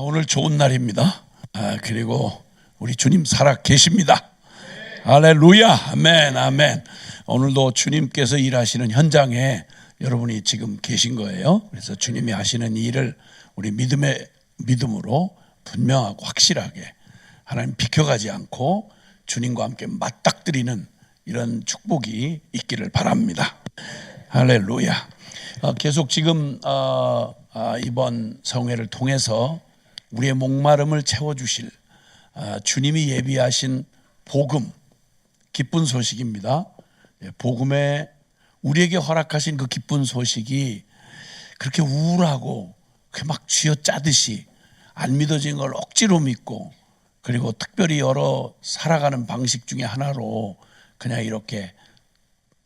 오늘 좋은 날입니다. 그리고 우리 주님 살아 계십니다. 할렐루야, 아멘, 아멘. 오늘도 주님께서 일하시는 현장에 여러분이 지금 계신 거예요. 그래서 주님이 하시는 일을 우리 믿음으로 분명하고 확실하게 하나님 비켜가지 않고 주님과 함께 맞닥뜨리는 이런 축복이 있기를 바랍니다. 할렐루야. 계속 지금 이번 성회를 통해서 우리의 목마름을 채워주실 주님이 예비하신 복음, 기쁜 소식입니다. 복음에 우리에게 허락하신 그 기쁜 소식이 그렇게 우울하고 막 쥐어짜듯이 안 믿어진 걸 억지로 믿고, 그리고 특별히 여러 살아가는 방식 중에 하나로 그냥 이렇게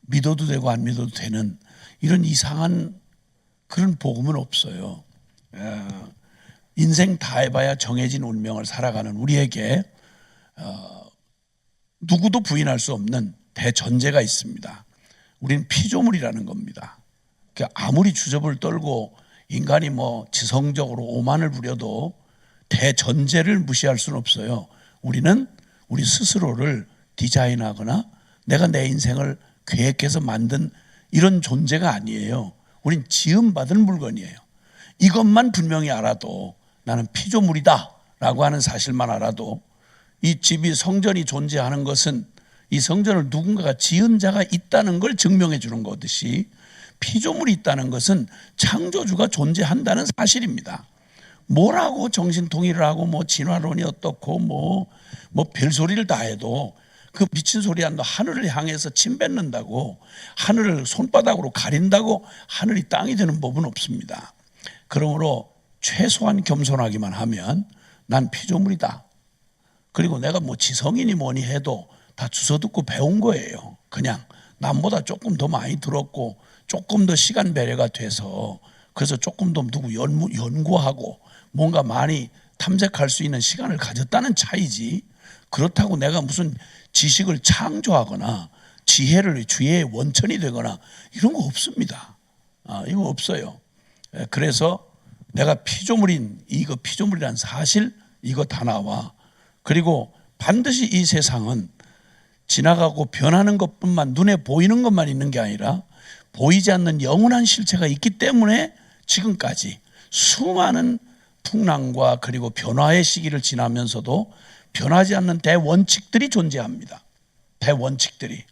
믿어도 되고 안 믿어도 되는 이런 이상한 그런 복음은 없어요. 인생 다 해봐야 정해진 운명을 살아가는 우리에게 누구도 부인할 수 없는 대전제가 있습니다. 우린 피조물이라는 겁니다. 아무리 주접을 떨고 인간이 지성적으로 오만을 부려도 대전제를 무시할 수는 없어요. 우리는 우리 스스로를 디자인하거나 내가 내 인생을 계획해서 만든 이런 존재가 아니에요. 우린 지음받은 물건이에요. 이것만 분명히 알아도, 나는 피조물이다 라고 하는 사실만 알아도, 이 집이 성전이 존재하는 것은 이 성전을 누군가가 지은 자가 있다는 걸 증명해 주는 거듯이, 피조물이 있다는 것은 창조주가 존재한다는 사실입니다. 뭐라고 정신통일을 하고 진화론이 어떻고 별소리를 다 해도 그 미친 소리 한다. 하늘을 향해서 침 뱉는다고, 하늘을 손바닥으로 가린다고 하늘이 땅이 되는 법은 없습니다. 그러므로 최소한 겸손하기만 하면 난 피조물이다. 그리고 내가 지성이니 뭐니 해도 다 주워 듣고 배운 거예요. 그냥 남보다 조금 더 많이 들었고 조금 더 시간 배려가 돼서, 그래서 조금 더 누구 연구하고 뭔가 많이 탐색할 수 있는 시간을 가졌다는 차이지, 그렇다고 내가 무슨 지식을 창조하거나 지혜의 원천이 되거나 이런 거 없습니다. 이거 없어요. 그래서 내가 피조물이란 사실, 이거 다 나와. 그리고 반드시 이 세상은 지나가고 변하는 것뿐만, 눈에 보이는 것만 있는 게 아니라 보이지 않는 영원한 실체가 있기 때문에 지금까지 수많은 풍랑과 그리고 변화의 시기를 지나면서도 변하지 않는 대원칙들이 존재합니다. 대원칙들이.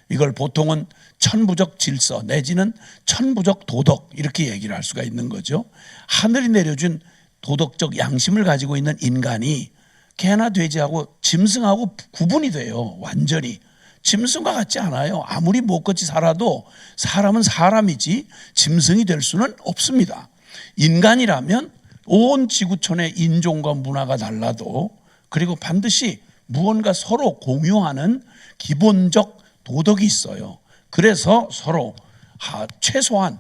이걸 보통은 천부적 질서 내지는 천부적 도덕, 이렇게 얘기를 할 수가 있는 거죠. 하늘이 내려준 도덕적 양심을 가지고 있는 인간이 개나 돼지하고 짐승하고 구분이 돼요. 완전히 짐승과 같지 않아요. 아무리 못같이 살아도 사람은 사람이지 짐승이 될 수는 없습니다. 인간이라면 온 지구촌의 인종과 문화가 달라도, 그리고 반드시 무언가 서로 공유하는 기본적 도덕이 있어요. 그래서 서로 최소한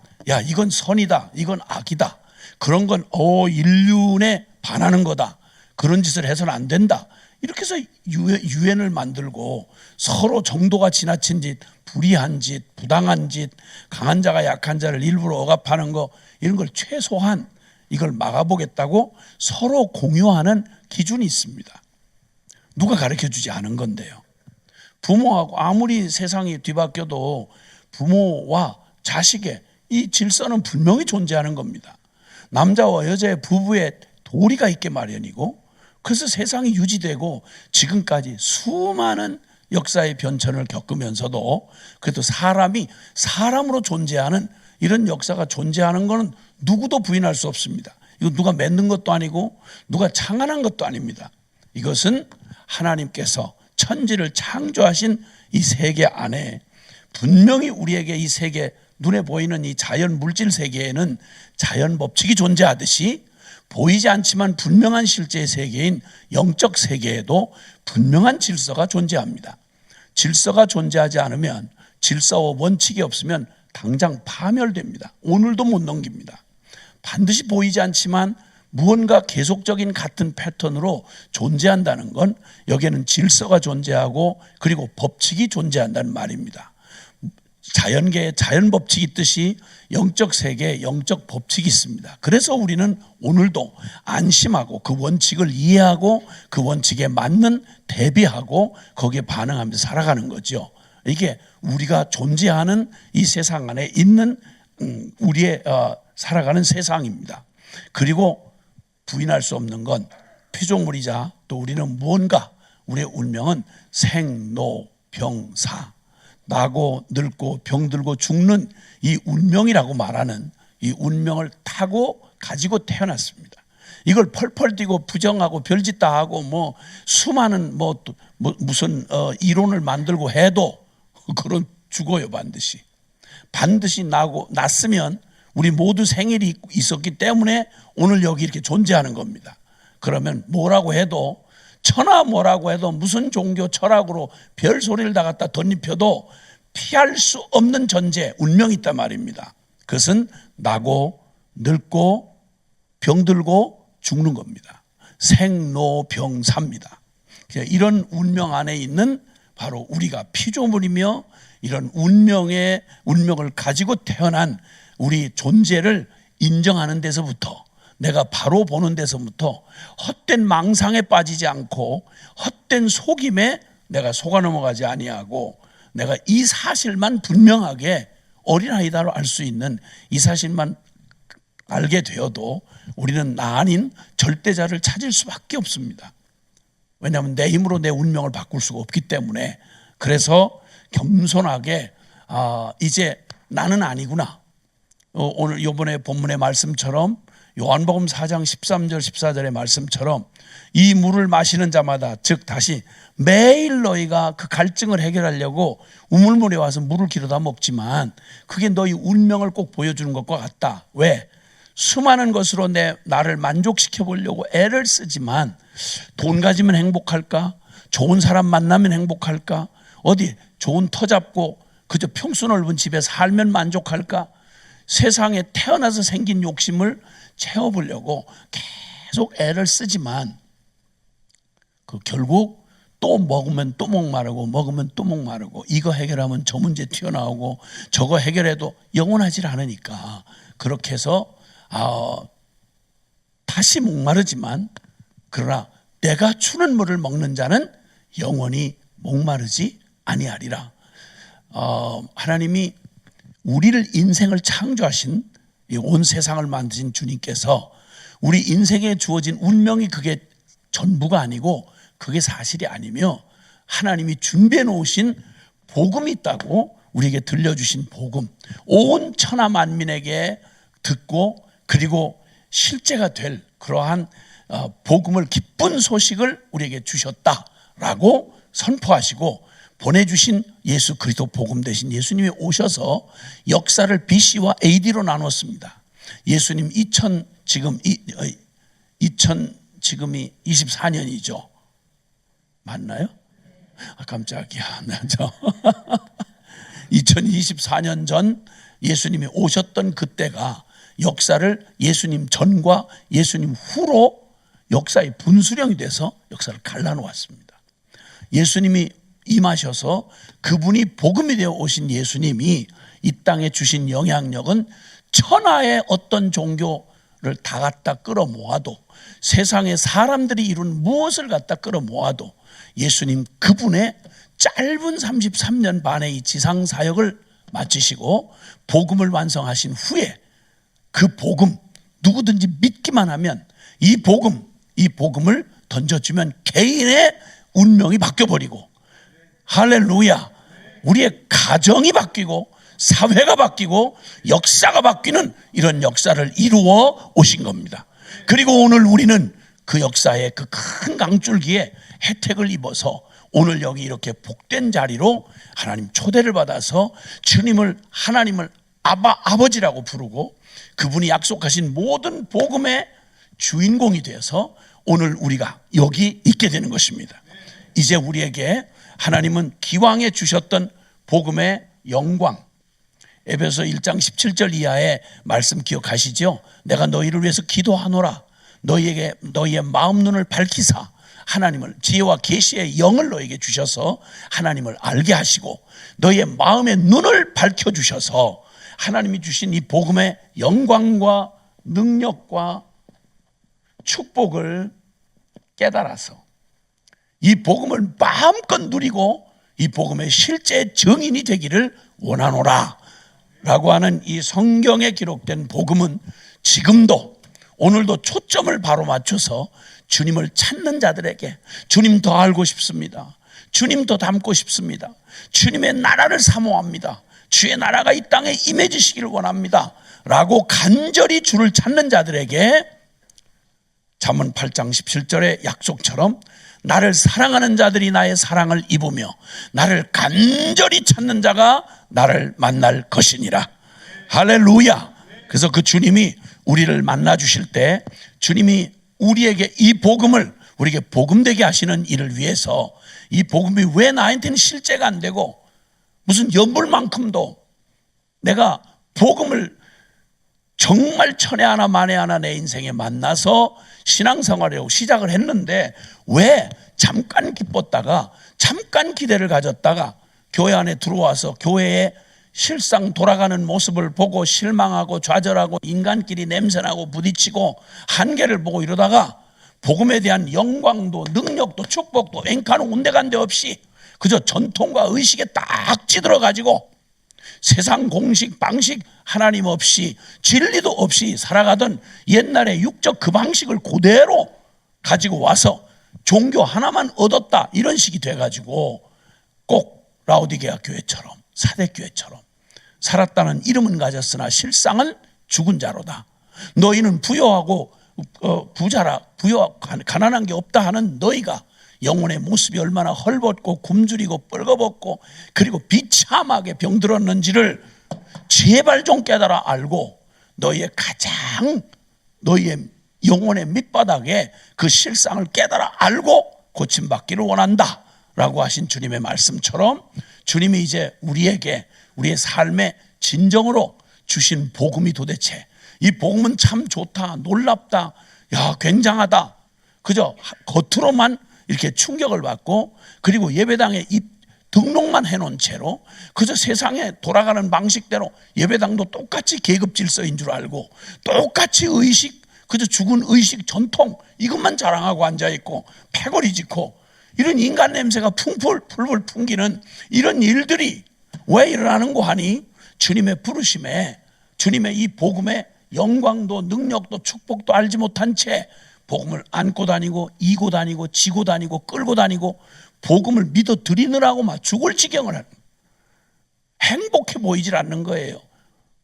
이건 선이다, 이건 악이다, 그런 건 인륜에 반하는 거다, 그런 짓을 해서는 안 된다, 이렇게 해서 유엔을 만들고 서로 정도가 지나친 짓, 불의한 짓, 부당한 짓, 강한 자가 약한 자를 일부러 억압하는 거, 이런 걸 최소한 이걸 막아보겠다고 서로 공유하는 기준이 있습니다. 누가 가르쳐주지 않은 건데요. 부모하고 아무리 세상이 뒤바뀌어도 부모와 자식의 이 질서는 분명히 존재하는 겁니다. 남자와 여자의 부부의 도리가 있게 마련이고, 그래서 세상이 유지되고 지금까지 수많은 역사의 변천을 겪으면서도 그래도 사람이 사람으로 존재하는 이런 역사가 존재하는 것은 누구도 부인할 수 없습니다. 이거 누가 만든 것도 아니고 누가 창안한 것도 아닙니다. 이것은 하나님께서 천지를 창조하신 이 세계 안에 분명히 우리에게 이 세계, 눈에 보이는 이 자연 물질 세계에는 자연 법칙이 존재하듯이 보이지 않지만 분명한 실제의 세계인 영적 세계에도 분명한 질서가 존재합니다. 질서가 존재하지 않으면, 질서와 원칙이 없으면 당장 파멸됩니다. 오늘도 못 넘깁니다. 반드시 보이지 않지만 무언가 계속적인 같은 패턴으로 존재한다는 건 여기에는 질서가 존재하고 그리고 법칙이 존재한다는 말입니다. 자연계에 자연 법칙이 있듯이 영적 세계에 영적 법칙이 있습니다. 그래서 우리는 오늘도 안심하고 그 원칙을 이해하고 그 원칙에 맞는 대비하고 거기에 반응하면서 살아가는 거죠. 이게 우리가 존재하는 이 세상 안에 있는 우리의 살아가는 세상입니다. 그리고 부인할 수 없는 건 피조물이자 또 우리는 무언가 우리의 운명은 생로병사, 나고 늙고 병들고 죽는 이 운명이라고 말하는 이 운명을 타고 가지고 태어났습니다. 이걸 펄펄 뛰고 부정하고 별짓 다 하고 뭐 수많은 무슨 이론을 만들고 해도 그런 죽어요. 반드시 났으면 우리 모두 생일이 있었기 때문에 오늘 여기 이렇게 존재하는 겁니다. 그러면 뭐라고 해도 천하 뭐라고 해도 무슨 종교 철학으로 별 소리를 다 갖다 덧입혀도 피할 수 없는 존재 운명이 있단 말입니다. 그것은 나고 늙고 병들고 죽는 겁니다. 생로병사입니다. 이런 운명 안에 있는 바로 우리가 피조물이며 이런 운명을 가지고 태어난 우리 존재를 인정하는 데서부터, 내가 바로 보는 데서부터 헛된 망상에 빠지지 않고 헛된 속임에 내가 속아 넘어가지 아니하고 내가 이 사실만 분명하게 어린아이다로 알 수 있는 이 사실만 알게 되어도 우리는 나 아닌 절대자를 찾을 수밖에 없습니다. 왜냐하면 내 힘으로 내 운명을 바꿀 수가 없기 때문에. 그래서 겸손하게 이제 나는 아니구나. 오늘 이번에 본문의 말씀처럼 요한복음 4장 13절 14절의 말씀처럼 이 물을 마시는 자마다, 즉 다시 매일 너희가 그 갈증을 해결하려고 우물물에 와서 물을 길어다 먹지만 그게 너희 운명을 꼭 보여주는 것과 같다. 왜? 수많은 것으로 나를 만족시켜 보려고 애를 쓰지만 돈 가지면 행복할까? 좋은 사람 만나면 행복할까? 어디 좋은 터 잡고 그저 평수 넓은 집에 살면 만족할까? 세상에 태어나서 생긴 욕심을 채워보려고 계속 애를 쓰지만 결국 또 먹으면 또 목마르고 먹으면 또 목마르고 이거 해결하면 저 문제 튀어나오고 저거 해결해도 영원하지 않으니까 그렇게 해서 다시 목마르지만 그러나 내가 주는 물을 먹는 자는 영원히 목마르지 아니하리라. 하나님이 우리를 인생을 창조하신 온 세상을 만드신 주님께서 우리 인생에 주어진 운명이 그게 전부가 아니고 그게 사실이 아니며 하나님이 준비해 놓으신 복음이 있다고 우리에게 들려주신 복음, 온 천하 만민에게 듣고 그리고 실제가 될 그러한 복음을, 기쁜 소식을 우리에게 주셨다라고 선포하시고 보내주신 예수 그리스도 복음 대신 예수님이 오셔서 역사를 BC와 AD로 나눴습니다. 예수님 2000 지금이 24년이죠. 맞나요? 깜짝이야. 2024년 전 예수님이 오셨던 그때가 역사를 예수님 전과 예수님 후로 역사의 분수령이 돼서 역사를 갈라놓았습니다. 예수님이 임하셔서 그분이 복음이 되어 오신 예수님이 이 땅에 주신 영향력은 천하의 어떤 종교를 다 갖다 끌어모아도, 세상의 사람들이 이룬 무엇을 갖다 끌어모아도 예수님 그분의 짧은 33년 반의 이 지상 사역을 마치시고 복음을 완성하신 후에 그 복음, 누구든지 믿기만 하면 이 복음을 던져주면 개인의 운명이 바뀌어버리고, 할렐루야, 우리의 가정이 바뀌고 사회가 바뀌고 역사가 바뀌는 이런 역사를 이루어 오신 겁니다. 그리고 오늘 우리는 그 역사의 그 큰 강줄기에 혜택을 입어서 오늘 여기 이렇게 복된 자리로 하나님 초대를 받아서 주님을, 하나님을 아버지라고 부르고 그분이 약속하신 모든 복음의 주인공이 되어서 오늘 우리가 여기 있게 되는 것입니다. 이제 우리에게 하나님은 기왕에 주셨던 복음의 영광, 에베소 1장 17절 이하의 말씀 기억하시죠? 내가 너희를 위해서 기도하노라. 너희의 마음 눈을 밝히사 하나님을, 지혜와 계시의 영을 너에게 주셔서 하나님을 알게 하시고 너의 마음의 눈을 밝혀주셔서 하나님이 주신 이 복음의 영광과 능력과 축복을 깨달아서 이 복음을 마음껏 누리고 이 복음의 실제 증인이 되기를 원하노라 라고 하는 이 성경에 기록된 복음은 지금도 오늘도 초점을 바로 맞춰서 주님을 찾는 자들에게 주님 더 알고 싶습니다, 주님 더 닮고 싶습니다, 주님의 나라를 사모합니다, 주의 나라가 이 땅에 임해지시기를 원합니다 라고 간절히 주를 찾는 자들에게 잠언 8장 17절의 약속처럼 나를 사랑하는 자들이 나의 사랑을 입으며 나를 간절히 찾는 자가 나를 만날 것이니라. 할렐루야. 그래서 그 주님이 우리를 만나 주실 때 주님이 우리에게 이 복음을 우리에게 복음되게 하시는 일을 위해서 이 복음이 왜 나한테는 실제가 안 되고 무슨 연불만큼도 내가 복음을 정말 천에 하나 만에 하나 내 인생에 만나서 신앙생활을 시작을 했는데 왜 잠깐 기뻤다가 잠깐 기대를 가졌다가 교회 안에 들어와서 교회의 실상 돌아가는 모습을 보고 실망하고 좌절하고 인간끼리 냄새나고 부딪히고 한계를 보고 이러다가 복음에 대한 영광도 능력도 축복도 엔카노 온데간데 없이 그저 전통과 의식에 딱 찌들어 가지고 세상 공식 방식 하나님 없이 진리도 없이 살아가던 옛날의 육적 그 방식을 그대로 가지고 와서 종교 하나만 얻었다 이런 식이 돼가지고 꼭 라오디게아 교회처럼 사대교회처럼 살았다는 이름은 가졌으나 실상은 죽은 자로다. 너희는 부여하고 부자라 가난한 게 없다 하는 너희가 영혼의 모습이 얼마나 헐벗고 굶주리고 뻘거벗고 그리고 비참하게 병들었는지를 제발 좀 깨달아 알고 너희의 가장 너희의 영혼의 밑바닥에 그 실상을 깨달아 알고 고침받기를 원한다 라고 하신 주님의 말씀처럼 주님이 이제 우리에게 우리의 삶의 진정으로 주신 복음이 도대체 이 복음은 참 좋다, 놀랍다, 야 굉장하다 그저 겉으로만 이렇게 충격을 받고 그리고 예배당에 등록만 해놓은 채로 그저 세상에 돌아가는 방식대로 예배당도 똑같이 계급 질서인 줄 알고 똑같이 의식 그저 죽은 의식 전통 이것만 자랑하고 앉아있고 패거리 짚고 이런 인간 냄새가 풀풀 풍기는 이런 일들이 왜 일어나는고 하니 주님의 부르심에 주님의 이 복음의 영광도 능력도 축복도 알지 못한 채 복음을 안고 다니고 이고 다니고 지고 다니고 끌고 다니고 복음을 믿어 드리느라고 막 죽을 지경을 하는 행복해 보이질 않는 거예요.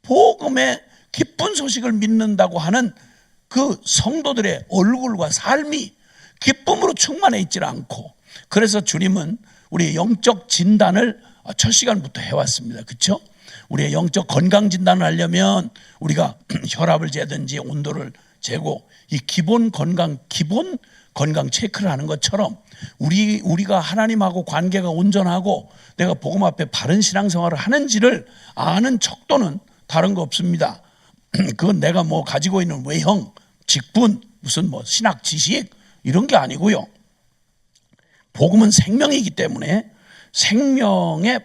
복음의 기쁜 소식을 믿는다고 하는 그 성도들의 얼굴과 삶이 기쁨으로 충만해 있질 않고 그래서 주님은 우리의 영적 진단을 첫 시간부터 해왔습니다. 그렇죠? 우리의 영적 건강 진단을 하려면 우리가 혈압을 재든지 온도를 재고 이 기본 건강 체크를 하는 것처럼 우리가 하나님하고 관계가 온전하고 내가 복음 앞에 바른 신앙생활을 하는지를 아는 척도는 다른 거 없습니다. 그건 내가 뭐 가지고 있는 외형, 직분, 무슨 뭐 신학 지식 이런 게 아니고요. 복음은 생명이기 때문에 생명의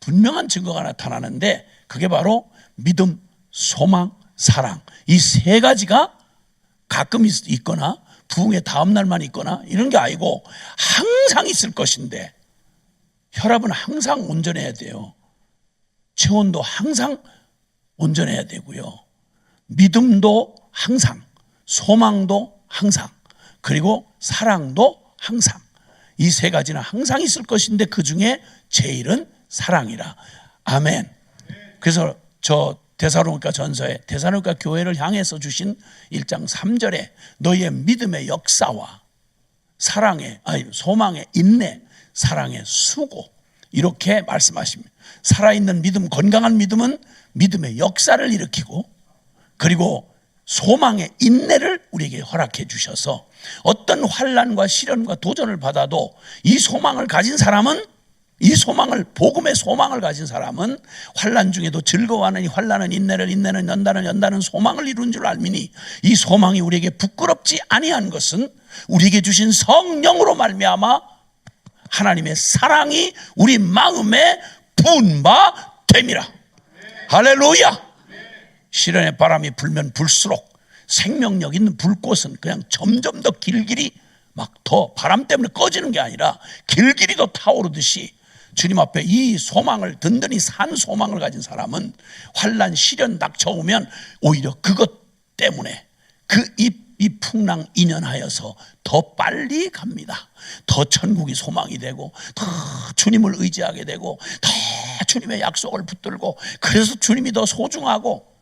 분명한 증거가 나타나는데 그게 바로 믿음, 소망, 사랑 이 세 가지가 가끔 있거나 부흥의 다음 날만 있거나 이런 게 아니고 항상 있을 것인데 혈압은 항상 온전해야 돼요. 체온도 항상 온전해야 되고요. 믿음도 항상, 소망도 항상, 그리고 사랑도 항상 이 세 가지는 항상 있을 것인데 그 중에 제일은 사랑이라. 아멘. 그래서 저 데살로니가 전서에 데살로니가 교회를 향해서 주신 1장 3절에 너희의 믿음의 역사와 소망의 인내, 사랑의 수고 이렇게 말씀하십니다. 살아있는 믿음, 건강한 믿음은 믿음의 역사를 일으키고 그리고 소망의 인내를 우리에게 허락해 주셔서 어떤 환난과 시련과 도전을 받아도 이 소망을 가진 사람은 이 소망을, 복음의 소망을 가진 사람은 환난 중에도 즐거워하는 이 환난은 인내를, 인내는 연단은, 연단은 소망을 이룬 줄 알미니 이 소망이 우리에게 부끄럽지 아니한 것은 우리에게 주신 성령으로 말미암아 하나님의 사랑이 우리 마음에 부은 바 됨이라. 할렐루야. 시련의 바람이 불면 불수록 생명력 있는 불꽃은 그냥 점점 더 길길이 막 더 바람 때문에 꺼지는 게 아니라 길길이 더 타오르듯이 주님 앞에 이 소망을 든든히 산 소망을 가진 사람은 환난 시련 닥쳐오면 오히려 그것 때문에 이 풍랑 인연하여서 더 빨리 갑니다. 더 천국이 소망이 되고 더 주님을 의지하게 되고 더 주님의 약속을 붙들고 그래서 주님이 더 소중하고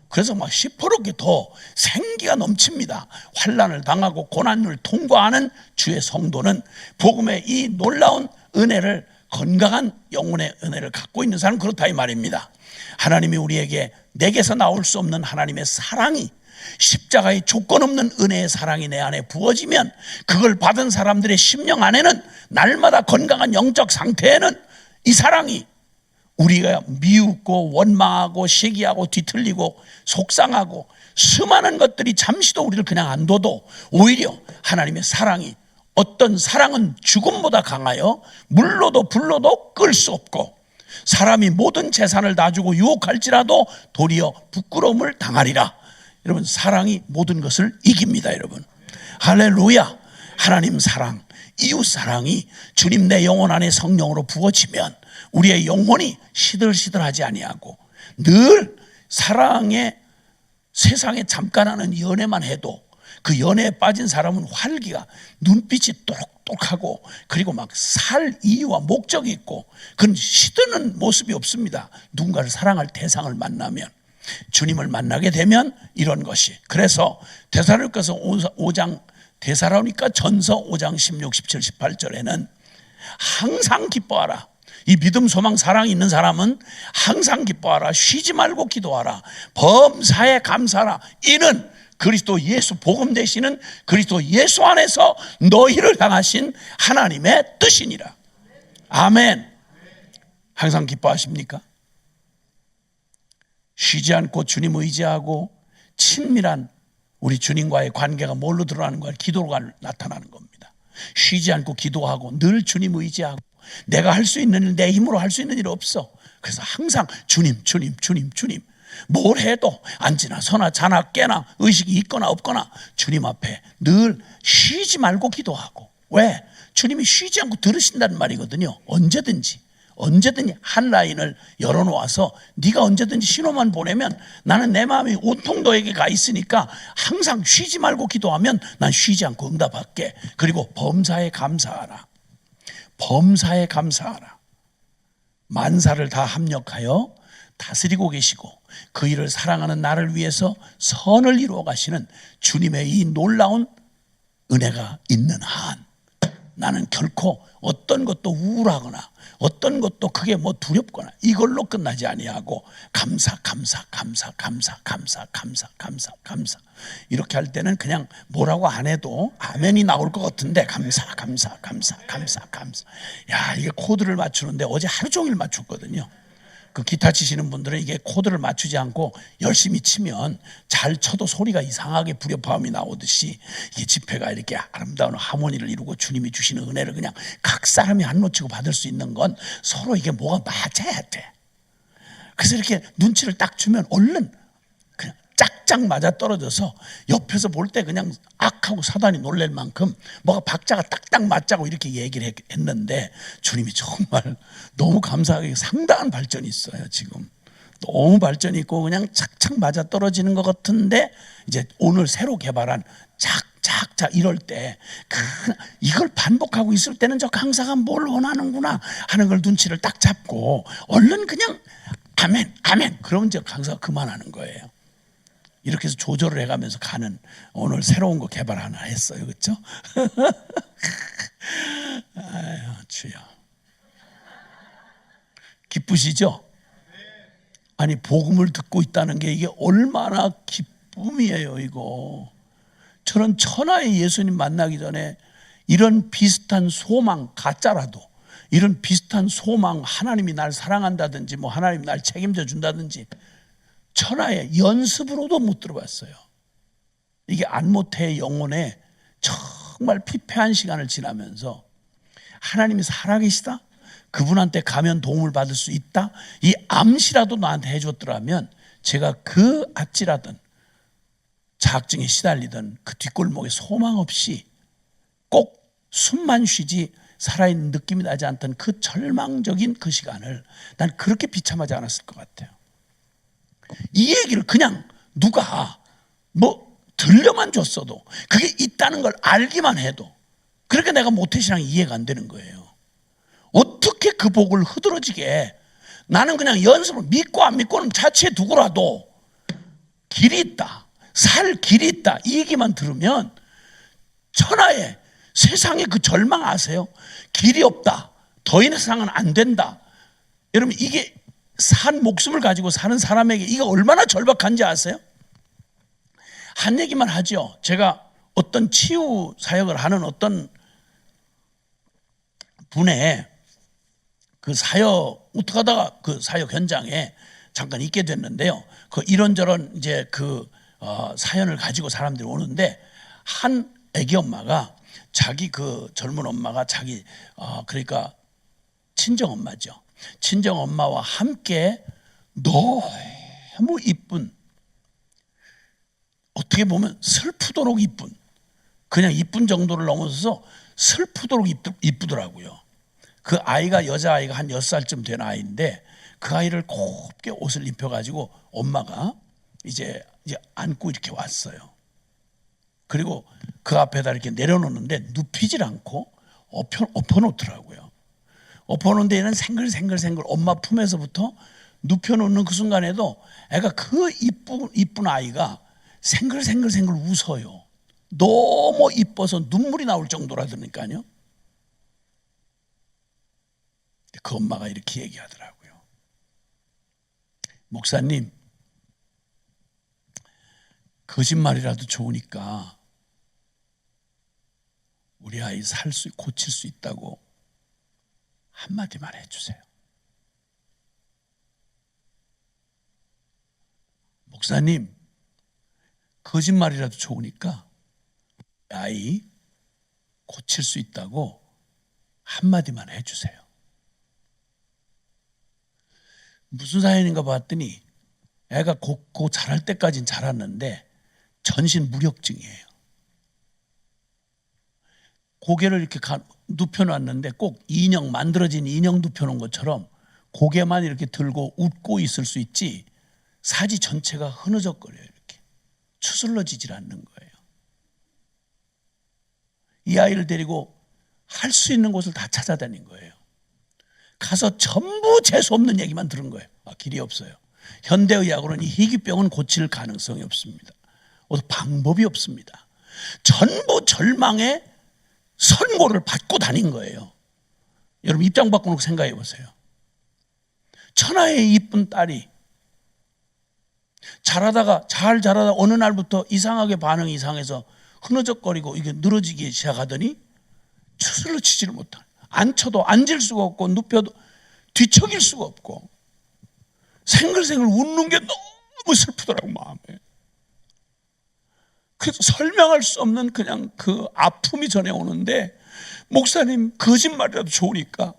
그래서 막 시퍼렇게 더 생기가 넘칩니다. 환난을 당하고 고난을 통과하는 주의 성도는 복음의 이 놀라운 은혜를, 건강한 영혼의 은혜를 갖고 있는 사람은 그렇다 이 말입니다. 하나님이 우리에게 내게서 나올 수 없는 하나님의 사랑이, 십자가의 조건 없는 은혜의 사랑이 내 안에 부어지면 그걸 받은 사람들의 심령 안에는 날마다 건강한 영적 상태에는 이 사랑이 우리가 미웃고 원망하고 시기하고 뒤틀리고 속상하고 수많은 것들이 잠시도 우리를 그냥 안 둬도 오히려 하나님의 사랑이, 어떤 사랑은 죽음보다 강하여 물로도 불로도 끌 수 없고 사람이 모든 재산을 다 주고 유혹할지라도 도리어 부끄러움을 당하리라. 여러분, 사랑이 모든 것을 이깁니다. 여러분, 할렐루야. 하나님 사랑, 이웃 사랑이 주님 내 영혼 안에 성령으로 부어지면 우리의 영혼이 시들시들하지 아니하고 늘 사랑의, 세상에 잠깐 하는 연애만 해도 그 연애에 빠진 사람은 활기가, 눈빛이 똑똑하고 그리고 막 살 이유와 목적이 있고 그런 시드는 모습이 없습니다. 누군가를 사랑할 대상을 만나면, 주님을 만나게 되면 이런 것이. 그래서 데살로니가서 5장, 데살로니가 전서 5장 16, 17, 18절에는 항상 기뻐하라. 이 믿음, 소망, 사랑이 있는 사람은 항상 기뻐하라. 쉬지 말고 기도하라. 범사에 감사하라. 이는 그리스도 예수, 복음 되시는 그리스도 예수 안에서 너희를 향하신 하나님의 뜻이니라. 아멘. 항상 기뻐하십니까? 쉬지 않고 주님 의지하고 친밀한 우리 주님과의 관계가 뭘로 드러나는 거야? 기도로 나타나는 겁니다. 쉬지 않고 기도하고 늘 주님 의지하고 내가 할 수 있는 일, 내 힘으로 할 수 있는 일 없어. 그래서 항상 주님, 주님, 주님, 주님. 뭘 해도 앉으나 서나 자나 깨나 의식이 있거나 없거나 주님 앞에 늘 쉬지 말고 기도하고. 왜? 주님이 쉬지 않고 들으신다는 말이거든요. 언제든지 한 라인을 열어놓아서 네가 언제든지 신호만 보내면 나는 내 마음이 온통 너에게 가 있으니까 항상 쉬지 말고 기도하면 난 쉬지 않고 응답할게. 그리고 범사에 감사하라. 범사에 감사하라. 만사를 다 합력하여 다스리고 계시고 그 일을 사랑하는 나를 위해서 선을 이루어 가시는 주님의 이 놀라운 은혜가 있는 한 나는 결코 어떤 것도 우울하거나 어떤 것도 크게 뭐 두렵거나 이걸로 끝나지 아니하고 감사 이렇게 할 때는 그냥 뭐라고 안 해도 아멘이 나올 것 같은데 감사. 야, 이게 코드를 맞추는데 어제 하루 종일 맞췄거든요. 그 기타 치시는 분들은 이게 코드를 맞추지 않고 열심히 치면 잘 쳐도 소리가 이상하게 불협화음이 나오듯이 이게 집회가 이렇게 아름다운 하모니를 이루고 주님이 주시는 은혜를 그냥 각 사람이 안 놓치고 받을 수 있는 건 서로 이게 뭐가 맞아야 돼. 그래서 이렇게 눈치를 딱 주면 얼른 그냥 짝짝 맞아 떨어져서 옆에서 볼 때 그냥 악하고 사단이 놀랄 만큼 뭐가 박자가 딱딱 맞자고 이렇게 얘기를 했는데 주님이 정말 너무 감사하게 상당한 발전이 있어요. 지금 너무 발전이 있고 그냥 착착 맞아 떨어지는 것 같은데 이제 오늘 새로 개발한 착착착 이럴 때 이걸 반복하고 있을 때는 저 강사가 뭘 원하는구나 하는 걸 눈치를 딱 잡고 얼른 그냥 아멘 그러면 저 강사가 그만하는 거예요. 이렇게 해서 조절을 해가면서 가는 오늘 새로운 거 개발 하나 했어요. 그렇죠? 아유, 주여. 기쁘시죠? 아니, 복음을 듣고 있다는 게 이게 얼마나 기쁨이에요. 이거 저는 천하의 예수님 만나기 전에 이런 비슷한 소망, 가짜라도 이런 비슷한 소망, 하나님이 날 사랑한다든지 뭐 하나님이 날 책임져 준다든지 천하의 연습으로도 못 들어봤어요. 이게 안모태의 영혼에 정말 피폐한 시간을 지나면서 하나님이 살아계시다, 그분한테 가면 도움을 받을 수 있다, 이 암시라도 나한테 해줬더라면 제가 그 아찔하던 자학증에 시달리던 그 뒷골목에 소망 없이 꼭 숨만 쉬지 살아있는 느낌이 나지 않던 그 절망적인 그 시간을 난 그렇게 비참하지 않았을 것 같아요. 이 얘기를 그냥 누가 뭐 들려만 줬어도, 그게 있다는 걸 알기만 해도, 그렇게 내가 모태신앙이 이해가 안 되는 거예요. 어떻게 그 복을 흐드러지게, 나는 그냥 연습을 믿고 안 믿고는 자체에 두고라도 길이 있다, 살 길이 있다, 이 얘기만 들으면 천하에 세상에 그 절망 아세요? 길이 없다, 더 이상은 안 된다. 여러분, 이게 산 목숨을 가지고 사는 사람에게 이게 얼마나 절박한지 아세요? 한 얘기만 하죠. 제가 어떤 치유 사역을 하는 어떤 분의 그 사역, 어떻게 하다가 그 사역 현장에 잠깐 있게 됐는데요. 그 이런저런 이제 그 사연을 가지고 사람들이 오는데, 한 애기 엄마가 자기 그 젊은 엄마가 자기 그러니까 친정 엄마죠. 친정 엄마와 함께 너무 이쁜, 어떻게 보면 슬프도록 이쁜, 그냥 이쁜 정도를 넘어서서 슬프도록 이쁘더라고요. 그 아이가, 여자아이가 한 6살쯤 된 아이인데, 그 아이를 곱게 옷을 입혀가지고 엄마가 이제 안고 이렇게 왔어요. 그리고 그 앞에다 이렇게 내려놓는데 눕히질 않고 엎어놓더라고요. 엎어놓은 데에는 생글생글 엄마 품에서부터 눕혀놓는 그 순간에도 애가, 그 이쁜 아이가 생글생글 웃어요. 너무 이뻐서 눈물이 나올 정도라니까요. 그 엄마가 이렇게 얘기하더라고요. 목사님, 거짓말이라도 좋으니까 우리 아이 고칠 수 있다고 한마디만 해주세요. 목사님, 거짓말이라도 좋으니까 아이 고칠 수 있다고 한마디만 해주세요. 무슨 사연인가 봤더니 애가 곧 자랄 때까지는 자랐는데 전신 무력증이에요. 고개를 이렇게 눕혀놨는데 꼭 인형, 만들어진 인형 눕혀놓은 것처럼 고개만 이렇게 들고 웃고 있을 수 있지, 사지 전체가 흐느적거려요. 이렇게 추슬러지질 않는 거예요. 이 아이를 데리고 할 수 있는 곳을 다 찾아다닌 거예요. 가서 전부 재수없는 얘기만 들은 거예요. 길이 없어요. 현대의학으로는 이 희귀병은 고칠 가능성이 없습니다. 방법이 없습니다. 전부 절망의 선고를 받고 다닌 거예요. 여러분, 입장 바꿔놓고 생각해 보세요. 천하의 이쁜 딸이 잘 자라다가 어느 날부터 이상하게 반응이 이상해서 흐느적거리고 이게 늘어지기 시작하더니 추스러치지를 못하는, 앉혀도 앉을 수가 없고 눕혀도 뒤척일 수가 없고 생글생글 웃는 게 너무 슬프더라고, 마음에. 그래서 설명할 수 없는 그냥 그 아픔이 전해오는데, 목사님, 거짓말이라도 좋으니까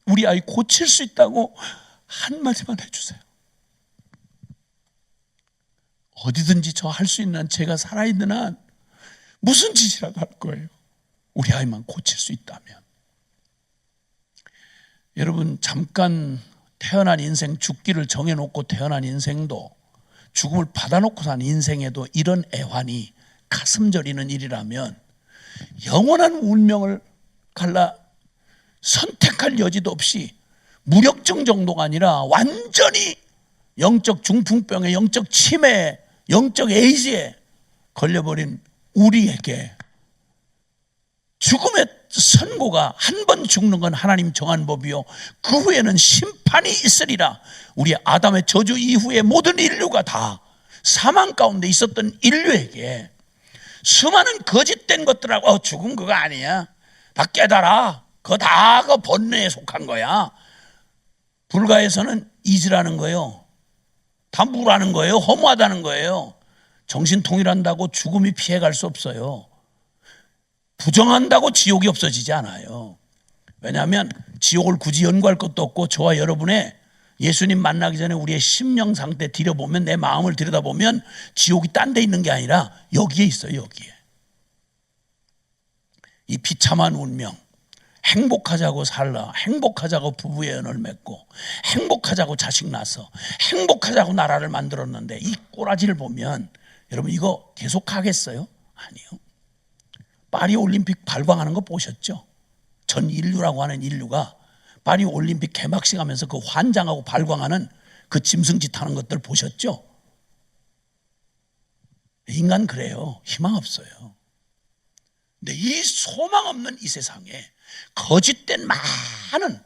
우리 아이 고칠 수 있다고 한마디만 해주세요. 어디든지 저 할 수 있는, 제가 살아있는 한 무슨 짓이라도 할 거예요. 우리 아이만 고칠 수 있다면. 여러분, 잠깐 태어난 인생, 죽기를 정해놓고 태어난 인생도, 죽음을 받아놓고 산 인생에도 이런 애환이 가슴 저리는 일이라면, 영원한 운명을 갈라 선택할 여지도 없이 무력증 정도가 아니라 완전히 영적 중풍병에, 영적 치매에, 영적 에이즈에 걸려버린 우리에게 죽음의 선고가, 한 번 죽는 건 하나님 정한 법이요, 그 후에는 심판이 있으리라. 우리 아담의 저주 이후에 모든 인류가 다 사망 가운데 있었던 인류에게 수많은 거짓된 것들하고 죽은 그거 아니야, 다 깨달아, 그거 다 그 번뇌에 속한 거야. 불가에서는 잊으라는 거예요. 다 무라는 거예요. 허무하다는 거예요. 정신 통일한다고 죽음이 피해갈 수 없어요. 부정한다고 지옥이 없어지지 않아요. 왜냐하면 지옥을 굳이 연구할 것도 없고, 저와 여러분의 예수님 만나기 전에 우리의 심령 상태 들여보면, 내 마음을 들여다보면 지옥이 딴 데 있는 게 아니라 여기에 있어요. 여기에. 이 비참한 운명, 행복하자고 살라, 행복하자고 부부의 연을 맺고, 행복하자고 자식 낳아서, 행복하자고 나라를 만들었는데, 이 꼬라지를 보면 여러분 이거 계속 하겠어요? 아니요. 파리 올림픽 발광하는 거 보셨죠? 전 인류라고 하는 인류가 파리 올림픽 개막식 하면서 그 환장하고 발광하는 그 짐승짓 하는 것들 보셨죠? 인간 그래요. 희망 없어요. 근데 이 소망 없는 이 세상에 거짓된 많은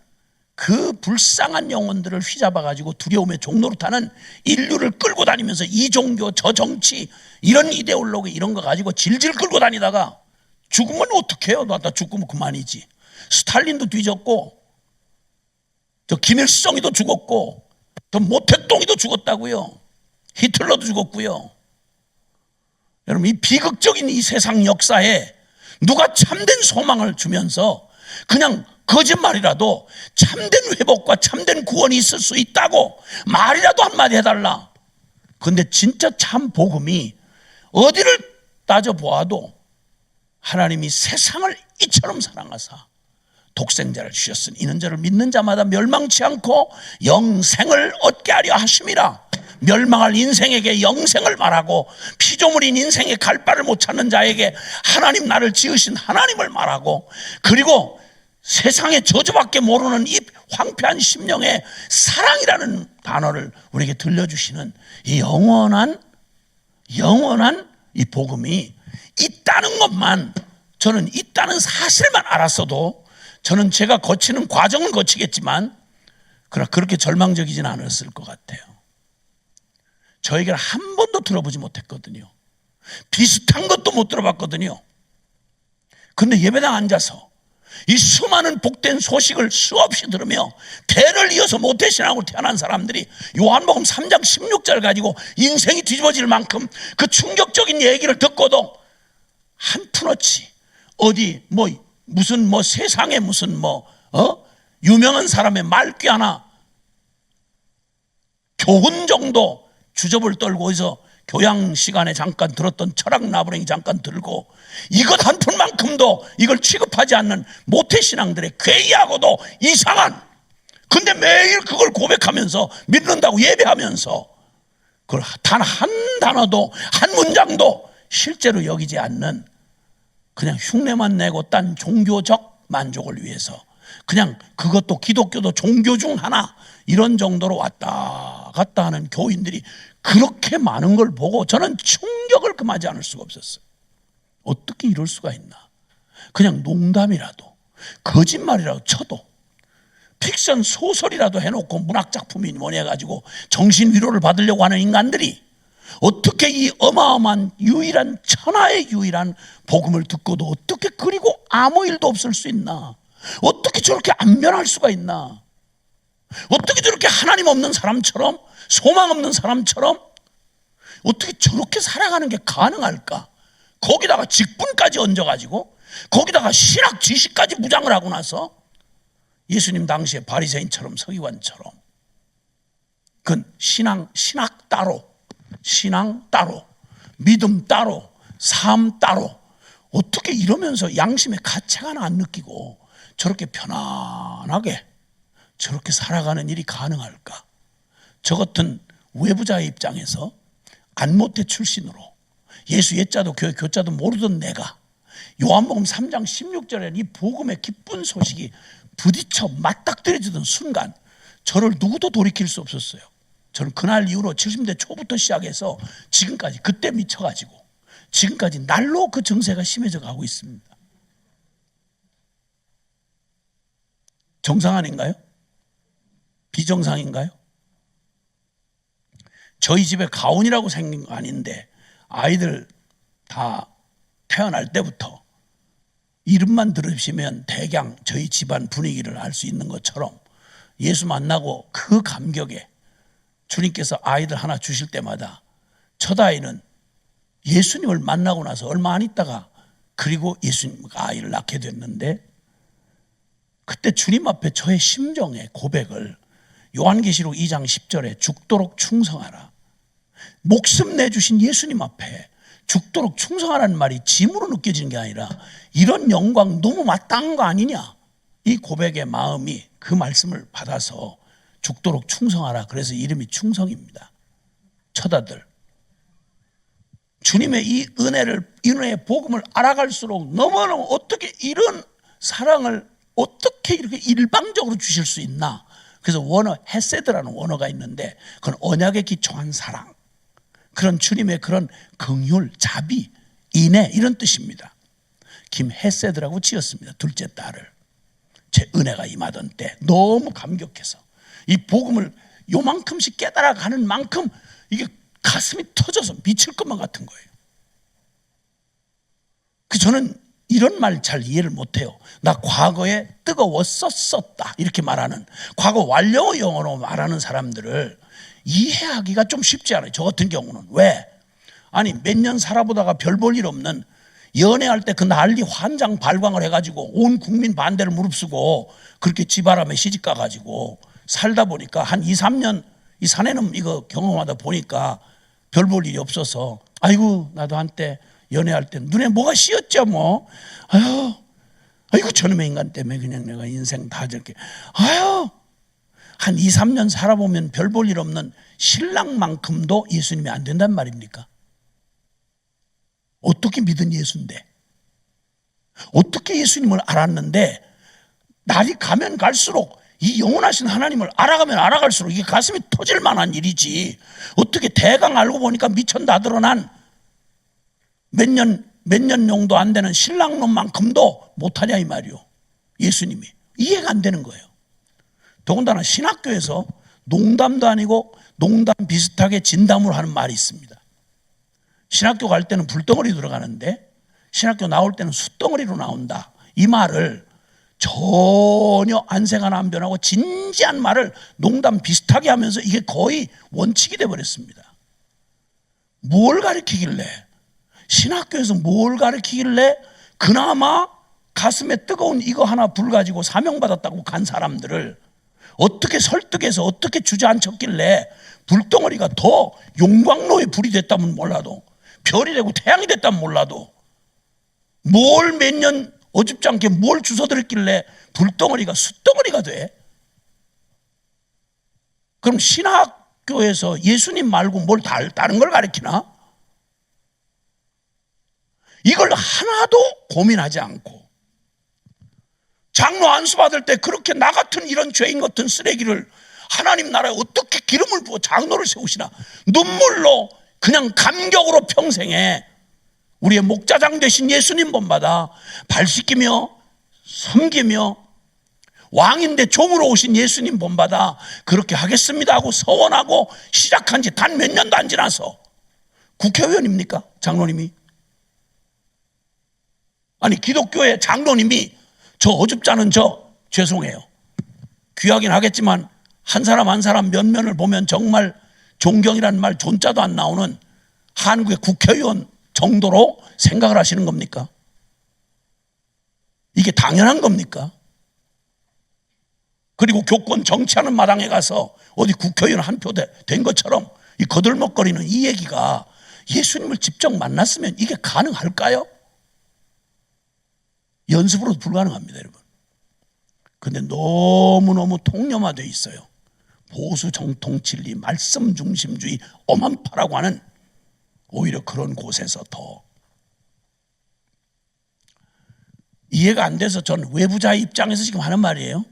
그 불쌍한 영혼들을 휘잡아가지고 두려움의 종로로 타는 인류를 끌고 다니면서 이 종교 저 정치 이런 이데올로기 이런 거 가지고 질질 끌고 다니다가 죽으면 어떡해요? 나 죽으면 그만이지. 스탈린도 뒤졌고, 저 김일성이도 죽었고, 저 모택동이도 죽었다고요. 히틀러도 죽었고요. 여러분, 이 비극적인 이 세상 역사에 누가 참된 소망을 주면서 그냥 거짓말이라도 참된 회복과 참된 구원이 있을 수 있다고 말이라도 한마디 해달라. 그런데 진짜 참 복음이 어디를 따져보아도 하나님이 세상을 이처럼 사랑하사 독생자를 주셨으니 이는 저를 믿는 자마다 멸망치 않고 영생을 얻게 하려 하심이라. 멸망할 인생에게 영생을 말하고, 피조물인 인생에 갈 바를 못 찾는 자에게 하나님 나를 지으신 하나님을 말하고, 그리고 세상의 저주밖에 모르는 이 황폐한 심령에 사랑이라는 단어를 우리에게 들려주시는 이 영원한 이 복음이 있다는 것만, 저는 있다는 사실만 알았어도 저는 제가 거치는 과정은 거치겠지만 그러나 그렇게 절망적이지는 않았을 것 같아요. 저 얘기를 한 번도 들어보지 못했거든요. 비슷한 것도 못 들어봤거든요. 그런데 예배당 앉아서 이 수많은 복된 소식을 수없이 들으며 대를 이어서 모태신앙으로 태어난 사람들이 요한복음 3장 16절 가지고 인생이 뒤집어질 만큼 그 충격적인 얘기를 듣고도 한 푼어치 어디 무슨 세상에 무슨 유명한 사람의 말귀 하나 교훈 정도 주접을 떨고 해서 교양 시간에 잠깐 들었던 철학 나부랭이 잠깐 들고 이것 한 푼만큼도 이걸 취급하지 않는 모태신앙들의 괴이하고도 이상한, 근데 매일 그걸 고백하면서 믿는다고 예배하면서 그걸 단 한 단어도 한 문장도 실제로 여기지 않는, 그냥 흉내만 내고 딴 종교적 만족을 위해서 그냥 그것도 기독교도 종교 중 하나 이런 정도로 왔다 갔다 하는 교인들이 그렇게 많은 걸 보고 저는 충격을 금하지 않을 수가 없었어요. 어떻게 이럴 수가 있나. 그냥 농담이라도 거짓말이라도 쳐도 픽션 소설이라도 해놓고 문학작품이 뭐니 해가지고 정신 위로를 받으려고 하는 인간들이 어떻게 이 어마어마한 유일한 천하의 유일한 복음을 듣고도 어떻게 그리고 아무 일도 없을 수 있나. 어떻게 저렇게 안 변할 수가 있나. 어떻게 저렇게 하나님 없는 사람처럼 소망 없는 사람처럼 어떻게 저렇게 살아가는 게 가능할까. 거기다가 직분까지 얹어가지고 거기다가 신학 지식까지 무장을 하고 나서 예수님 당시에 바리새인처럼 서기관처럼 그건 신학 따로 신앙 따로 믿음 따로 삶 따로 어떻게 이러면서 양심의 가책 하나 안 느끼고 저렇게 편안하게 저렇게 살아가는 일이 가능할까. 저 같은 외부자의 입장에서 안모태 출신으로 예수 예자도 교회 교자도 모르던 내가 요한복음 3장 16절에 이 복음의 기쁜 소식이 부딪혀 맞닥뜨려지던 순간 저를 누구도 돌이킬 수 없었어요. 저는 그날 이후로 70대 초부터 시작해서 지금까지 그때 미쳐가지고 지금까지 날로 그 증세가 심해져 가고 있습니다. 정상 아닌가요? 비정상인가요? 저희 집에 가온이라고 생긴 거 아닌데 아이들 다 태어날 때부터 이름만 들으시면 대강 저희 집안 분위기를 알 수 있는 것처럼 예수 만나고 그 감격에 주님께서 아이들 하나 주실 때마다 첫 아이는 예수님을 만나고 나서 얼마 안 있다가 그리고 예수님과 아이를 낳게 됐는데, 그때 주님 앞에 저의 심정의 고백을 요한계시록 2장 10절에 죽도록 충성하라, 목숨 내주신 예수님 앞에 죽도록 충성하라는 말이 짐으로 느껴지는 게 아니라 이런 영광 너무 마땅한 거 아니냐, 이 고백의 마음이 그 말씀을 받아서 죽도록 충성하라. 그래서 이름이 충성입니다. 첫아들. 주님의 이 은혜의 복음을 알아갈수록 너무너무 어떻게 이런 사랑을 어떻게 이렇게 일방적으로 주실 수 있나. 그래서 원어 헤세드라는 원어가 있는데 그건 언약에 기초한 사랑, 그런 주님의 그런 긍휼, 자비, 인애 이런 뜻입니다. 김헤세드라고 지었습니다. 둘째 딸을. 제 은혜가 임하던 때 너무 감격해서 이 복음을 요만큼씩 깨달아가는 만큼 이게 가슴이 터져서 미칠 것만 같은 거예요. 저는 이런 말 잘 이해를 못해요. 나 과거에 뜨거웠었다 이렇게 말하는, 과거 완료 영어로 말하는 사람들을 이해하기가 좀 쉽지 않아요. 저 같은 경우는. 왜? 아니 몇 년 살아보다가 별 볼 일 없는, 연애할 때 그 난리 환장 발광을 해가지고 온 국민 반대를 무릅쓰고 그렇게 지바람에 시집 가가지고 살다 보니까 한 2, 3년 이 사내는 이거 경험하다 보니까 별 볼 일이 없어서, 아이고 나도 한때 연애할 때 눈에 뭐가 씌었죠 뭐. 아이고 저놈의 인간 때문에 그냥 내가 인생 다 저렇게. 한 2, 3년 살아보면 별 볼 일 없는 신랑만큼도 예수님이 안 된단 말입니까? 어떻게 믿은 예수인데, 어떻게 예수님을 알았는데, 날이 가면 갈수록 이 영원하신 하나님을 알아가면 알아갈수록 이게 가슴이 터질 만한 일이지, 어떻게 대강 알고 보니까 미천다 드러난 몇 년 용도 안 되는 신랑놈만큼도 못하냐 이 말이요. 예수님이 이해가 안 되는 거예요. 더군다나 신학교에서 농담도 아니고 농담 비슷하게 진담을 하는 말이 있습니다. 신학교 갈 때는 불덩어리 들어가는데 신학교 나올 때는 숫덩어리로 나온다, 이 말을 전혀 안색하나 안 변하고 진지한 말을 농담 비슷하게 하면서 이게 거의 원칙이 돼버렸습니다. 뭘 가르치길래, 신학교에서 뭘 가르치길래 그나마 가슴에 뜨거운 이거 하나 불 가지고 사명받았다고 간 사람들을 어떻게 설득해서 어떻게 주저앉혔길래 불덩어리가 더 용광로의 불이 됐다면 몰라도, 별이 되고 태양이 됐다면 몰라도, 뭘 몇 년 어줍지 않게 뭘 주워들었길래 불덩어리가 숫덩어리가 돼? 그럼 신학교에서 예수님 말고 뭘 다른 걸 가르치나? 이걸 하나도 고민하지 않고 장로 안수 받을 때 그렇게 나 같은 이런 죄인 같은 쓰레기를 하나님 나라에 어떻게 기름을 부어 장로를 세우시나, 눈물로 그냥 감격으로 평생에 우리의 목자장 되신 예수님 본받아 발 씻기며 섬기며 왕인데 종으로 오신 예수님 본받아 그렇게 하겠습니다 하고 서원하고 시작한 지 단 몇 년도 안 지나서 국회의원입니까? 장로님이? 아니 기독교의 장로님이 저 어줍잖은 저, 죄송해요, 귀하긴 하겠지만 한 사람 한 사람 면면을 보면 정말 존경이라는 말 존자도 안 나오는 한국의 국회의원 정도로 생각을 하시는 겁니까? 이게 당연한 겁니까? 그리고 교권 정치하는 마당에 가서 어디 국회의원 한 표 된 것처럼 이 거들먹거리는 이 얘기가 예수님을 직접 만났으면 이게 가능할까요? 연습으로도 불가능합니다, 여러분. 근데 너무너무 통념화되어 있어요. 보수 정통 진리, 말씀 중심주의, 엄한파라고 하는 오히려 그런 곳에서 더 이해가 안 돼서 전 외부자의 입장에서 지금 하는 말이에요.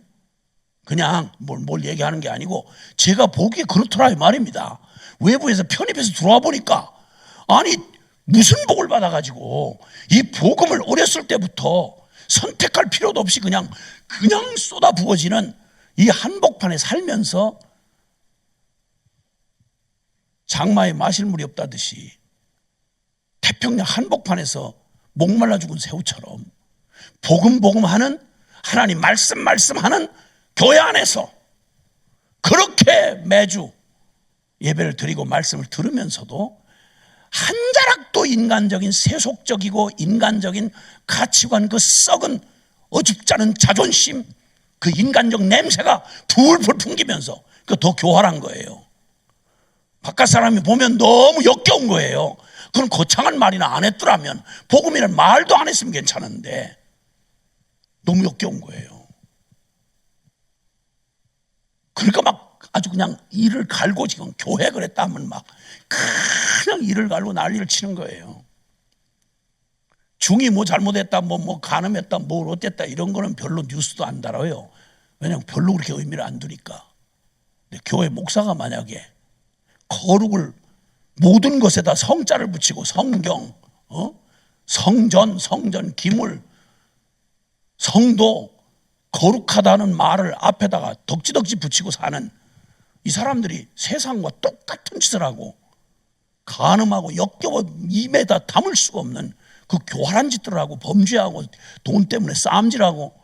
그냥 뭘 얘기하는 게 아니고 제가 보기에 그렇더라 이 말입니다. 외부에서 편입해서 들어와 보니까 아니 무슨 복을 받아가지고 이 복음을 어렸을 때부터 선택할 필요도 없이 그냥 쏟아 부어지는 이 한복판에 살면서 장마에 마실 물이 없다듯이 태평양 한복판에서 목말라 죽은 새우처럼 복음 하는 하나님 말씀하는 교회 안에서 그렇게 매주 예배를 드리고 말씀을 들으면서도 한 자락도 인간적인 세속적이고 인간적인 가치관 그 썩은 어줍지 않은 자존심 그 인간적 냄새가 불풀 풍기면서 그 더 교활한 거예요. 바깥 사람이 보면 너무 역겨운 거예요. 그런 거창한 말이나 안 했더라면 복음이라는 말도 안 했으면 괜찮은데 너무 역겨운 거예요. 그러니까 막 아주 그냥 이를 갈고 지금 교회 그랬다 하면 막 그냥 이를 갈고 난리를 치는 거예요. 중이 뭐 잘못했다, 뭐 간음했다, 뭐 어땠다 이런 거는 별로 뉴스도 안 달아요. 왜냐하면 별로 그렇게 의미를 안 두니까. 근데 교회 목사가 만약에 거룩을 모든 것에다 성자를 붙이고 성경, 성전, 기물, 성도, 거룩하다는 말을 앞에다가 덕지덕지 붙이고 사는 이 사람들이 세상과 똑같은 짓을 하고 간음하고 역겨워 입에다 담을 수가 없는 그 교활한 짓들을 하고 범죄하고 돈 때문에 싸움질하고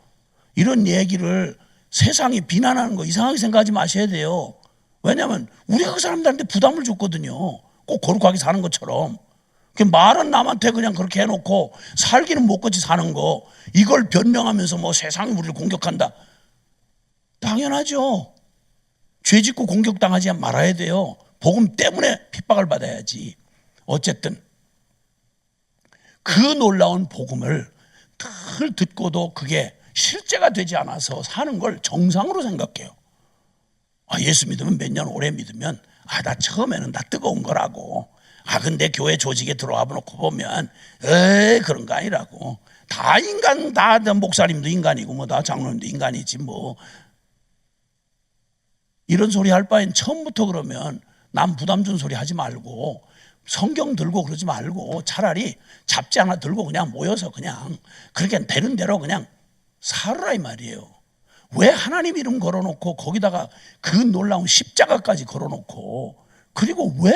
이런 얘기를 세상이 비난하는 거 이상하게 생각하지 마셔야 돼요. 왜냐하면 우리가 그 사람들한테 부담을 줬거든요. 꼭 거룩하게 사는 것처럼. 말은 남한테 그냥 그렇게 해놓고 살기는 못 같이 사는 거 이걸 변명하면서 뭐 세상이 우리를 공격한다. 당연하죠. 죄 짓고 공격당하지 말아야 돼요. 복음 때문에 핍박을 받아야지. 어쨌든 그 놀라운 복음을 늘 듣고도 그게 실제가 되지 않아서 사는 걸 정상으로 생각해요. 예수 믿으면 몇 년 오래 믿으면 나 처음에는 다 뜨거운 거라고. 근데 교회 조직에 들어와 놓고 보면 그런 거 아니라고. 다 인간, 다 목사님도 인간이고 뭐 다 장로님도 인간이지 뭐. 이런 소리 할 바엔 처음부터 그러면 남 부담 준 소리 하지 말고 성경 들고 그러지 말고 차라리 잡지 하나 들고 그냥 모여서 그냥 그렇게 되는 대로 그냥 살으라 이 말이에요. 왜 하나님 이름 걸어놓고 거기다가 그 놀라운 십자가까지 걸어놓고 그리고 왜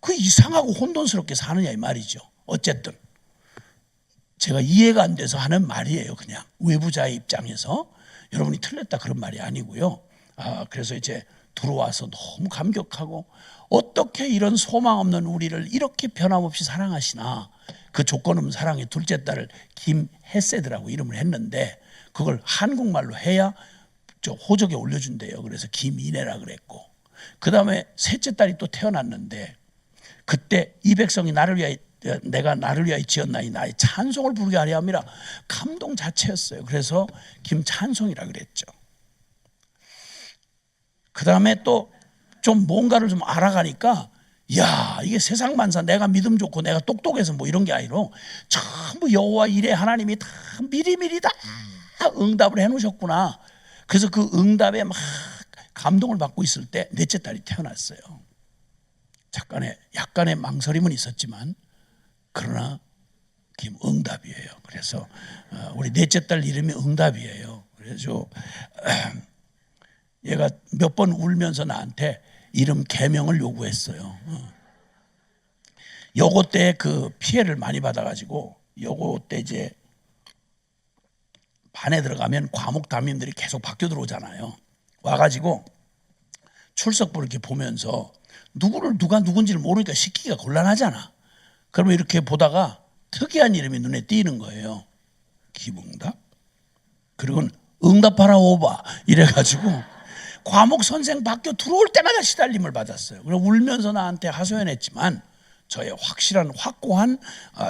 그 이상하고 혼돈스럽게 사느냐 이 말이죠. 어쨌든 제가 이해가 안 돼서 하는 말이에요. 그냥 외부자의 입장에서 여러분이 틀렸다 그런 말이 아니고요. 그래서 이제 들어와서 너무 감격하고 어떻게 이런 소망 없는 우리를 이렇게 변함없이 사랑하시나. 그 조건 없는 사랑의 둘째 딸을 김혜세드라고 이름을 했는데 그걸 한국말로 해야 호적에 올려준대요. 그래서 김이내라 그랬고 그 다음에 셋째 딸이 또 태어났는데 그때 이 백성이 내가 나를 위하여 지었나니 나의 찬송을 부르게 하려 함이라 감동 자체였어요. 그래서 김찬송이라 그랬죠. 그 다음에 또 좀 뭔가를 좀 알아가니까 이게 세상 만사 내가 믿음 좋고 내가 똑똑해서 뭐 이런 게 아니라 전부 여호와 이레 하나님이 다 미리미리 다 응답을 해놓으셨구나. 그래서 그 응답에 막 감동을 받고 있을 때 넷째 딸이 태어났어요. 약간의 망설임은 있었지만 그러나 김응답이에요. 그래서 우리 넷째 딸 이름이 응답이에요. 그래서 얘가 몇 번 울면서 나한테 이름 개명을 요구했어요. 요거 때 그 피해를 많이 받아가지고 요거 때 이제 반에 들어가면 과목 담임들이 계속 바뀌어 들어오잖아요. 와가지고 출석부를 이렇게 보면서 누가 누군지를 모르니까 시키기가 곤란하잖아. 그러면 이렇게 보다가 특이한 이름이 눈에 띄는 거예요. 김응답? 그리고 응답하라 오바 이래가지고 과목 선생 바뀌어 들어올 때마다 시달림을 받았어요. 그리고 울면서 나한테 하소연했지만 저의 확고한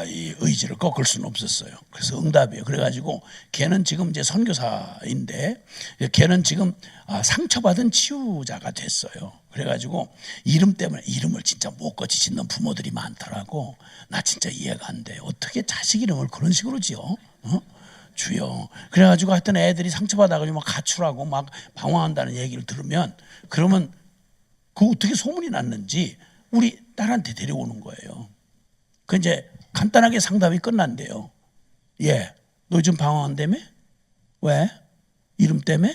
이 의지를 꺾을 수는 없었어요. 그래서 응답이에요. 그래가지고 걔는 지금 이제 선교사인데 걔는 지금 상처받은 치유자가 됐어요. 그래가지고 이름 때문에 이름을 진짜 못거치 짓는 부모들이 많더라고. 나 진짜 이해가 안 돼. 어떻게 자식 이름을 그런 식으로 지어? 주여. 그래가지고 하여튼 애들이 상처받아가지고 막 가출하고 막 방황한다는 얘기를 들으면 그러면 그 어떻게 소문이 났는지 우리 딸한테 데려오는 거예요. 그 이제 간단하게 상담이 끝난대요. 너 요즘 방황한다며? 왜? 이름 때문에?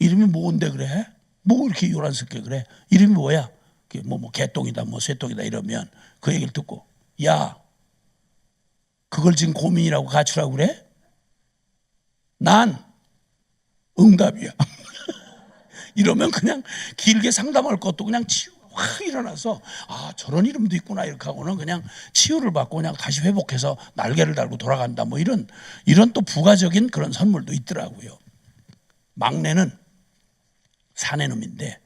이름이 뭔데 그래? 뭐 이렇게 요란스럽게 그래? 이름이 뭐야? 뭐 개똥이다 뭐 쇠똥이다 이러면 그 얘기를 듣고 그걸 지금 고민이라고 가출하고 그래? 난 응답이야. 이러면 그냥 길게 상담할 것도 그냥 확 일어나서 저런 이름도 있구나 이렇게 하고는 그냥 치유를 받고 그냥 다시 회복해서 날개를 달고 돌아간다 뭐 이런 또 부가적인 그런 선물도 있더라고요. 막내는 사내놈인데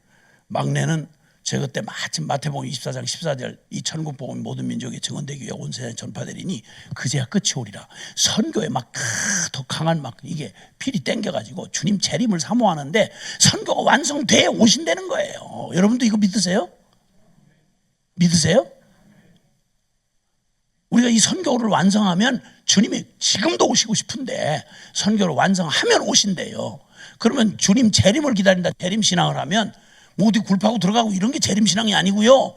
막내는 제가 그때 마침 마태복음 24장 14절 이 천국 복음이 모든 민족에 증언되기 위해 온 세상에 전파되리니 그제야 끝이 오리라. 선교에 막 더 강한 막 이게 필이 땡겨가지고 주님 재림을 사모하는데 선교가 완성돼 오신다는 거예요. 여러분도 이거 믿으세요? 믿으세요? 우리가 이 선교를 완성하면 주님이 지금도 오시고 싶은데 선교를 완성하면 오신대요. 그러면 주님 재림을 기다린다 재림 신앙을 하면 뭐 어디 굴파고 들어가고 이런 게 재림 신앙이 아니고요.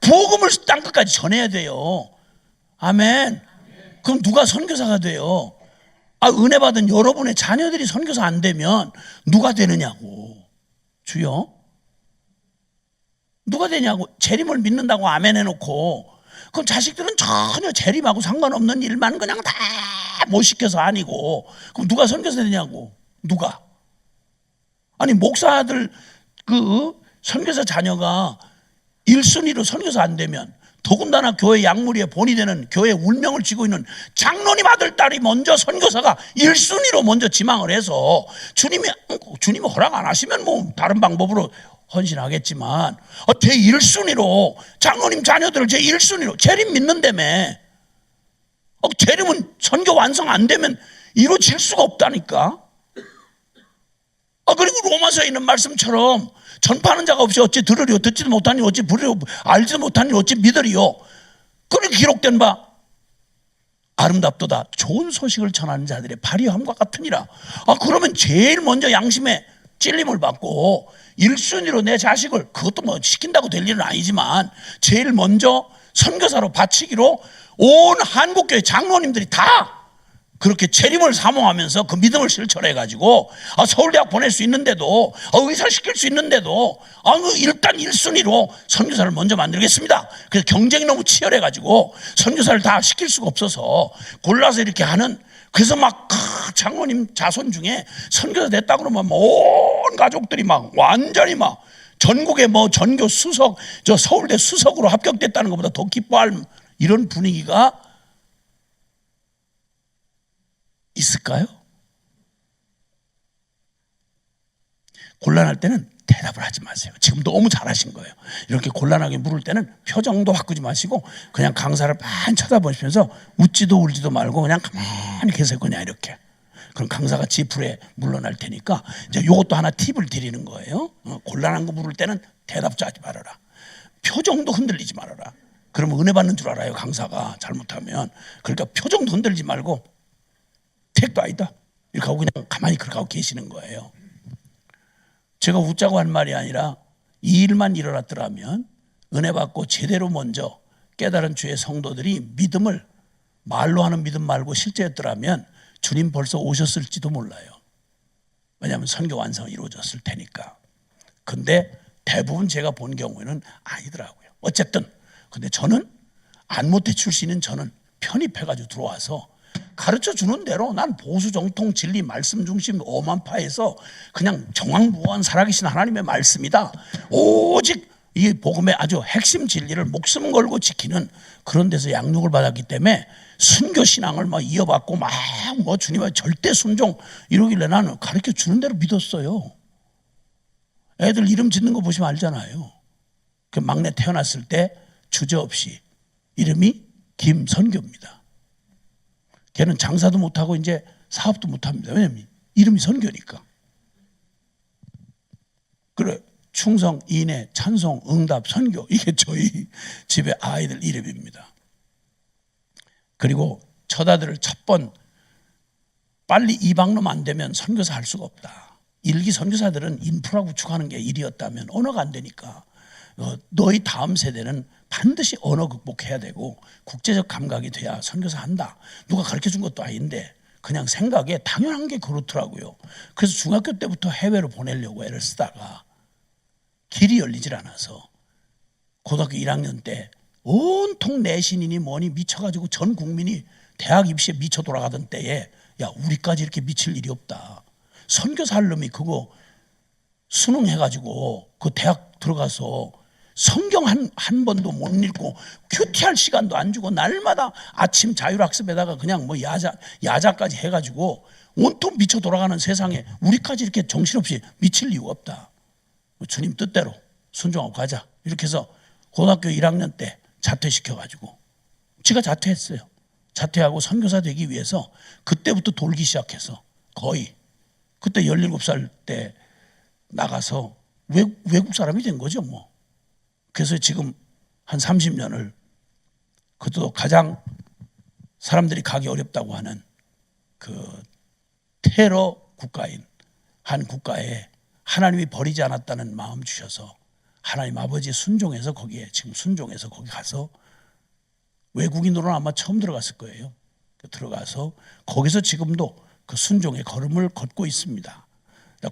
복음을 땅끝까지 전해야 돼요. 아멘. 그럼 누가 선교사가 돼요? 은혜 받은 여러분의 자녀들이 선교사 안 되면 누가 되느냐고. 주여. 누가 되냐고. 재림을 믿는다고 아멘 해놓고 그럼 자식들은 전혀 재림하고 상관없는 일만 그냥 다 못 시켜서 아니고 그럼 누가 선교사 되냐고. 누가. 아니 목사들 그 선교사 자녀가 1순위로 선교사 안 되면 더군다나 교회 약물위에 본이 되는 교회 운명을 쥐고 있는 장로님 아들 딸이 먼저 선교사가 1순위로 먼저 지망을 해서 주님이 허락 안 하시면 뭐 다른 방법으로 헌신하겠지만 제 1순위로 장로님 자녀들을 제 1순위로 재림 믿는다며. 재림은 선교 완성 안 되면 이루어질 수가 없다니까. 그리고 로마서에 있는 말씀처럼 전파하는 자가 없이 어찌 들으리요 듣지도 못하니 어찌 부르리요 알지도 못하니 어찌 믿으리요. 그렇게 기록된 바 아름답도다 좋은 소식을 전하는 자들의 발휘함과 같으니라. 그러면 제일 먼저 양심에 찔림을 받고 1순위로 내 자식을 그것도 뭐 시킨다고 될 일은 아니지만 제일 먼저 선교사로 바치기로 온 한국교회 장로님들이 다 그렇게 재림을 사모하면서 그 믿음을 실천해가지고 서울대학 보낼 수 있는데도 의사 시킬 수 있는데도 일단 1순위로 선교사를 먼저 만들겠습니다. 그래서 경쟁이 너무 치열해가지고 선교사를 다 시킬 수가 없어서 골라서 이렇게 하는. 그래서 막 장로님 자손 중에 선교사 됐다 그러면 온 가족들이 막 완전히 막 전국에 뭐 전교 수석 저 서울대 수석으로 합격됐다는 것보다 더 기뻐할 이런 분위기가 있을까요? 곤란할 때는 대답을 하지 마세요. 지금 너무 잘하신 거예요. 이렇게 곤란하게 물을 때는 표정도 바꾸지 마시고 그냥 강사를 빤 쳐다보시면서 웃지도 울지도 말고 그냥 가만히 계세요. 그냥 이렇게. 그럼 강사가 지풀에 물러날 테니까 이제 이것도 하나 팁을 드리는 거예요. 곤란한 거 물을 때는 대답도 하지 말아라. 표정도 흔들리지 말아라. 그러면 은혜 받는 줄 알아요. 강사가 잘못하면. 그러니까 표정도 흔들리지 말고 택도 아니다 이렇게 하고 그냥 가만히 그렇게 하고 계시는 거예요. 제가 웃자고 한 말이 아니라 이 일만 일어났더라면 은혜 받고 제대로 먼저 깨달은 주의 성도들이 믿음을 말로 하는 믿음 말고 실제였더라면 주님 벌써 오셨을지도 몰라요. 왜냐하면 선교 완성이 이루어졌을 테니까. 근데 대부분 제가 본 경우에는 아니더라고요. 어쨌든 근데 저는 안모태 출신인 저는 편입해가지고 들어와서 가르쳐 주는 대로 난 보수 정통 진리 말씀 중심 오만파에서 그냥 정황무한 살아계신 하나님의 말씀이다. 오직 이 복음의 아주 핵심 진리를 목숨 걸고 지키는 그런 데서 양육을 받았기 때문에 순교 신앙을 막 이어받고 막 뭐 주님의 절대 순종 이러길래 나는 가르쳐 주는 대로 믿었어요. 애들 이름 짓는 거 보시면 알잖아요. 그 막내 태어났을 때 주저없이 이름이 김선교입니다. 걔는 장사도 못하고 이제 사업도 못합니다. 왜냐면 이름이 선교니까. 그래 충성, 인애, 찬송, 응답, 선교 이게 저희 집의 아이들 이름입니다. 그리고 첫 아들을 첫 번 빨리 이방놈 안 되면 선교사 할 수가 없다. 일기 선교사들은 인프라 구축하는 게 일이었다면 언어가 안 되니까 너희 다음 세대는 반드시 언어 극복해야 되고 국제적 감각이 돼야 선교사 한다. 누가 가르쳐준 것도 아닌데 그냥 생각에 당연한 게 그렇더라고요. 그래서 중학교 때부터 해외로 보내려고 애를 쓰다가 길이 열리질 않아서 고등학교 1학년 때 온통 내신이니 뭐니 미쳐가지고 전 국민이 대학 입시에 미쳐 돌아가던 때에 야 우리까지 이렇게 미칠 일이 없다. 선교사 할 놈이 그거 수능해가지고 그 대학 들어가서 성경 한 번도 못 읽고 큐티할 시간도 안 주고 날마다 아침 자율학습에다가 그냥 뭐 야자까지 해가지고 온통 미쳐 돌아가는 세상에 우리까지 이렇게 정신없이 미칠 이유가 없다. 주님 뜻대로 순종하고 가자. 이렇게 해서 고등학교 1학년 때 자퇴시켜가지고 제가 자퇴했어요. 자퇴하고 선교사 되기 위해서 그때부터 돌기 시작해서 거의 그때 17살 때 나가서 외국 사람이 된 거죠 뭐. 그래서 지금 한 30년을 그것도 가장 사람들이 가기 어렵다고 하는 그 테러 국가인 한 국가에 하나님이 버리지 않았다는 마음 주셔서 하나님 아버지 순종해서 거기에 지금 순종해서 거기 가서 외국인으로는 아마 처음 들어갔을 거예요. 들어가서 거기서 지금도 그 순종의 걸음을 걷고 있습니다.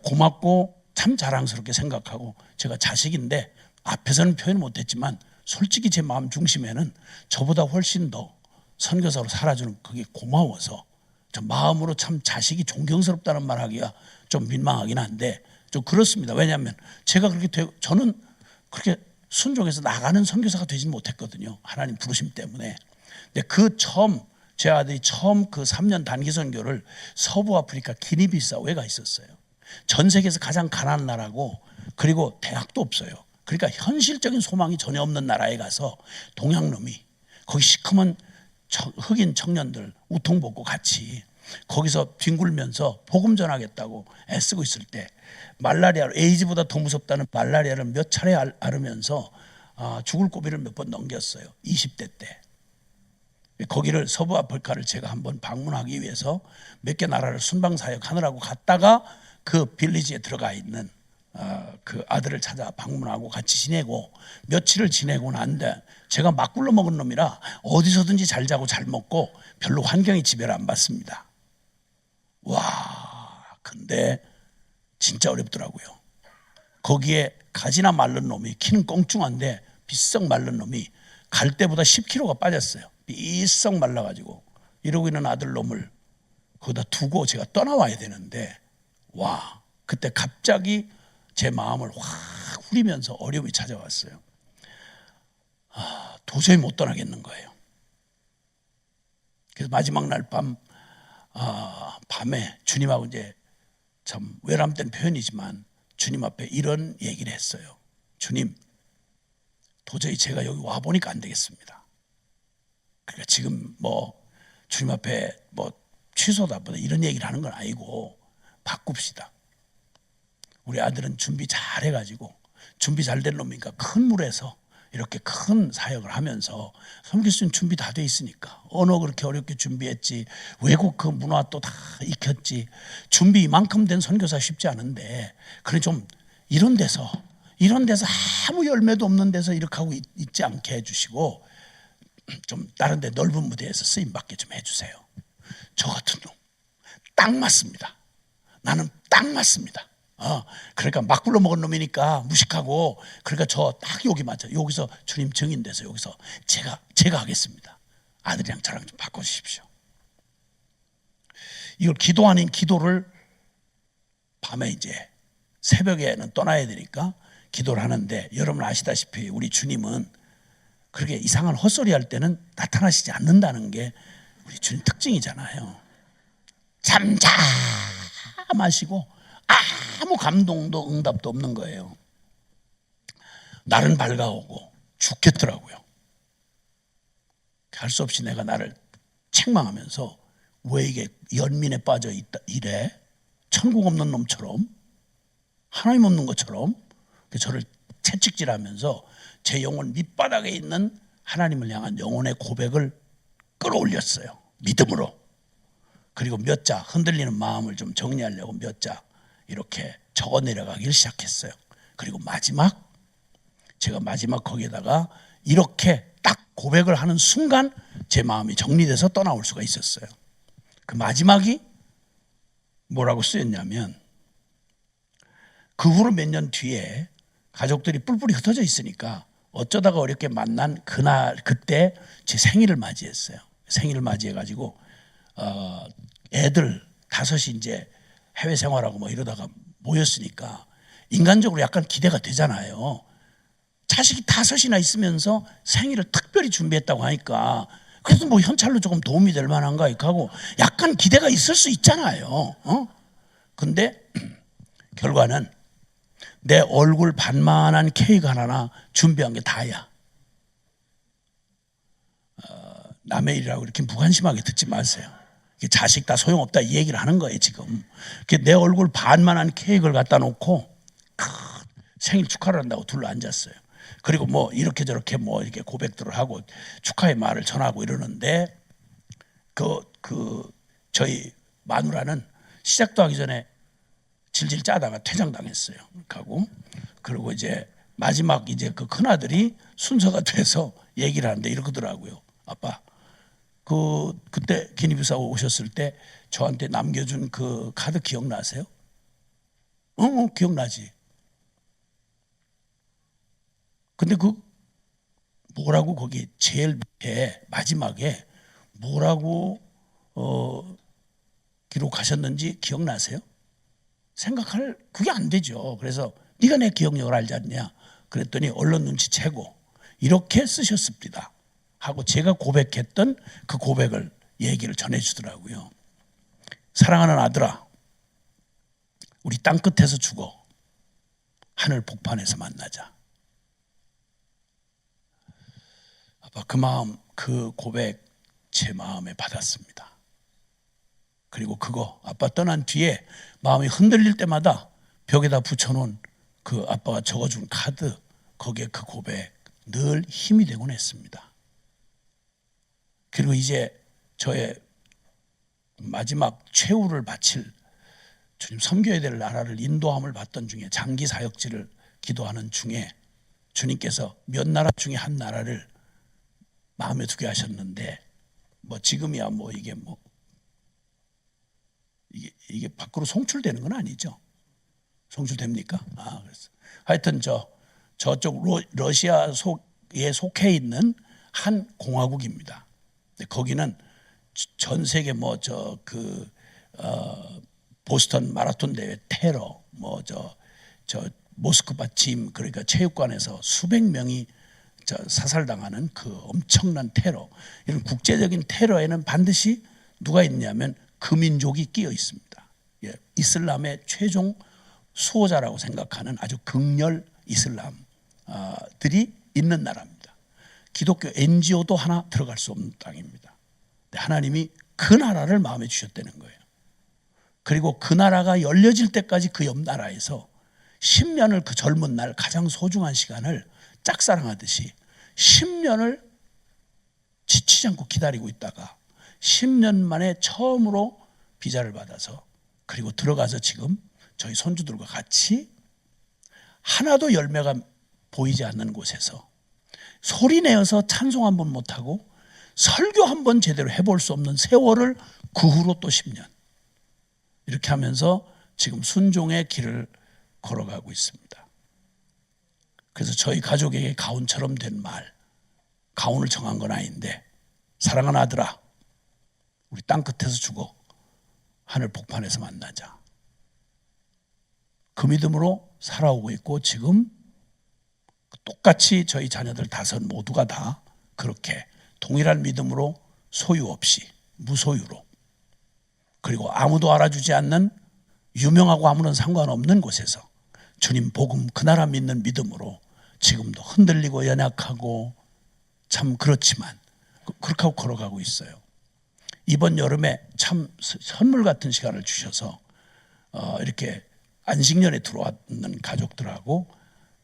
고맙고 참 자랑스럽게 생각하고 제가 자식인데 앞에서는 표현 못했지만 솔직히 제 마음 중심에는 저보다 훨씬 더 선교사로 살아주는 그게 고마워서 저 마음으로 참 자식이 존경스럽다는 말 하기가 좀 민망하긴 한데 좀 그렇습니다. 왜냐하면 제가 그렇게 저는 그렇게 순종해서 나가는 선교사가 되진 못했거든요. 하나님 부르심 때문에. 근데 그 처음 제 아들이 처음 그 3년 단기 선교를 서부 아프리카 기니비사우에 가 있었어요. 전 세계에서 가장 가난한 나라고 그리고 대학도 없어요. 그러니까 현실적인 소망이 전혀 없는 나라에 가서 동양놈이 거기 시커먼 흑인 청년들 우통 벗고 같이 거기서 뒹굴면서 복음 전하겠다고 애쓰고 있을 때 말라리아로 에이즈보다 더 무섭다는 말라리아를 몇 차례 앓으면서 죽을 고비를 몇 번 넘겼어요. 20대 때. 거기를 서부 아프리카를 제가 한번 방문하기 위해서 몇 개 나라를 순방 사역하느라고 갔다가 그 빌리지에 들어가 있는 그 아들을 찾아 방문하고 같이 지내고 며칠을 지내고 난데 제가 막 굴러 먹은 놈이라 어디서든지 잘 자고 잘 먹고 별로 환경이 지배를 안 받습니다. 와, 근데 진짜 어렵더라고요. 거기에 가지나 마른 놈이 키는 껑충한데 비썩 마른 놈이 갈 때보다 10kg가 빠졌어요. 비썩 말라가지고 이러고 있는 아들 놈을 거기다 두고 제가 떠나와야 되는데 와, 그때 갑자기 제 마음을 확 후리면서 어려움이 찾아왔어요. 도저히 못 떠나겠는 거예요. 그래서 마지막 날 밤에 주님하고 이제 참 외람된 표현이지만 주님 앞에 이런 얘기를 했어요. 주님, 도저히 제가 여기 와 보니까 안 되겠습니다. 그러니까 지금 뭐 주님 앞에 뭐 취소다 보다 이런 얘기를 하는 건 아니고 바꿉시다. 우리 아들은 준비 잘 해가지고 준비 잘 된 놈이니까 큰 물에서 이렇게 큰 사역을 하면서 섬길 수 있는 준비 다 돼 있으니까 언어 그렇게 어렵게 준비했지 외국 그 문화 또 다 익혔지 준비 이만큼 된 선교사 쉽지 않은데 그래 좀 이런 데서 아무 열매도 없는 데서 이렇게 하고 있지 않게 해주시고 좀 다른 데 넓은 무대에서 쓰임받게 좀 해주세요. 저 같은 놈 딱 맞습니다. 나는 딱 맞습니다. 그러니까 막 굴러 먹은 놈이니까 무식하고 그러니까 저 딱 여기 맞아. 여기서 주님 증인돼서 여기서 제가 하겠습니다. 아들이랑 저랑 좀 바꿔주십시오. 이걸 기도 아닌 기도를 밤에 이제 새벽에는 떠나야 되니까 기도를 하는데 여러분 아시다시피 우리 주님은 그렇게 이상한 헛소리 할 때는 나타나시지 않는다는 게 우리 주님 특징이잖아요. 잠잠하시고 아무 감동도 응답도 없는 거예요. 날은 밝아오고 죽겠더라고요. 할 수 없이 내가 나를 책망하면서 왜 이게 연민에 빠져 있다 이래? 천국 없는 놈처럼 하나님 없는 것처럼 저를 채찍질하면서 제 영혼 밑바닥에 있는 하나님을 향한 영혼의 고백을 끌어올렸어요. 믿음으로. 그리고 몇 자 흔들리는 마음을 좀 정리하려고 몇 자 이렇게 적어 내려가기를 시작했어요. 그리고 제가 마지막 거기에다가 이렇게 딱 고백을 하는 순간 제 마음이 정리돼서 떠나올 수가 있었어요. 그 마지막이 뭐라고 쓰였냐면 그 후로 몇 년 뒤에 가족들이 뿔뿔이 흩어져 있으니까 어쩌다가 어렵게 만난 그때 제 생일을 맞이했어요. 생일을 맞이해 가지고 애들 5이 이제 해외 생활하고 뭐 이러다가 모였으니까 인간적으로 약간 기대가 되잖아요. 자식이 5이나 있으면서 생일을 특별히 준비했다고 하니까 그래도 뭐 현찰로 조금 도움이 될 만한가 하고 약간 기대가 있을 수 있잖아요. 근데 결과는 내 얼굴 반만한 케이크 하나나 준비한 게 다야. 남의 일이라고 이렇게 무관심하게 듣지 마세요. 자식 다 소용없다 이 얘기를 하는 거예요 지금. 내 얼굴 반만한 케이크를 갖다 놓고 생일 축하를 한다고 둘러앉았어요. 그리고 뭐 이렇게 저렇게 뭐 이렇게 고백들을 하고 축하의 말을 전하고 이러는데 저희 마누라는 시작도 하기 전에 질질 짜다가 퇴장당했어요. 그리고 이제 마지막 이제 그 큰아들이 순서가 돼서 얘기를 하는데 이러더라고요. 아빠, 그때 기니비사 오셨을 때 저한테 남겨준 그 카드 기억나세요? 기억나지. 근데 뭐라고 거기 제일 밑에 마지막에 뭐라고 기록하셨는지 기억나세요? 생각할 그게 안 되죠. 그래서 네가 내 기억력을 알지 않냐 그랬더니 언론 눈치채고 이렇게 쓰셨습니다 하고 제가 고백했던 그 고백을 얘기를 전해주더라고요. 사랑하는 아들아, 우리 땅끝에서 죽어 하늘 복판에서 만나자. 아빠, 그 마음, 그 고백 제 마음에 받았습니다. 그리고 아빠 떠난 뒤에 마음이 흔들릴 때마다 벽에다 붙여놓은 그 아빠가 적어준 카드, 거기에 그 고백 늘 힘이 되곤 했습니다. 그리고 이제 저의 마지막 최후를 바칠 주님 섬겨야 될 나라를 인도함을 받던 중에 장기 사역지를 기도하는 중에 주님께서 몇 나라 중에 한 나라를 마음에 두게 하셨는데 뭐 지금이야 뭐 이게 밖으로 송출되는 건 아니죠. 송출됩니까? 그래서 하여튼 저쪽 러시아에 속해 있는 한 공화국입니다. 거기는 전 세계 보스턴 마라톤 대회 테러 모스크바 짐 그러니까 체육관에서 수백 명이 사살당하는 그 엄청난 테러, 이런 국제적인 테러에는 반드시 누가 있냐면 그 민족이 끼어 있습니다. 이슬람의 최종 수호자라고 생각하는 아주 극렬 이슬람들이 있는 나라입니다. 기독교 NGO도 하나 들어갈 수 없는 땅입니다. 하나님이 그 나라를 마음에 주셨다는 거예요. 그리고 그 나라가 열려질 때까지 그 옆 나라에서 10년을 그 젊은 날 가장 소중한 시간을 짝사랑하듯이 10년을 지치지 않고 기다리고 있다가 10년 만에 처음으로 비자를 받아서 그리고 들어가서 지금 저희 손주들과 같이 하나도 열매가 보이지 않는 곳에서 소리 내어서 찬송 한 번 못하고 설교 한 번 제대로 해볼 수 없는 세월을 그 후로 또 10년 이렇게 하면서 지금 순종의 길을 걸어가고 있습니다. 그래서 저희 가족에게 가훈처럼 된 말, 가훈을 정한 건 아닌데 사랑하는 아들아, 우리 땅끝에서 죽어 하늘 복판에서 만나자. 그 믿음으로 살아오고 있고 지금 똑같이 저희 자녀들 5 모두가 다 그렇게 동일한 믿음으로 소유 없이 무소유로 그리고 아무도 알아주지 않는 유명하고 아무런 상관없는 곳에서 주님 복음 그 나라 믿는 믿음으로 지금도 흔들리고 연약하고 참 그렇지만 그렇게 하고 걸어가고 있어요. 이번 여름에 참 선물 같은 시간을 주셔서 이렇게 안식년에 들어왔는 가족들하고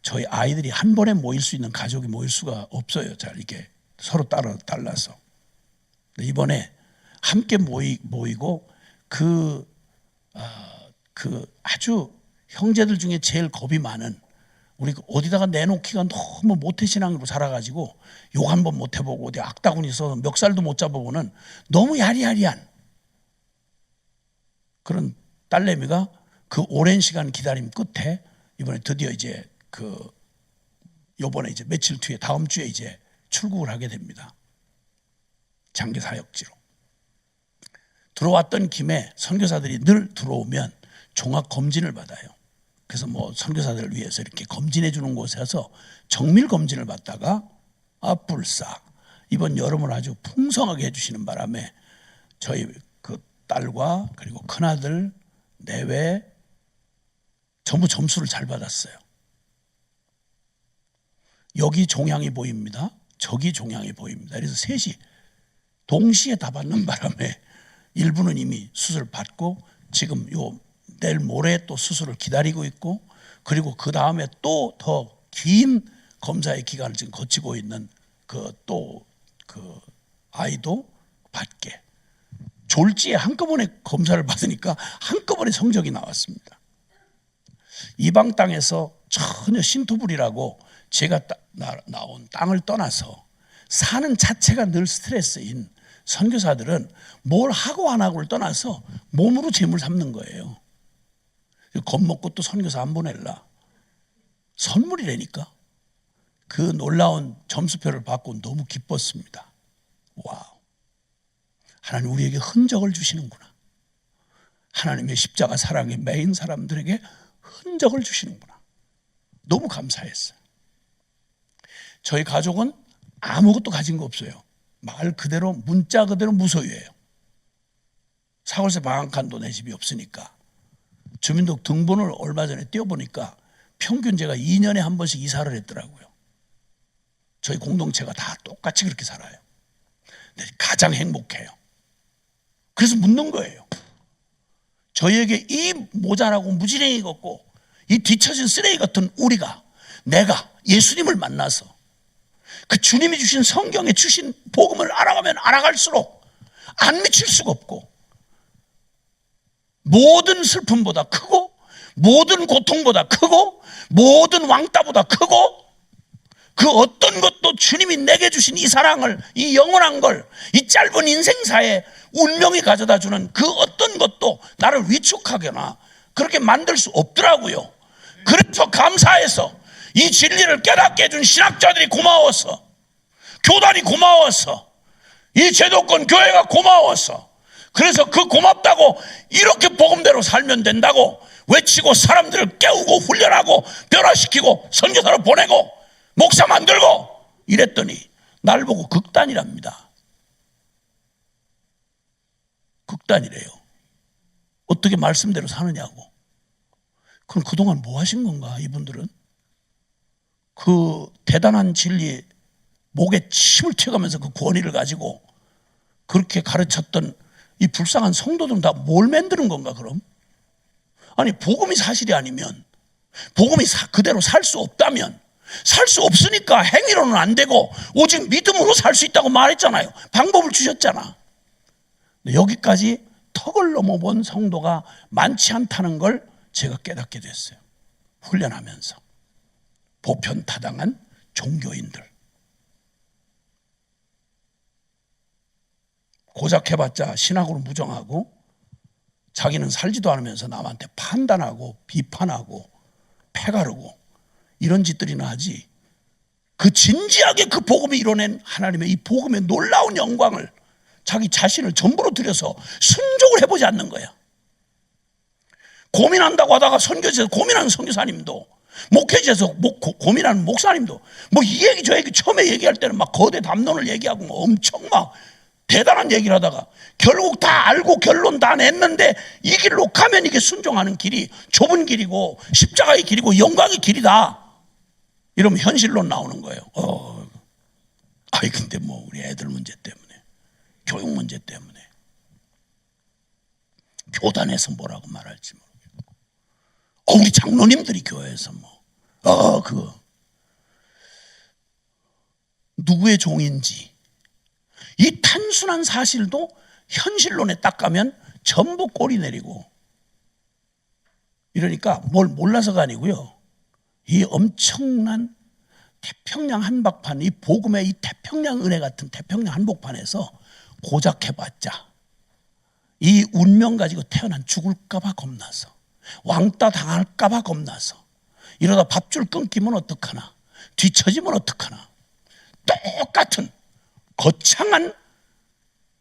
저희 아이들이 한 번에 모일 수 있는 가족이 모일 수가 없어요. 잘 이렇게 서로 달라서 이번에 함께 모이고 그 아주 형제들 중에 제일 겁이 많은 우리 어디다가 내놓기가 너무 모태신앙으로 살아가지고 욕 한 번 못 해보고 어디 악다구니 있어서 멱살도 못 잡아보는 너무 야리야리한 그런 딸내미가 그 오랜 시간 기다림 끝에 이번에 드디어 이제 요번에 이제 며칠 뒤에 다음 주에 이제 출국을 하게 됩니다. 장기 사역지로. 들어왔던 김에 선교사들이 늘 들어오면 종합 검진을 받아요. 그래서 뭐 선교사들을 위해서 이렇게 검진해 주는 곳에서 정밀 검진을 받다가 불사 이번 여름을 아주 풍성하게 해주시는 바람에 저희 그 딸과 그리고 큰아들 내외 전부 점수를 잘 받았어요. 여기 종양이 보입니다. 저기 종양이 보입니다. 그래서 셋이 동시에 다 받는 바람에 일부는 이미 수술 받고 지금 내일 모레 또 수술을 기다리고 있고, 그리고 그 다음에 또 더 긴 검사의 기간을 지금 거치고 있는 그 아이도 받게. 졸지에 한꺼번에 검사를 받으니까 한꺼번에 성적이 나왔습니다. 이방 땅에서 전혀 신토불이라고 제가 나온 땅을 떠나서 사는 자체가 늘 스트레스인 선교사들은 뭘 하고 안 하고를 떠나서 몸으로 재물 삼는 거예요. 겁먹고 또 선교사 안 보낼라. 선물이라니까. 그 놀라운 점수표를 받고 너무 기뻤습니다. 와우. 하나님 우리에게 흔적을 주시는구나. 하나님의 십자가 사랑에 매인 사람들에게 흔적을 주시는구나. 너무 감사했어요. 저희 가족은 아무것도 가진 거 없어요. 말 그대로 문자 그대로 무소유예요. 사골세 방한칸도 내 집이 없으니까. 주민등록 등본을 얼마 전에 띄워보니까 평균 제가 2년에 한 번씩 이사를 했더라고요. 저희 공동체가 다 똑같이 그렇게 살아요. 근데 가장 행복해요. 그래서 묻는 거예요. 저희에게 이 모자라고 무지랭이 같고 이 뒤처진 쓰레기 같은 우리가, 내가 예수님을 만나서 그 주님이 주신 성경에 주신 복음을 알아가면 알아갈수록 안 미칠 수가 없고, 모든 슬픔보다 크고 모든 고통보다 크고 모든 왕따보다 크고, 그 어떤 것도 주님이 내게 주신 이 사랑을, 이 영원한 걸, 이 짧은 인생사에 운명이 가져다 주는 그 어떤 것도 나를 위축하거나 그렇게 만들 수 없더라고요. 그래서 감사해서 이 진리를 깨닫게 해준 신학자들이 고마워서, 교단이 고마워서, 이 제도권 교회가 고마워서, 그래서 그 고맙다고 이렇게 복음대로 살면 된다고 외치고 사람들을 깨우고 훈련하고 변화시키고 선교사로 보내고 목사 만들고 이랬더니 날 보고 극단이랍니다. 극단이래요. 어떻게 말씀대로 사느냐고. 그럼 그동안 뭐 하신 건가 이분들은? 그 대단한 진리 목에 침을 튀어가면서 그 권위를 가지고 그렇게 가르쳤던 이 불쌍한 성도들은 다 뭘 만드는 건가 그럼? 아니 복음이 사실이 아니면, 복음이 그대로 살 수 없다면, 살 수 없으니까 행위로는 안 되고 오직 믿음으로 살 수 있다고 말했잖아요. 방법을 주셨잖아. 여기까지 턱을 넘어본 성도가 많지 않다는 걸 제가 깨닫게 됐어요. 훈련하면서. 보편타당한 종교인들. 고작 해봤자 신학으로 무정하고 자기는 살지도 않으면서 남한테 판단하고 비판하고 패가르고 이런 짓들이나 하지, 그 진지하게 그 복음이 이뤄낸 하나님의 이 복음의 놀라운 영광을 자기 자신을 전부로 들여서 순종을 해보지 않는 거야. 고민한다고 하다가 선교지에서 고민하는 선교사님도, 목회지에서 고민하는 목사님도 뭐 이 얘기 저 얘기 처음에 얘기할 때는 막 거대 담론을 얘기하고 뭐 엄청 막 대단한 얘기를 하다가 결국 다 알고 결론 다 냈는데 이 길로 가면 이게 순종하는 길이 좁은 길이고 십자가의 길이고 영광의 길이다. 이러면 현실론 나오는 거예요. 아이 근데 뭐 우리 애들 문제 때문에, 교육 문제 때문에, 교단에서 뭐라고 말할지 모르겠고, 우리 장로님들이 교회에서 누구의 종인지, 이 단순한 사실도 현실론에 딱 가면 전부 꼬리 내리고, 이러니까 뭘 몰라서가 아니고요. 이 엄청난 태평양 한복판, 이 복음의 이 태평양 은혜 같은 태평양 한복판에서 고작 해봤자 이 운명 가지고 태어난 죽을까봐 겁나서, 왕따 당할까봐 겁나서, 이러다 밥줄 끊기면 어떡하나, 뒤처지면 어떡하나, 똑같은 거창한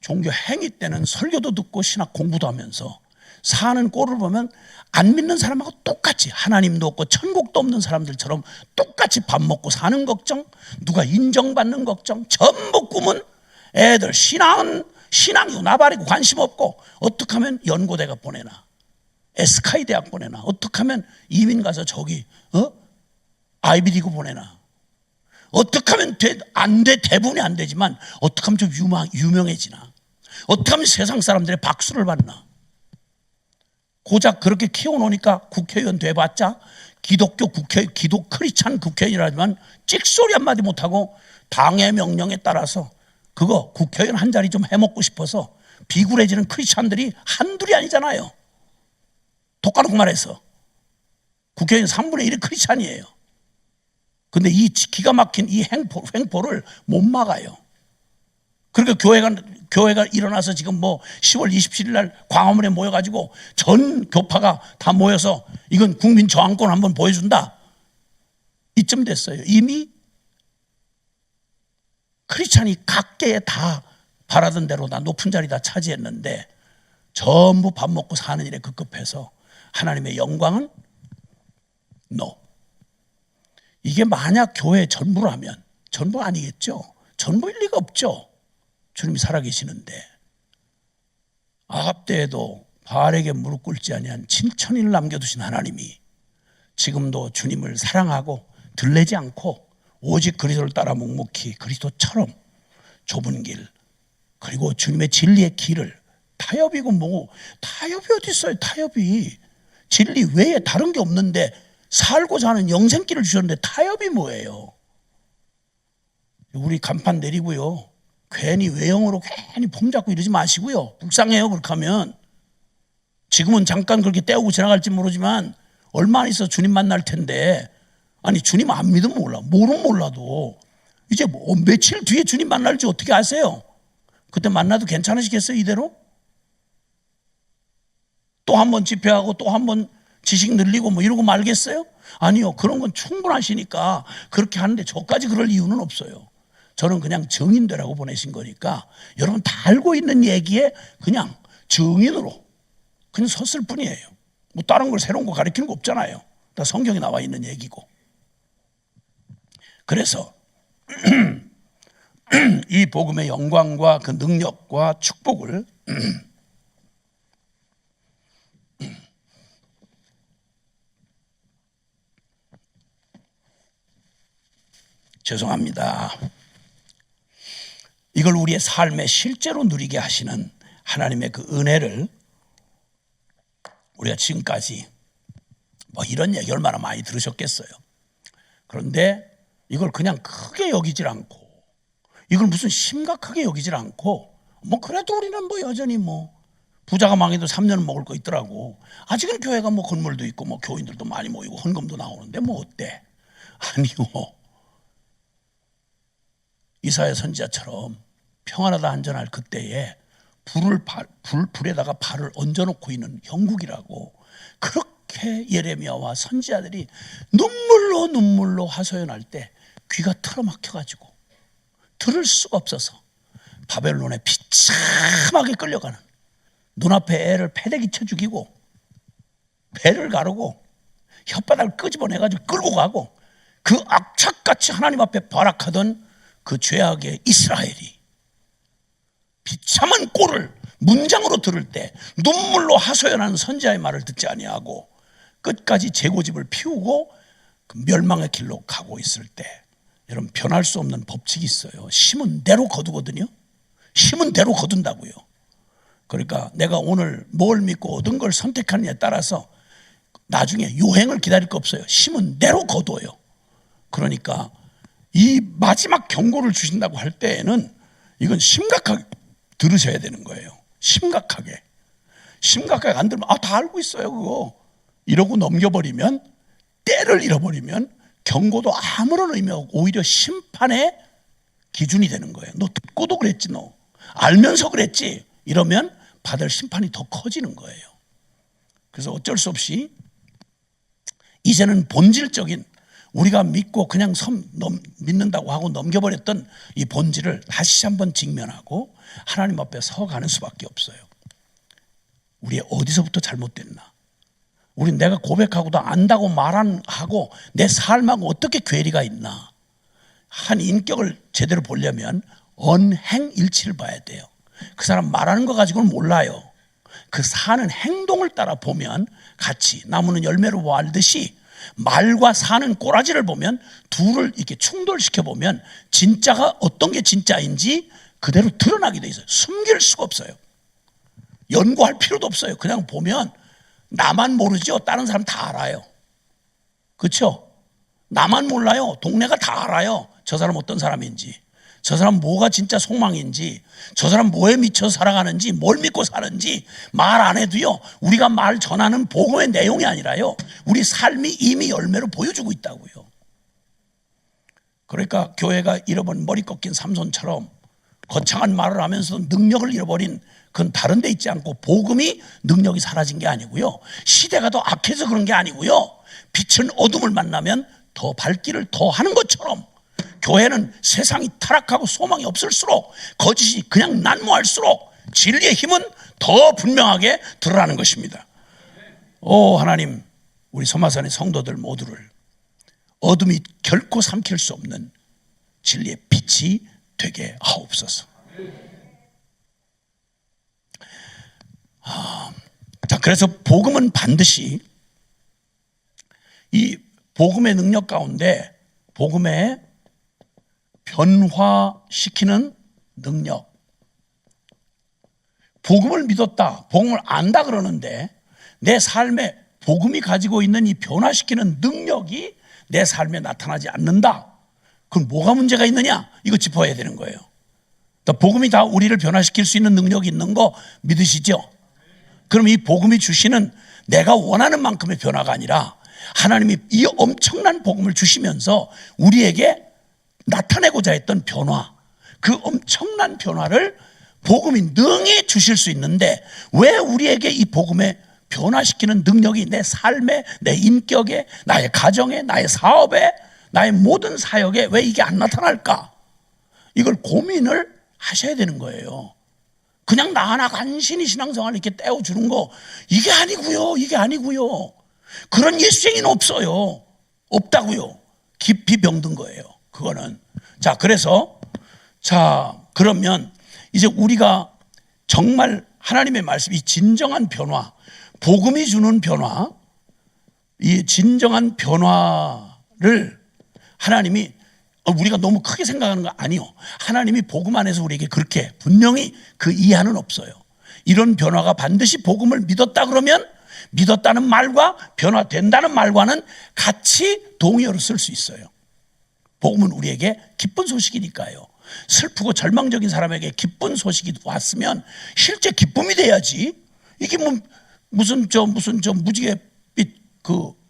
종교 행위 때는 설교도 듣고 신학 공부도 하면서 사는 꼴을 보면 안 믿는 사람하고 똑같이 하나님도 없고 천국도 없는 사람들처럼 똑같이 밥 먹고 사는 걱정, 누가 인정받는 걱정, 전부 꿈은 애들 신앙이고 나발이고 관심 없고 어떻게 하면 연고대가 보내나, 에스카이 대학 보내나, 어떻게 하면 이민 가서 저기 아이비리그 보내나, 어떻게 하면 대부분이 안 되지만 어떻게 하면 좀 유명해지나, 어떻게 하면 세상 사람들의 박수를 받나. 고작 그렇게 키워놓으니까 국회의원 돼봤자 기독 크리스찬 국회의원이라지만 찍소리 한마디 못하고 당의 명령에 따라서 그거 국회의원 한 자리 좀 해먹고 싶어서 비굴해지는 크리스찬들이 한둘이 아니잖아요. 독가놓고 말해서 국회의원 3분의 1이 크리스찬이에요. 근데 이 기가 막힌 이 횡포를 못 막아요. 그러니까 교회가 일어나서 지금 뭐 10월 27일 날 광화문에 모여가지고 전 교파가 다 모여서 이건 국민 저항권 한번 보여준다. 이쯤 됐어요. 이미 크리스찬이 각계에 다 바라던 대로 다 높은 자리 다 차지했는데 전부 밥 먹고 사는 일에 급급해서 하나님의 영광은 no. 이게 만약 교회 전부라면, 전부 아니겠죠. 전부일 리가 없죠. 주님이 살아계시는데. 아합 때에도 바알에게 무릎 꿇지 아니한 친천인을 남겨두신 하나님이 지금도 주님을 사랑하고 들레지 않고 오직 그리스도를 따라 묵묵히 그리스도처럼 좁은 길, 그리고 주님의 진리의 길을, 타협이고 뭐고, 타협이 어디 있어요. 타협이 진리 외에 다른 게 없는데 살고자 하는 영생길을 주셨는데 타협이 뭐예요? 우리 간판 내리고요, 괜히 외형으로 괜히 폼 잡고 이러지 마시고요. 불쌍해요. 그렇게 하면 지금은 잠깐 그렇게 때우고 지나갈지 모르지만 얼마 안 있어 주님 만날 텐데, 아니 주님 안 믿으면 모르면 몰라도 이제 뭐 며칠 뒤에 주님 만날지 어떻게 아세요? 그때 만나도 괜찮으시겠어요? 이대로? 또 한 번 집회하고 또 한 번 지식 늘리고 뭐 이러고 말겠어요? 아니요. 그런 건 충분하시니까 그렇게 하는데 저까지 그럴 이유는 없어요. 저는 그냥 증인되라고 보내신 거니까 여러분 다 알고 있는 얘기에 그냥 증인으로 그냥 섰을 뿐이에요. 뭐 다른 걸 새로운 거 가르치는 거 없잖아요. 다 성경에 나와 있는 얘기고. 그래서 이 복음의 영광과 그 능력과 축복을 죄송합니다. 이걸 우리의 삶에 실제로 누리게 하시는 하나님의 그 은혜를 우리가 지금까지 뭐 이런 얘기 얼마나 많이 들으셨겠어요. 그런데 이걸 그냥 크게 여기질 않고, 이걸 무슨 심각하게 여기질 않고, 뭐 그래도 우리는 뭐 여전히 뭐 부자가 망해도 3년은 먹을 거 있더라고. 아직은 교회가 뭐 건물도 있고 뭐 교인들도 많이 모이고 헌금도 나오는데 뭐 어때? 아니요. 이사야 선지자처럼 평안하다 안전할 그때에 불에다가 발을 얹어놓고 있는 형국이라고, 그렇게 예레미야와 선지자들이 눈물로 하소연할 때 귀가 틀어막혀가지고 들을 수가 없어서 바벨론에 비참하게 끌려가는, 눈앞에 애를 패대기 쳐 죽이고 배를 가르고 혓바닥을 끄집어내가지고 끌고 가고 그 악착같이 하나님 앞에 발악하던 그 죄악의 이스라엘이 비참한 꼴을 문장으로 들을 때 눈물로 하소연하는 선지자의 말을 듣지 아니하고 끝까지 재고집을 피우고 그 멸망의 길로 가고 있을 때, 여러분 변할 수 없는 법칙이 있어요. 심은 대로 거두거든요. 심은 대로 거둔다고요. 그러니까 내가 오늘 뭘 믿고 어떤 걸 선택하느냐에 따라서 나중에 요행을 기다릴 거 없어요. 심은 대로 거둬요. 그러니까 이 마지막 경고를 주신다고 할 때에는 이건 심각하게 들으셔야 되는 거예요. 심각하게 안 들으면 다 알고 있어요 그거 이러고 넘겨버리면, 때를 잃어버리면 경고도 아무런 의미 없고 오히려 심판의 기준이 되는 거예요. 너 듣고도 그랬지, 너 알면서 그랬지, 이러면 받을 심판이 더 커지는 거예요. 그래서 어쩔 수 없이 이제는 본질적인 우리가 믿고 그냥 믿는다고 하고 넘겨버렸던 이 본질을 다시 한번 직면하고 하나님 앞에 서가는 수밖에 없어요. 우리 어디서부터 잘못됐나? 우리 내가 고백하고도 안다고 말하고 내 삶하고 어떻게 괴리가 있나? 한 인격을 제대로 보려면 언행일치를 봐야 돼요. 그 사람 말하는 거 가지고는 몰라요. 그 사는 행동을 따라 보면 같이 나무는 열매로 알듯이 말과 사는 꼬라지를 보면 둘을 이렇게 충돌시켜 보면 진짜가 어떤 게 진짜인지 그대로 드러나게 돼 있어요. 숨길 수가 없어요. 연구할 필요도 없어요. 그냥 보면 나만 모르죠. 다른 사람 다 알아요. 그렇죠? 나만 몰라요. 동네가 다 알아요. 저 사람 어떤 사람인지, 저 사람 뭐가 진짜 소망인지, 저 사람 뭐에 미쳐 살아가는지, 뭘 믿고 사는지 말 안 해도요. 우리가 말 전하는 복음의 내용이 아니라요. 우리 삶이 이미 열매로 보여주고 있다고요. 그러니까 교회가 잃어버린 머리 꺾인 삼손처럼 거창한 말을 하면서 능력을 잃어버린 그건 다른 데 있지 않고 복음이 능력이 사라진 게 아니고요. 시대가 더 악해서 그런 게 아니고요. 빛은 어둠을 만나면 더 밝기를 더 하는 것처럼 교회는 세상이 타락하고 소망이 없을수록 거짓이 그냥 난무할수록 진리의 힘은 더 분명하게 드러나는 것입니다. 오 하나님, 우리 소마산의 성도들 모두를 어둠이 결코 삼킬 수 없는 진리의 빛이 되게 하옵소서. 자, 그래서 복음은 반드시 이 복음의 능력 가운데 복음의 변화시키는 능력, 복음을 믿었다, 복음을 안다 그러는데 내 삶에 복음이 가지고 있는 이 변화시키는 능력이 내 삶에 나타나지 않는다. 그럼 뭐가 문제가 있느냐? 이거 짚어야 되는 거예요. 복음이 다 우리를 변화시킬 수 있는 능력이 있는 거 믿으시죠? 그럼 이 복음이 주시는 내가 원하는 만큼의 변화가 아니라 하나님이 이 엄청난 복음을 주시면서 우리에게 나타내고자 했던 변화, 그 엄청난 변화를 복음이 능히 주실 수 있는데 왜 우리에게 이 복음에 변화시키는 능력이 내 삶에, 내 인격에, 나의 가정에, 나의 사업에, 나의 모든 사역에 왜 이게 안 나타날까? 이걸 고민을 하셔야 되는 거예요. 그냥 나 하나 간신히 신앙생활 이렇게 떼어주는 거 이게 아니고요. 이게 아니고요. 그런 예수쟁이는 없어요. 없다고요. 깊이 병든 거예요. 그거는. 자, 그래서 그러면 이제 우리가 정말 하나님의 말씀, 이 진정한 변화, 복음이 주는 변화, 이 진정한 변화를 하나님이 우리가 너무 크게 생각하는 거 아니요. 하나님이 복음 안에서 우리에게 그렇게 분명히 그 이하는 없어요. 이런 변화가 반드시 복음을 믿었다 그러면 믿었다는 말과 변화된다는 말과는 같이 동의어로 쓸 수 있어요. 복음은 우리에게 기쁜 소식이니까요. 슬프고 절망적인 사람에게 기쁜 소식이 왔으면 실제 기쁨이 돼야지. 이게 무슨 무지개빛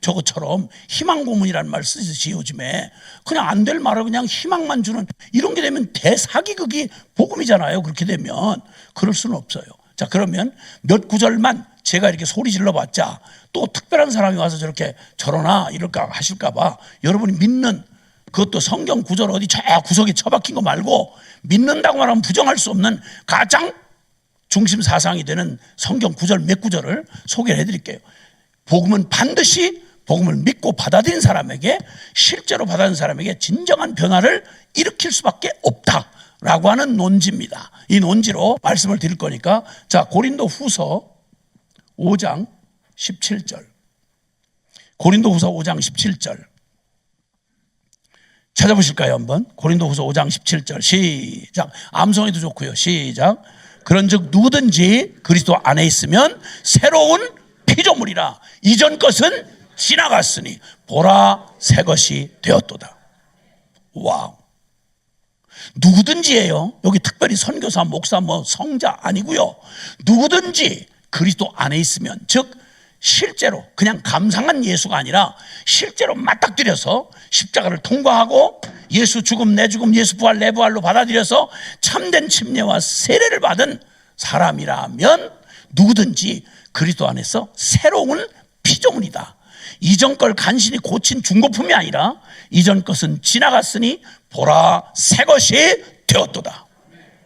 저것처럼 희망 고문이라는 말 쓰듯이 요즘에 그냥 안 될 말을 그냥 희망만 주는 이런 게 되면 대사기극이 복음이잖아요. 그렇게 되면 그럴 수는 없어요. 자, 그러면 몇 구절만 제가 이렇게 소리 질러봤자 또 특별한 사람이 와서 저렇게 저러나 이럴까 하실까봐 여러분이 믿는 그것도 성경 구절 어디 저 구석에 처박힌 거 말고 믿는다고 말하면 부정할 수 없는 가장 중심 사상이 되는 성경 구절 몇 구절을 소개를 해드릴게요. 복음은 반드시 복음을 믿고 받아들인 사람에게, 실제로 받아들인 사람에게 진정한 변화를 일으킬 수밖에 없다라고 하는 논지입니다. 이 논지로 말씀을 드릴 거니까, 자, 고린도 후서 5장 17절. 고린도 후서 5장 17절. 찾아보실까요, 한번? 고린도 후서 5장 17절. 시작. 암송해도 좋고요. 시작. 그런즉 누구든지 그리스도 안에 있으면 새로운 피조물이라. 이전 것은 지나갔으니 보라 새 것이 되었도다. 와우. 누구든지예요. 여기 특별히 선교사, 목사, 성자 아니고요. 누구든지 그리스도 안에 있으면, 즉 실제로 그냥 감상한 예수가 아니라 실제로 맞닥뜨려서 십자가를 통과하고 예수 죽음 내 죽음, 예수 부활 내 부활로 받아들여서 참된 침례와 세례를 받은 사람이라면 누구든지 그리스도 안에서 새로운 피조물이다. 이전 걸 간신히 고친 중고품이 아니라 이전 것은 지나갔으니 보라 새 것이 되었도다.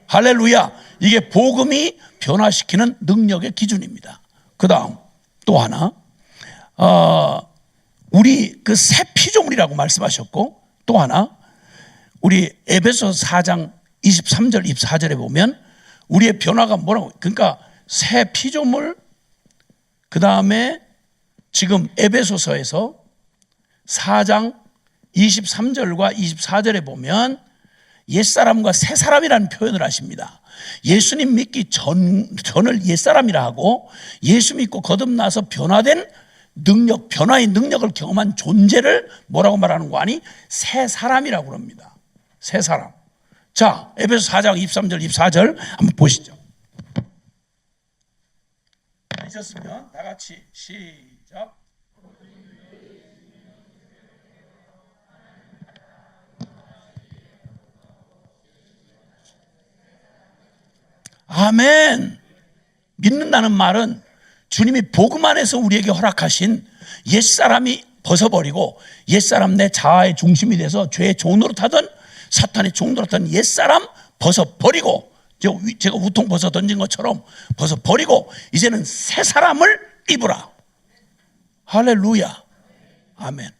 할렐루야. 이게 복음이 변화시키는 능력의 기준입니다. 그 다음 또 하나, 우리 그 새 피조물이라고 말씀하셨고, 또 하나 우리 에베소 4장 23절 24절에 보면 우리의 변화가 뭐라고, 그러니까 새 피조물, 그 다음에 지금 에베소서에서 4장 23절과 24절에 보면 옛사람과 새사람이라는 표현을 하십니다. 예수님 믿기 전을 옛사람이라 하고, 예수 믿고 거듭나서 변화된 능력, 변화의 능력을 경험한 존재를 뭐라고 말하는 거 아니? 새 사람이라고 합니다. 새 사람. 자, 에베소 4장 23절 24절 한번 보시죠. 하셨으면 다 같이 시작. 아멘. 믿는다는 말은 주님이 복음 안에서 우리에게 허락하신 옛사람이 벗어버리고 옛사람 내 자아의 중심이 돼서 죄의 종노릇하던 사탄의 종노릇하던 옛사람 벗어버리고, 제가 우통 벗어 던진 것처럼 벗어버리고 이제는 새 사람을 입으라. 할렐루야. 아멘.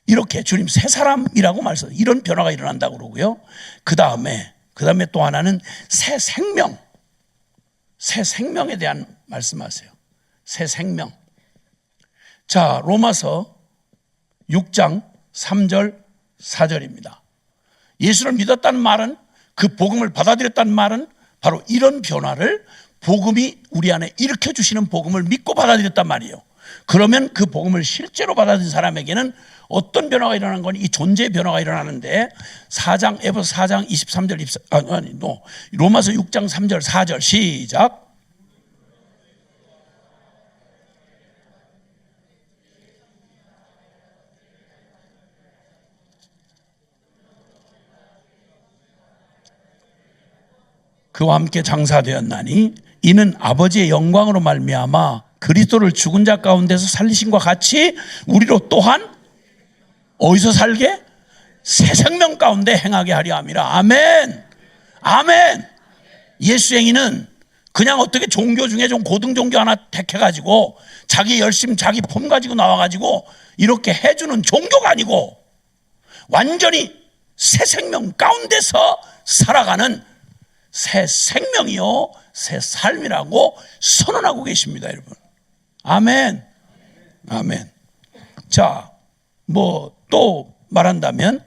이렇게 주님 새 사람이라고 말씀, 이런 변화가 일어난다고 그러고요. 그 다음에 또 하나는 새 생명, 새 생명에 대한 말씀하세요. 새 생명. 자, 로마서 6장 3절 4절입니다. 예수를 믿었다는 말은, 그 복음을 받아들였다는 말은 바로 이런 변화를 복음이 우리 안에 일으켜주시는 복음을 믿고 받아들였단 말이에요. 그러면 그 복음을 실제로 받아들인 사람에게는 어떤 변화가 일어나는 건, 이 존재의 변화가 일어나는데, 에베소 4장 23절 로마서 6장 3절 4절 시작. 그와 함께 장사되었나니 이는 아버지의 영광으로 말미암아 그리스도를 죽은 자 가운데서 살리심과 같이 우리로 또한 어디서 살게? 새 생명 가운데 행하게 하려 함이라. 아멘. 아멘. 예수 행위는 그냥 어떻게 종교 중에 좀 고등 종교 하나 택해가지고 자기 열심, 자기 품 가지고 나와가지고 이렇게 해주는 종교가 아니고, 완전히 새 생명 가운데서 살아가는 새 생명이요 새 삶이라고 선언하고 계십니다, 여러분. 아멘. 아멘. 자, 뭐 또 말한다면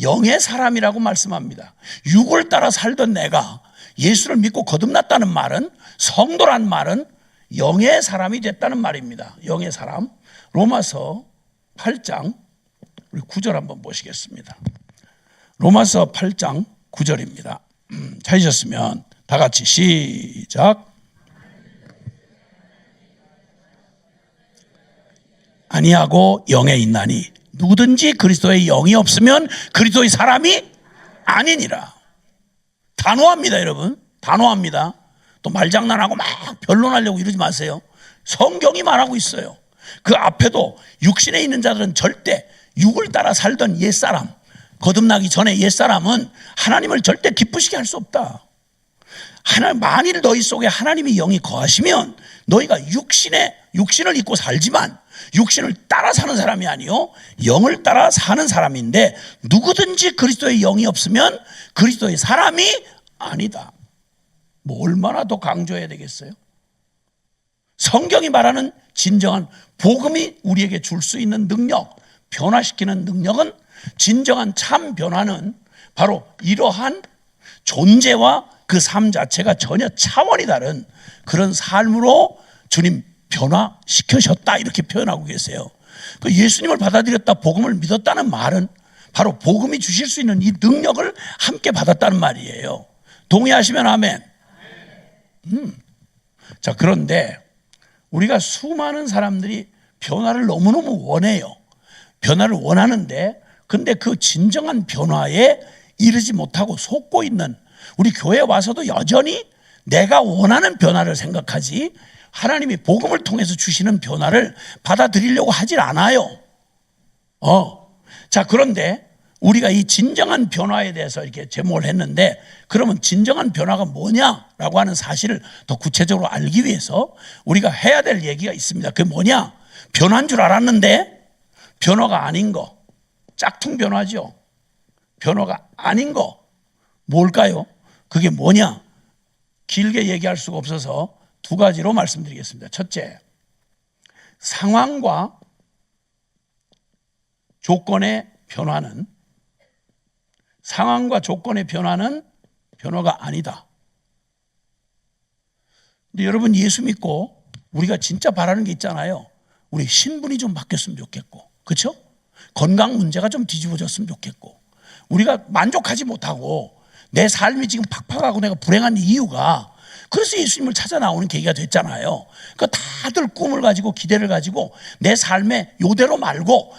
영의 사람이라고 말씀합니다. 육을 따라 살던 내가 예수를 믿고 거듭났다는 말은, 성도란 말은 영의 사람이 됐다는 말입니다. 영의 사람. 로마서 8장 우리 9절 한번 보시겠습니다. 로마서 8장 9절입니다. 찾으셨으면 다 같이 시작. 아니하고 영에 있나니 누구든지 그리스도의 영이 없으면 그리스도의 사람이 아니니라. 단호합니다, 여러분. 단호합니다. 또 말장난하고 막 변론하려고 이러지 마세요. 성경이 말하고 있어요. 그 앞에도 육신에 있는 자들은 절대 육을 따라 살던 옛사람, 거듭나기 전에 옛사람은 하나님을 절대 기쁘시게 할 수 없다. 만일 너희 속에 하나님의 영이 거하시면 너희가 육신을 입고 살지만 육신을 따라 사는 사람이 아니요 영을 따라 사는 사람인데, 누구든지 그리스도의 영이 없으면 그리스도의 사람이 아니다. 뭐 얼마나 더 강조해야 되겠어요? 성경이 말하는 진정한 복음이 우리에게 줄 수 있는 능력, 변화시키는 능력은, 진정한 참 변화는 바로 이러한 존재와 그 삶 자체가 전혀 차원이 다른 그런 삶으로 주님 변화시켜셨다, 이렇게 표현하고 계세요. 예수님을 받아들였다, 복음을 믿었다는 말은 바로 복음이 주실 수 있는 이 능력을 함께 받았다는 말이에요. 동의하시면 아멘. 자, 그런데 우리가 수많은 사람들이 변화를 너무너무 원해요. 변화를 원하는데, 근데 그 진정한 변화에 이르지 못하고 속고 있는, 우리 교회 와서도 여전히 내가 원하는 변화를 생각하지 하나님이 복음을 통해서 주시는 변화를 받아들이려고 하질 않아요. 자, 그런데 우리가 이 진정한 변화에 대해서 이렇게 제목을 했는데, 그러면 진정한 변화가 뭐냐라고 하는 사실을 더 구체적으로 알기 위해서 우리가 해야 될 얘기가 있습니다. 그게 뭐냐? 변화인 줄 알았는데 변화가 아닌 거, 짝퉁 변화죠. 변화가 아닌 거 뭘까요? 그게 뭐냐? 길게 얘기할 수가 없어서 두 가지로 말씀드리겠습니다. 첫째, 상황과 조건의 변화는 변화가 아니다. 근데 여러분, 예수 믿고 우리가 진짜 바라는 게 있잖아요. 우리 신분이 좀 바뀌었으면 좋겠고, 그렇죠? 건강 문제가 좀 뒤집어졌으면 좋겠고, 우리가 만족하지 못하고 내 삶이 지금 팍팍하고 내가 불행한 이유가, 그래서 예수님을 찾아 나오는 계기가 됐잖아요. 그러니까 다들 꿈을 가지고 기대를 가지고 내 삶에 요대로 말고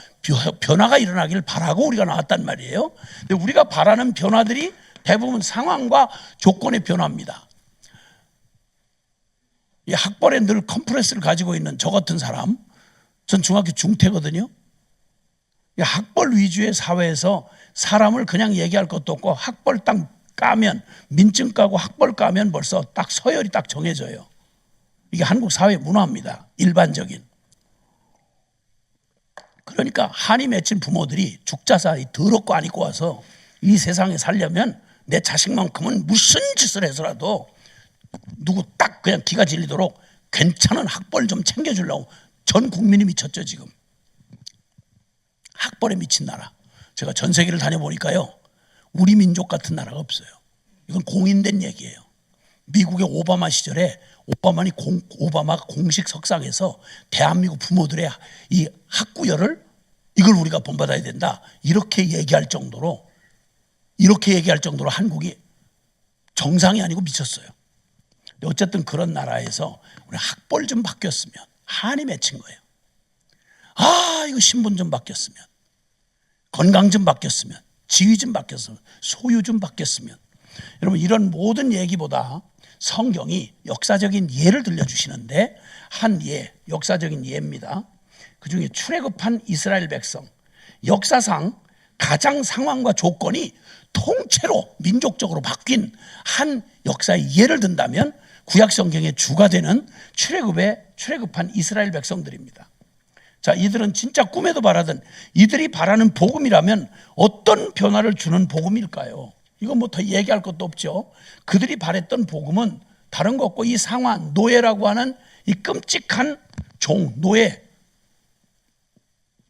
변화가 일어나기를 바라고 우리가 나왔단 말이에요. 근데 우리가 바라는 변화들이 대부분 상황과 조건의 변화입니다. 이 학벌에 늘 컴플렉스를 가지고 있는 저 같은 사람, 전 중학교 중퇴거든요. 이 학벌 위주의 사회에서 사람을 그냥 얘기할 것도 없고, 학벌 딱 까면, 민증 까고 학벌 까면 벌써 딱 서열이 딱 정해져요. 이게 한국 사회 문화입니다. 일반적인. 그러니까 한이 맺힌 부모들이 죽자사이 더럽고 안 입고 와서 이 세상에 살려면 내 자식만큼은 무슨 짓을 해서라도 누구 딱 그냥 기가 질리도록 괜찮은 학벌 좀 챙겨주려고 전 국민이 미쳤죠. 지금 학벌에 미친 나라. 제가 전 세계를 다녀보니까요, 우리 민족 같은 나라가 없어요. 이건 공인된 얘기예요. 미국의 오바마 시절에 오바마가 공식 석상에서 대한민국 부모들의 이 학구열을, 이걸 우리가 본받아야 된다, 이렇게 얘기할 정도로 한국이 정상이 아니고 미쳤어요. 근데 어쨌든 그런 나라에서 우리 학벌 좀 바뀌었으면, 한이 맺힌 거예요. 이거 신분 좀 바뀌었으면, 건강 좀 바뀌었으면, 지위 좀 바뀌었으면, 소유 좀 바뀌었으면. 여러분, 이런 모든 얘기보다 성경이 역사적인 예를 들려주시는데, 한 예, 역사적인 예입니다. 그중에 출애굽한 이스라엘 백성, 역사상 가장 상황과 조건이 통째로 민족적으로 바뀐 한 역사의 예를 든다면 구약 성경의 주가 되는 출애굽한 이스라엘 백성들입니다. 자, 이들은 진짜 꿈에도 바라던, 이들이 바라는 복음이라면 어떤 변화를 주는 복음일까요? 이건 뭐 더 얘기할 것도 없죠. 그들이 바랬던 복음은 다른 거 없고, 이 상환, 노예라고 하는 이 끔찍한 노예,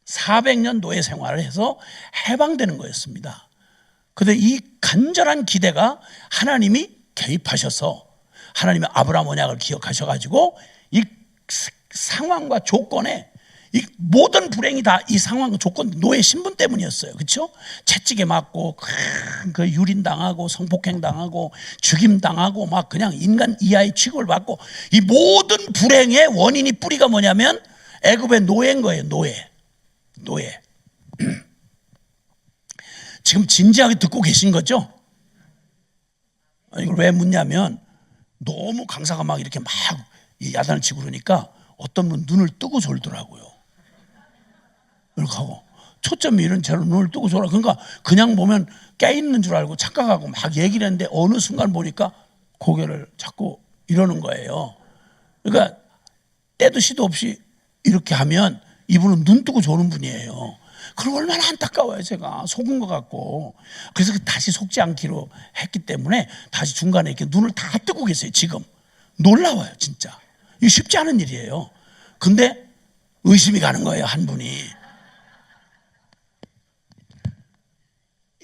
400년 노예 생활을 해서 해방되는 거였습니다. 그런데 이 간절한 기대가 하나님이 개입하셔서, 하나님의 아브라함 언약을 기억하셔가지고 이 상황과 조건에, 이 모든 불행이 다 이 상황과 조건, 노예 신분 때문이었어요. 그렇죠? 채찍에 맞고 그 유린당하고 성폭행당하고 죽임당하고 막 그냥 인간 이하의 취급을 받고, 이 모든 불행의 원인이, 뿌리가 뭐냐면 애굽의 노예인 거예요. 노예. 지금 진지하게 듣고 계신 거죠? 이걸 왜 묻냐면, 너무 강사가 막 이렇게 막 야단을 치고 그러니까 어떤 분 눈을 뜨고 졸더라고요. 이렇게 하고, 초점이 이런 채로 눈을 뜨고 졸아. 그러니까 그냥 보면 깨있는 줄 알고 착각하고 막 얘기를 했는데, 어느 순간 보니까 고개를 자꾸 이러는 거예요. 그러니까 때도 시도 없이 이렇게 하면 이분은 눈 뜨고 조는 분이에요. 그럼 얼마나 안타까워요. 제가 속은 것 같고. 그래서 다시 속지 않기로 했기 때문에 다시 중간에 이렇게 눈을 다 뜨고 계세요. 지금 놀라워요. 진짜 이게 쉽지 않은 일이에요. 근데 의심이 가는 거예요. 한 분이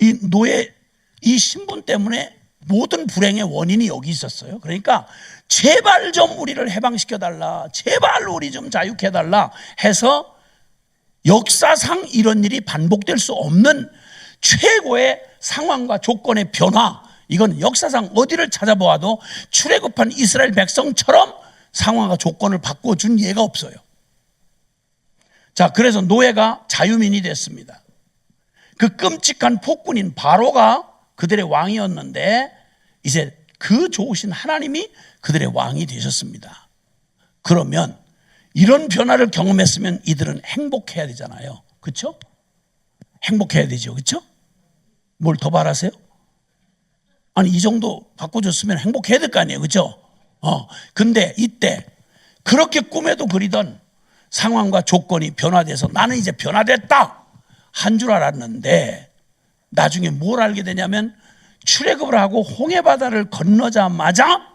이 노예, 이 신분 때문에 모든 불행의 원인이 여기 있었어요. 그러니까 제발 좀 우리를 해방시켜달라, 제발 우리 좀 자유케해달라 해서 역사상 이런 일이 반복될 수 없는 최고의 상황과 조건의 변화, 이건 역사상 어디를 찾아보아도 출애굽한 이스라엘 백성처럼 상황과 조건을 바꿔준 예가 없어요. 자, 그래서 노예가 자유민이 됐습니다. 그 끔찍한 폭군인 바로가 그들의 왕이었는데, 이제 그 좋으신 하나님이 그들의 왕이 되셨습니다. 그러면 이런 변화를 경험했으면 이들은 행복해야 되잖아요. 그렇죠? 행복해야 되죠. 그렇죠? 뭘 더 바라세요? 아니 이 정도 바꿔줬으면 행복해야 될 거 아니에요. 그렇죠? 근데 이때 그렇게 꿈에도 그리던 상황과 조건이 변화돼서 나는 이제 변화됐다 한 줄 알았는데 나중에 뭘 알게 되냐면 출애굽을 하고 홍해바다를 건너자마자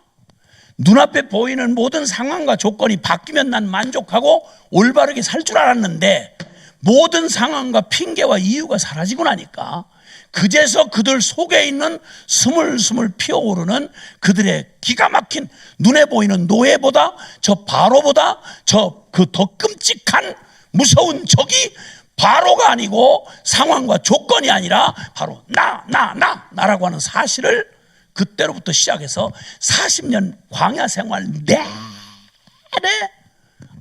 눈앞에 보이는 모든 상황과 조건이 바뀌면 난 만족하고 올바르게 살 줄 알았는데 모든 상황과 핑계와 이유가 사라지고 나니까 그제서 그들 속에 있는 스물스물 피어오르는 그들의 기가 막힌 눈에 보이는 노예보다 저 바로보다 저 그 더 끔찍한 무서운 적이 바로가 아니고 상황과 조건이 아니라 바로 나라고 하는 사실을 그때로부터 시작해서 40년 광야 생활 내내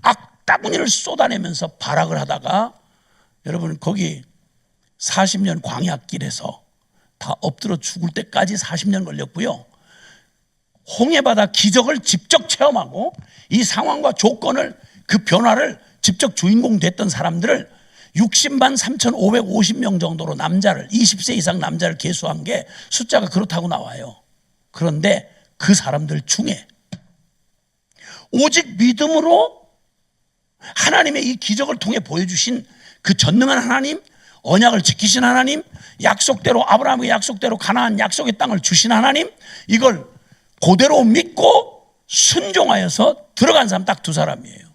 악다구니를 쏟아내면서 발악을 하다가 여러분 거기 40년 광야길에서 다 엎드려 죽을 때까지 40년 걸렸고요. 홍해바다 기적을 직접 체험하고 이 상황과 조건을 그 변화를 직접 주인공 됐던 사람들을 60만 3,550명 정도로 남자를 20세 이상 남자를 계수한 게 숫자가 그렇다고 나와요. 그런데 그 사람들 중에 오직 믿음으로 하나님의 이 기적을 통해 보여주신 그 전능한 하나님, 언약을 지키신 하나님, 약속대로 아브라함의 약속대로 가나안 약속의 땅을 주신 하나님, 이걸 그대로 믿고 순종하여서 들어간 사람 딱 두 사람이에요.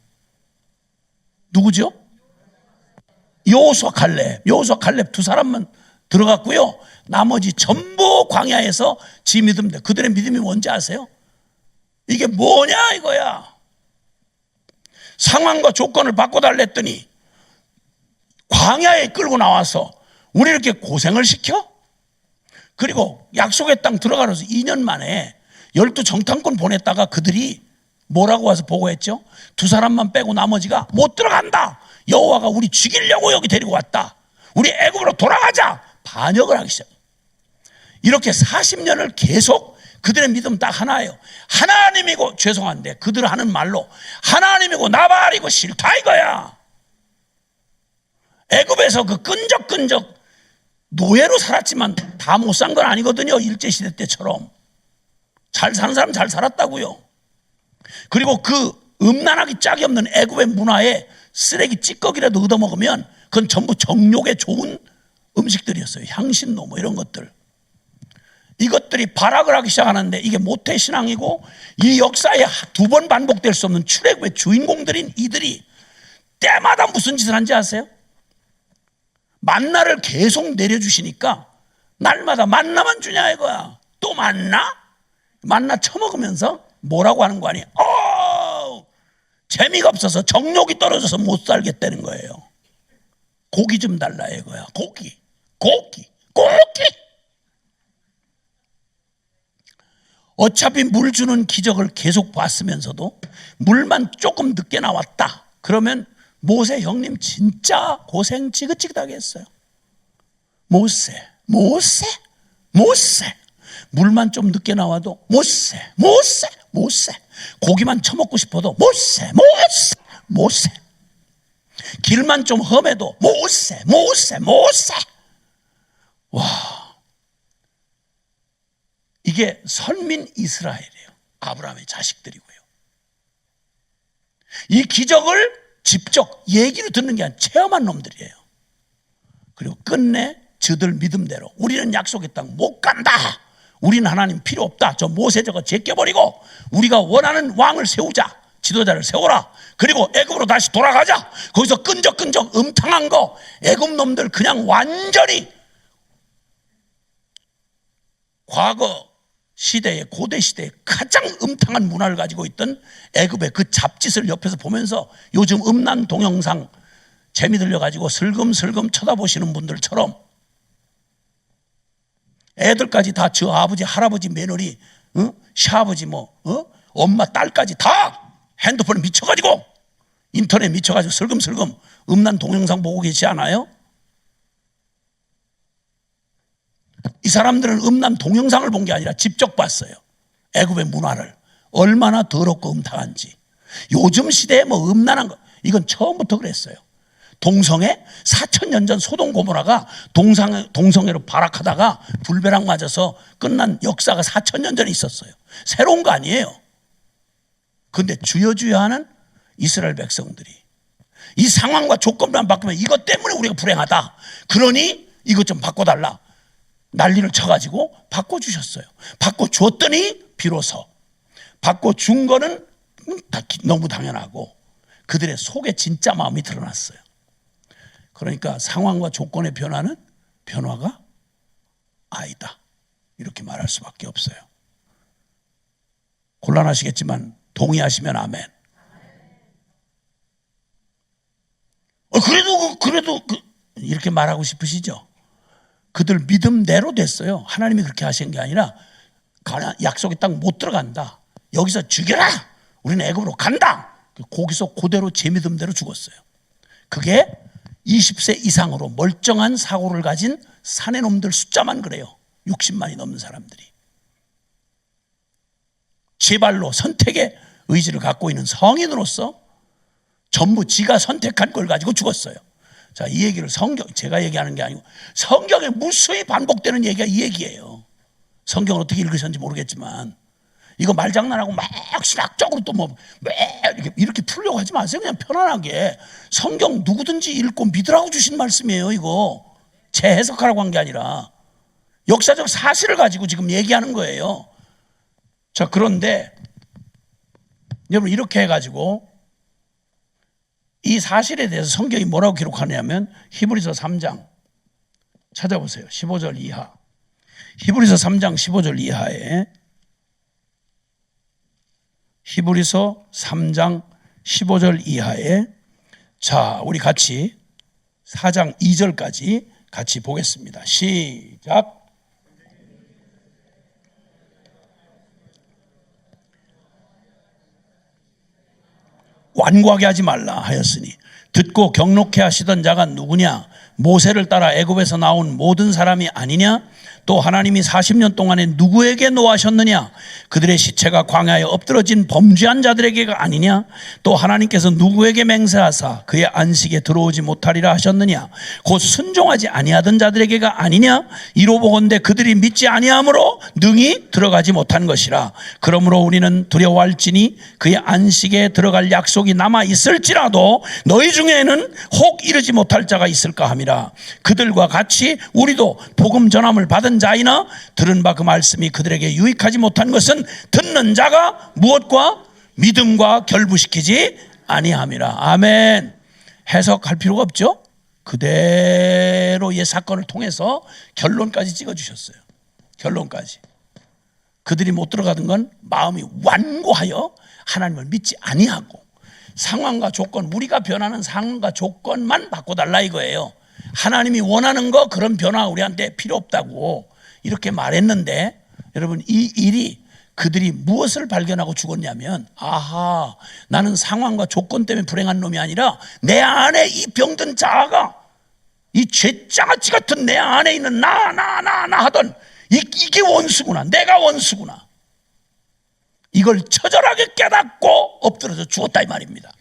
누구죠? 여호수아 칼렙 두 사람만 들어갔고요. 나머지 전부 광야에서 지 믿음대. 그들의 믿음이 뭔지 아세요? 이게 뭐냐 이거야. 상황과 조건을 바꿔달랬더니 광야에 끌고 나와서 우리 이렇게 고생을 시켜? 그리고 약속의 땅 들어가면서 2년 만에 12정탐꾼 보냈다가 그들이 뭐라고 와서 보고했죠? 두 사람만 빼고 나머지가 못 들어간다. 여호와가 우리 죽이려고 여기 데리고 왔다. 우리 애굽으로 돌아가자. 반역을 하기 시작해요. 이렇게 40년을 계속 그들의 믿음 딱 하나예요. 하나님이고 죄송한데 그들 하는 말로 하나님이고 나발이고 싫다 이거야. 애굽에서 그 끈적끈적 노예로 살았지만 다 못 산 건 아니거든요. 일제시대 때처럼. 잘 사는 사람 잘 살았다고요. 그리고 그 음란하기 짝이 없는 애굽의 문화에 쓰레기 찌꺼기라도 얻어먹으면 그건 전부 정욕에 좋은 음식들이었어요. 향신료 뭐 이런 것들. 이것들이 발악을 하기 시작하는데 이게 모태신앙이고 이 역사에 두 번 반복될 수 없는 출애굽의 주인공들인 이들이 때마다 무슨 짓을 한지 아세요? 만나를 계속 내려주시니까 날마다 만나만 주냐 이거야. 또 만나 처먹으면서 뭐라고 하는 거 아니에요? 재미가 없어서 정욕이 떨어져서 못 살겠다는 거예요. 고기 좀 달라 이거야. 고기. 어차피 물 주는 기적을 계속 봤으면서도 물만 조금 늦게 나왔다. 그러면 모세 형님 진짜 고생 지긋지긋하게 했어요. 모세. 물만 좀 늦게 나와도 모세. 고기만 처먹고 싶어도 모세. 길만 좀 험해도 모세. 와, 이게 선민 이스라엘이에요. 아브라함의 자식들이고요. 이 기적을 직접 얘기로 듣는 게 아니라 체험한 놈들이에요. 그리고 끝내 저들 믿음대로 우리는 약속의 땅 못 간다. 우리는 하나님 필요 없다. 저 모세 저거 제껴버리고 우리가 원하는 왕을 세우자. 지도자를 세워라. 그리고 애굽으로 다시 돌아가자. 거기서 끈적끈적 음탕한 거 애굽 놈들 그냥 완전히 과거 시대에 고대 시대에 가장 음탕한 문화를 가지고 있던 애굽의 그 잡짓을 옆에서 보면서 요즘 음란 동영상 재미 들려가지고 슬금슬금 쳐다보시는 분들처럼 애들까지 다 저 아버지 할아버지 며느리 시아버지 엄마 딸까지 다 핸드폰에 미쳐가지고 인터넷에 미쳐가지고 슬금슬금 음란 동영상 보고 계시지 않아요? 이 사람들은 음란 동영상을 본 게 아니라 직접 봤어요. 애굽의 문화를 얼마나 더럽고 음탕한지. 요즘 시대에 뭐 음란한 거 이건 처음부터 그랬어요. 동성애 4,000년 전 소돔 고모라가 동성애로 발악하다가 불벼락 맞아서 끝난 역사가 4,000년 전에 있었어요. 새로운 거 아니에요. 그런데 주여주여하는 이스라엘 백성들이 이 상황과 조건만 바꾸면 이것 때문에 우리가 불행하다. 그러니 이것 좀 바꿔달라. 난리를 쳐가지고 바꿔주셨어요. 바꿔줬더니 비로소 바꿔준 거는 너무 당연하고 그들의 속에 진짜 마음이 드러났어요. 그러니까 상황과 조건의 변화는 변화가 아니다. 이렇게 말할 수밖에 없어요. 곤란하시겠지만 동의하시면 아멘. 그래도 이렇게 말하고 싶으시죠? 그들 믿음대로 됐어요. 하나님이 그렇게 하신 게 아니라 약속의 땅 못 들어간다. 여기서 죽여라. 우리는 애굽으로 간다. 거기서 그대로 제 믿음대로 죽었어요. 그게 20세 이상으로 멀쩡한 사고를 가진 사내 놈들 숫자만 그래요. 60만이 넘는 사람들이. 제발로 선택의 의지를 갖고 있는 성인으로서 전부 지가 선택한 걸 가지고 죽었어요. 자, 이 얘기를 제가 얘기하는 게 아니고 성경에 무수히 반복되는 얘기가 이 얘기예요. 성경을 어떻게 읽으셨는지 모르겠지만 이거 말장난하고 막 신학적으로 또 뭐 이렇게 풀려고 하지 마세요. 그냥 편안하게 성경 누구든지 읽고 믿으라고 주신 말씀이에요. 이거 제 해석하라고 한 게 아니라 역사적 사실을 가지고 지금 얘기하는 거예요. 자, 그런데 여러분 이렇게 해가지고 이 사실에 대해서 성경이 뭐라고 기록하냐면 히브리서 3장 찾아보세요. 15절 이하. 히브리서 3장 15절 이하에 히브리서 3장 15절 이하에 자, 우리 같이 4장 2절까지 같이 보겠습니다. 시작. 완고하게 하지 말라 하였으니 듣고 경록해 하시던 자가 누구냐? 모세를 따라 애굽에서 나온 모든 사람이 아니냐? 또 하나님이 40년 동안에 누구에게 노하셨느냐? 그들의 시체가 광야에 엎드러진 범죄한 자들에게가 아니냐? 또 하나님께서 누구에게 맹세하사 그의 안식에 들어오지 못하리라 하셨느냐? 곧 순종하지 아니하던 자들에게가 아니냐? 이로 보건대 그들이 믿지 아니함으로 능히 들어가지 못한 것이라. 그러므로 우리는 두려워할지니 그의 안식에 들어갈 약속이 남아 있을지라도 너희 중에는 혹 이르지 못할 자가 있을까 함이라. 그들과 같이 우리도 복음 전함을 받은 자이나 들은 바 그 말씀이 그들에게 유익하지 못한 것은 듣는 자가 무엇과 믿음과 결부시키지 아니함이라. 아멘. 해석할 필요가 없죠. 그대로 이 사건을 통해서 결론까지 찍어주셨어요. 결론까지. 그들이 못 들어가던 건 마음이 완고하여 하나님을 믿지 아니하고 상황과 조건, 우리가 변하는 상황과 조건만 바꿔달라 이거예요. 하나님이 원하는 거 그런 변화 우리한테 필요 없다고 이렇게 말했는데 여러분 이 일이 그들이 무엇을 발견하고 죽었냐면 아하, 나는 상황과 조건 때문에 불행한 놈이 아니라 내 안에 이 병든 자아가 이 죄장아찌 같은 내 안에 있는 나 하던 이게 원수구나. 내가 원수구나. 이걸 처절하게 깨닫고 엎드려서 죽었다 이 말입니다.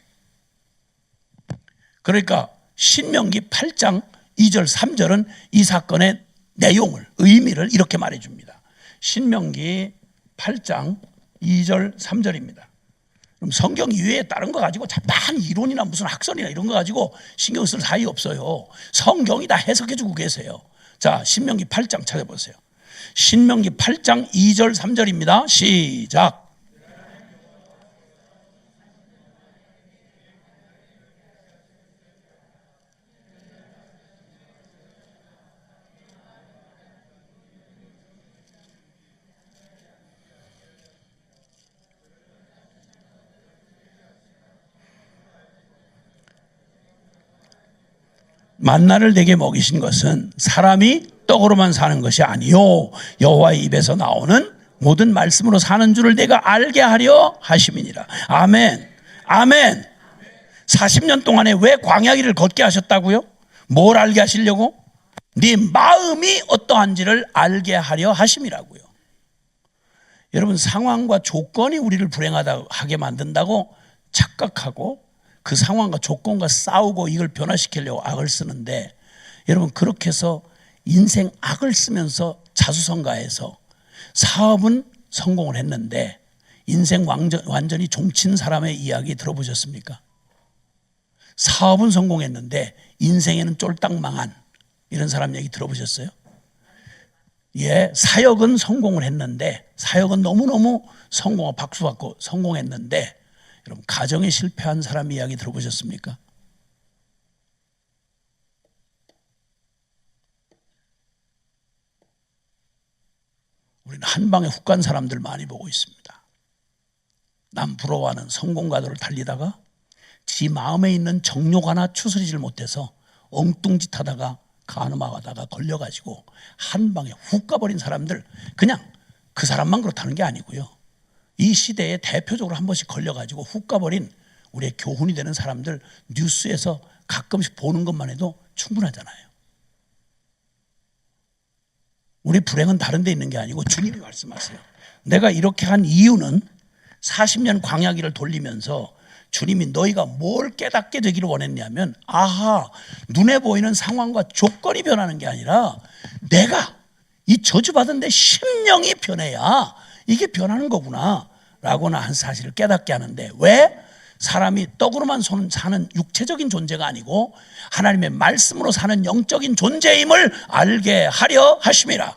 그러니까 신명기 8장 2절 3절은 이 사건의 내용을 의미를 이렇게 말해줍니다. 신명기 8장 2절 3절입니다. 그럼 성경 이외에 다른 거 가지고 잡다한 이론이나 무슨 학설이나 이런 거 가지고 신경 쓸 사이 없어요. 성경이 다 해석해주고 계세요. 자, 신명기 8장 찾아보세요. 신명기 8장 2절 3절입니다. 시작. 만나를 내게 먹이신 것은 사람이 떡으로만 사는 것이 아니요 여호와의 입에서 나오는 모든 말씀으로 사는 줄을 내가 알게 하려 하심이니라. 아멘. 아멘. 40년 동안에 왜 광야길을 걷게 하셨다고요? 뭘 알게 하시려고? 네 마음이 어떠한지를 알게 하려 하심이라고요. 여러분, 상황과 조건이 우리를 불행하게 만든다고 착각하고 그 상황과 조건과 싸우고 이걸 변화시키려고 악을 쓰는데, 여러분, 그렇게 해서 인생 악을 쓰면서 자수성가해서 사업은 성공을 했는데 인생 완전히 종친 사람의 이야기 들어보셨습니까? 사업은 성공했는데 인생에는 쫄딱 망한 이런 사람 얘기 들어보셨어요? 예, 사역은 성공을 했는데, 사역은 너무너무 성공하고 박수받고 성공했는데, 여러분, 가정에 실패한 사람 이야기 들어보셨습니까? 우리는 한 방에 훅 간 사람들 많이 보고 있습니다. 남 부러워하는 성공가도를 달리다가 지 마음에 있는 정욕 하나 추스리질 못해서 엉뚱짓 하다가 가늠하다가 걸려가지고 한 방에 훅 가버린 사람들, 그냥 그 사람만 그렇다는 게 아니고요. 이 시대에 대표적으로 한 번씩 걸려가지고 훅 가버린 우리의 교훈이 되는 사람들 뉴스에서 가끔씩 보는 것만 해도 충분하잖아요. 우리 불행은 다른 데 있는 게 아니고 주님이 말씀하세요. 내가 이렇게 한 이유는 40년 광야기를 돌리면서 주님이 너희가 뭘 깨닫게 되기를 원했냐면, 아하, 눈에 보이는 상황과 조건이 변하는 게 아니라 내가 이 저주받은 내 심령이 변해야 이게 변하는 거구나 라고나 한 사실을 깨닫게 하는데, 왜? 사람이 떡으로만 사는 육체적인 존재가 아니고 하나님의 말씀으로 사는 영적인 존재임을 알게 하려 하심이라.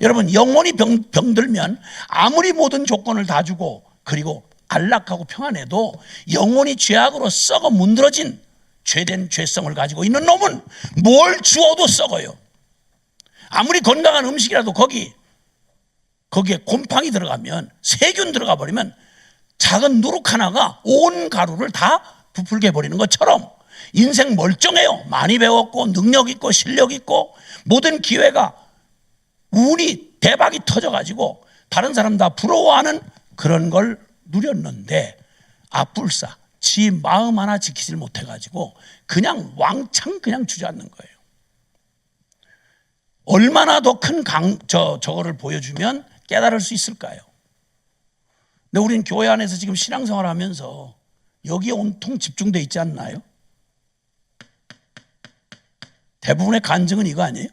여러분, 영혼이 병들면 아무리 모든 조건을 다 주고 그리고 안락하고 평안해도 영혼이 죄악으로 썩어 문드러진 죄된 죄성을 가지고 있는 놈은 뭘 주어도 썩어요. 아무리 건강한 음식이라도 거기에 곰팡이 들어가면, 세균 들어가 버리면 작은 누룩 하나가 온 가루를 다 부풀게 버리는 것처럼 인생 멀쩡해요. 많이 배웠고 능력 있고 실력 있고 모든 기회가 운이 대박이 터져가지고 다른 사람 다 부러워하는 그런 걸 누렸는데, 아뿔싸 지 마음 하나 지키질 못해가지고 그냥 왕창 그냥 주저앉는 거예요. 얼마나 더 큰 저거를 보여주면 깨달을 수 있을까요? 근데 우리는 교회 안에서 지금 신앙생활 하면서 여기에 온통 집중되어 있지 않나요? 대부분의 간증은 이거 아니에요?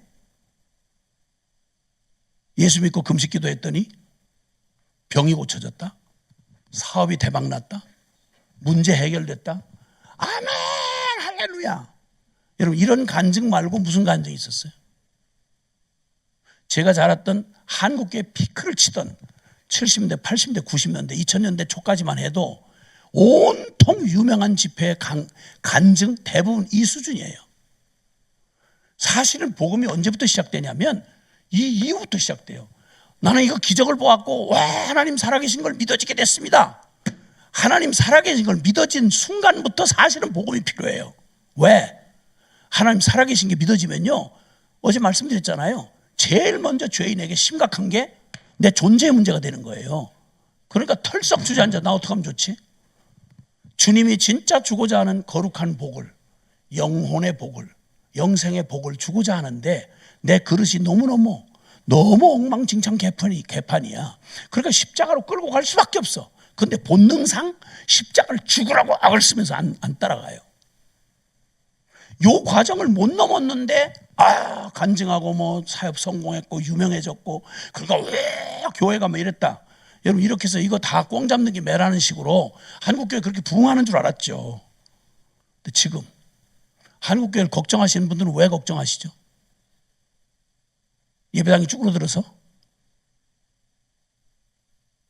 예수 믿고 금식 기도했더니 병이 고쳐졌다, 사업이 대박났다, 문제 해결됐다, 아멘 할렐루야. 여러분, 이런 간증 말고 무슨 간증이 있었어요? 제가 자랐던 한국계 피크를 치던 70년대, 80년대, 90년대, 2000년대 초까지만 해도 온통 유명한 집회의 간증 대부분 이 수준이에요. 사실은 복음이 언제부터 시작되냐면 이 이후부터 시작돼요. 나는 이거 기적을 보았고, 와, 하나님 살아계신 걸 믿어지게 됐습니다. 하나님 살아계신 걸 믿어진 순간부터 사실은 복음이 필요해요. 왜? 하나님 살아계신 게 믿어지면요, 어제 말씀드렸잖아요. 제일 먼저 죄인에게 심각한 게 내 존재의 문제가 되는 거예요. 그러니까 털썩 주저앉아 나 어떡하면 좋지? 주님이 진짜 주고자 하는 거룩한 복을, 영혼의 복을, 영생의 복을 주고자 하는데 내 그릇이 너무 엉망진창 개판이야. 그러니까 십자가로 끌고 갈 수밖에 없어. 근데 본능상 십자가를 죽으라고 악을 쓰면서 안 따라가요. 요 과정을 못 넘었는데 간증하고 뭐 사업 성공했고 유명해졌고, 그러니까 왜 교회가 뭐 이랬다. 여러분, 이렇게 해서 이거 다 꽁 잡는 게 매라는 식으로 한국교회 그렇게 부흥하는 줄 알았죠. 근데 지금 한국교회를 걱정하시는 분들은 왜 걱정하시죠? 예배당이 쭈그러들어서?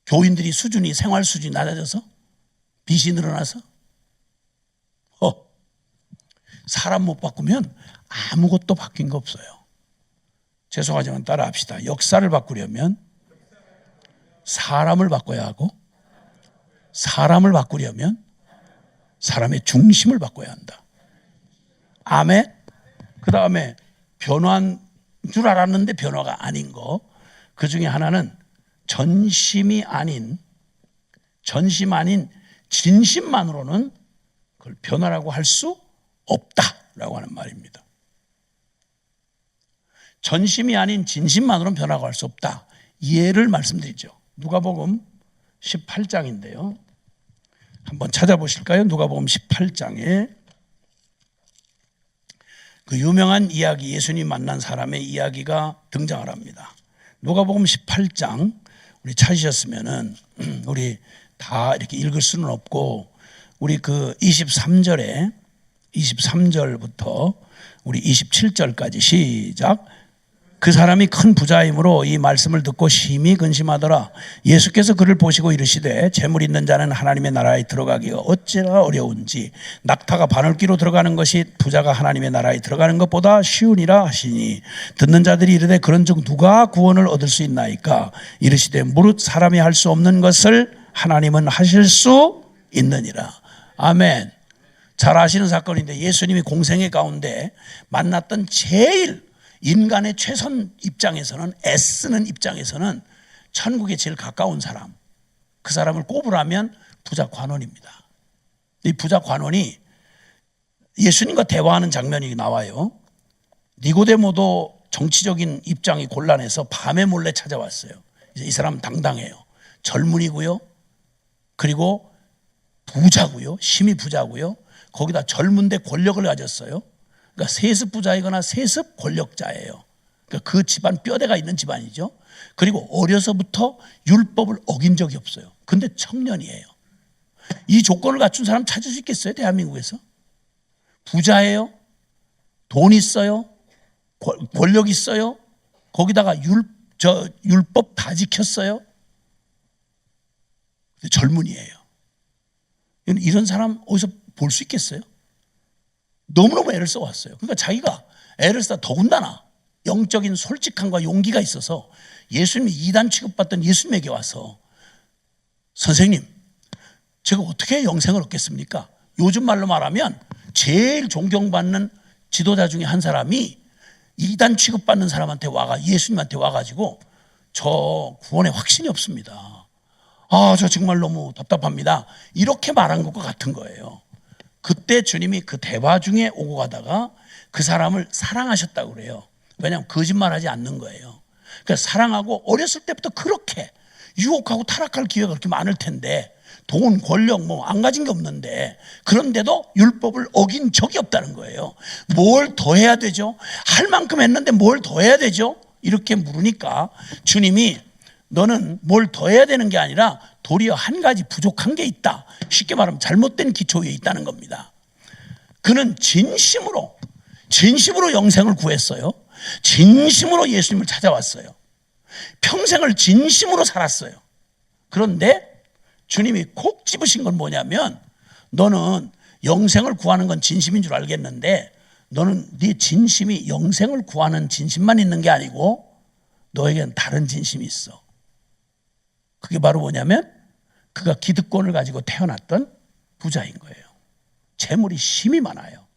교인들이 생활 수준이 낮아져서? 빚이 늘어나서? 사람 못 바꾸면 아무것도 바뀐 거 없어요. 죄송하지만 따라합시다. 역사를 바꾸려면 사람을 바꿔야 하고, 사람을 바꾸려면 사람의 중심을 바꿔야 한다. 아멘. 그 다음에 변화한 줄 알았는데 변화가 아닌 거, 그 중에 하나는 전심 아닌 진심만으로는 그걸 변화라고 할 수 없다라고 하는 말입니다. 전심이 아닌 진심만으로는 변화가 할 수 없다. 예를 말씀드리죠. 누가복음 18장인데요. 한번 찾아보실까요? 누가복음 18장에 그 유명한 이야기, 예수님 만난 사람의 이야기가 등장을 합니다. 누가복음 18장 우리 찾으셨으면은 우리 다 이렇게 읽을 수는 없고 우리 그 23절부터 우리 27절까지 시작. 그 사람이 큰 부자이므로 이 말씀을 듣고 심히 근심하더라. 예수께서 그를 보시고 이르시되 재물 있는 자는 하나님의 나라에 들어가기가 어찌나 어려운지 낙타가 바늘귀로 들어가는 것이 부자가 하나님의 나라에 들어가는 것보다 쉬우니라 하시니 듣는 자들이 이르되 그런즉 누가 구원을 얻을 수 있나이까 이르시되 무릇 사람이 할 수 없는 것을 하나님은 하실 수 있느니라. 아멘. 잘 아시는 사건인데 예수님이 공생애 가운데 만났던 제일 인간의 최선 입장에서는 애쓰는 입장에서는 천국에 제일 가까운 사람, 그 사람을 꼽으라면 부자 관원입니다. 이 부자 관원이 예수님과 대화하는 장면이 나와요. 니고데모도 정치적인 입장이 곤란해서 밤에 몰래 찾아왔어요. 이제 이 사람 당당해요. 젊은이고요. 그리고 부자고요. 심히 부자고요. 거기다 젊은데 권력을 가졌어요. 그러니까 세습 부자이거나 세습 권력자예요. 그러니까 그 집안 뼈대가 있는 집안이죠. 그리고 어려서부터 율법을 어긴 적이 없어요. 근데 청년이에요. 이 조건을 갖춘 사람 찾을 수 있겠어요? 대한민국에서? 부자예요. 돈 있어요. 권력 있어요. 거기다가 율법 다 지켰어요. 젊은이에요. 이런 사람 어디서 볼 수 있겠어요? 너무너무 애를 써왔어요. 그러니까 자기가 애를 쓰다 더군다나 영적인 솔직함과 용기가 있어서 예수님이 이단 취급받던 예수님에게 와서 선생님, 제가 어떻게 영생을 얻겠습니까? 요즘 말로 말하면 제일 존경받는 지도자 중에 한 사람이 이단 취급받는 사람한테 예수님한테 와가지고 저 구원에 확신이 없습니다. 저 정말 너무 답답합니다. 이렇게 말한 것과 같은 거예요. 그때 주님이 그 대화 중에 오고 가다가 그 사람을 사랑하셨다고 그래요. 왜냐하면 거짓말하지 않는 거예요. 그러니까 사랑하고 어렸을 때부터 그렇게 유혹하고 타락할 기회가 그렇게 많을 텐데 돈, 권력 안 가진 게 없는데 그런데도 율법을 어긴 적이 없다는 거예요. 뭘 더 해야 되죠? 할 만큼 했는데 뭘 더 해야 되죠? 이렇게 물으니까 주님이 너는 뭘 더 해야 되는 게 아니라 도리어 한 가지 부족한 게 있다. 쉽게 말하면 잘못된 기초 위에 있다는 겁니다. 그는 진심으로 영생을 구했어요. 진심으로 예수님을 찾아왔어요. 평생을 진심으로 살았어요. 그런데 주님이 콕 집으신 건 뭐냐면 너는 영생을 구하는 건 진심인 줄 알겠는데 너는 네 진심이 영생을 구하는 진심만 있는 게 아니고 너에겐 다른 진심이 있어. 그게 바로 뭐냐면 그가 기득권을 가지고 태어났던 부자인 거예요. 재물이 심히 많아요.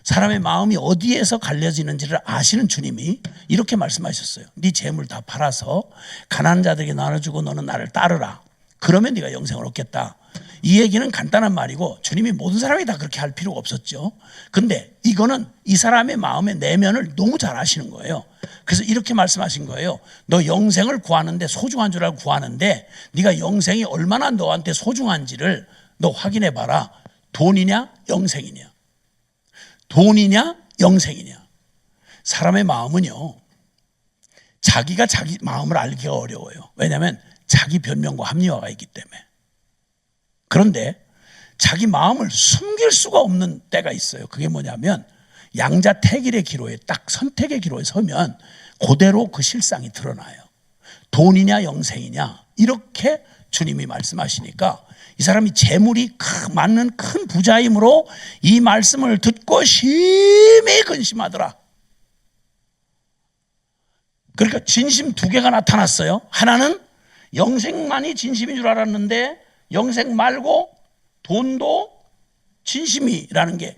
사람의 마음이 어디에서 갈려지는지를 아시는 주님이 이렇게 말씀하셨어요. 네 재물 다 팔아서 가난한 자들에게 나눠주고 너는 나를 따르라. 그러면 네가 영생을 얻겠다. 이 얘기는 간단한 말이고 주님이 모든 사람이 다 그렇게 할 필요가 없었죠. 근데 이거는 이 사람의 마음의 내면을 너무 잘 아시는 거예요. 그래서 이렇게 말씀하신 거예요. 너 영생을 구하는데 소중한 줄 알고 구하는데 네가 영생이 얼마나 너한테 소중한지를 너 확인해 봐라. 돈이냐 영생이냐. 돈이냐 영생이냐. 사람의 마음은요. 자기가 자기 마음을 알기가 어려워요. 왜냐하면 자기 변명과 합리화가 있기 때문에. 그런데 자기 마음을 숨길 수가 없는 때가 있어요. 그게 뭐냐면 양자택일의 기로에 딱 선택의 기로에 서면 그대로 그 실상이 드러나요. 돈이냐 영생이냐 이렇게 주님이 말씀하시니까 이 사람이 재물이 많은 큰 부자이므로 이 말씀을 듣고 심히 근심하더라. 그러니까 진심 두 개가 나타났어요. 하나는 영생만이 진심인 줄 알았는데 영생 말고 돈도 진심이라는 게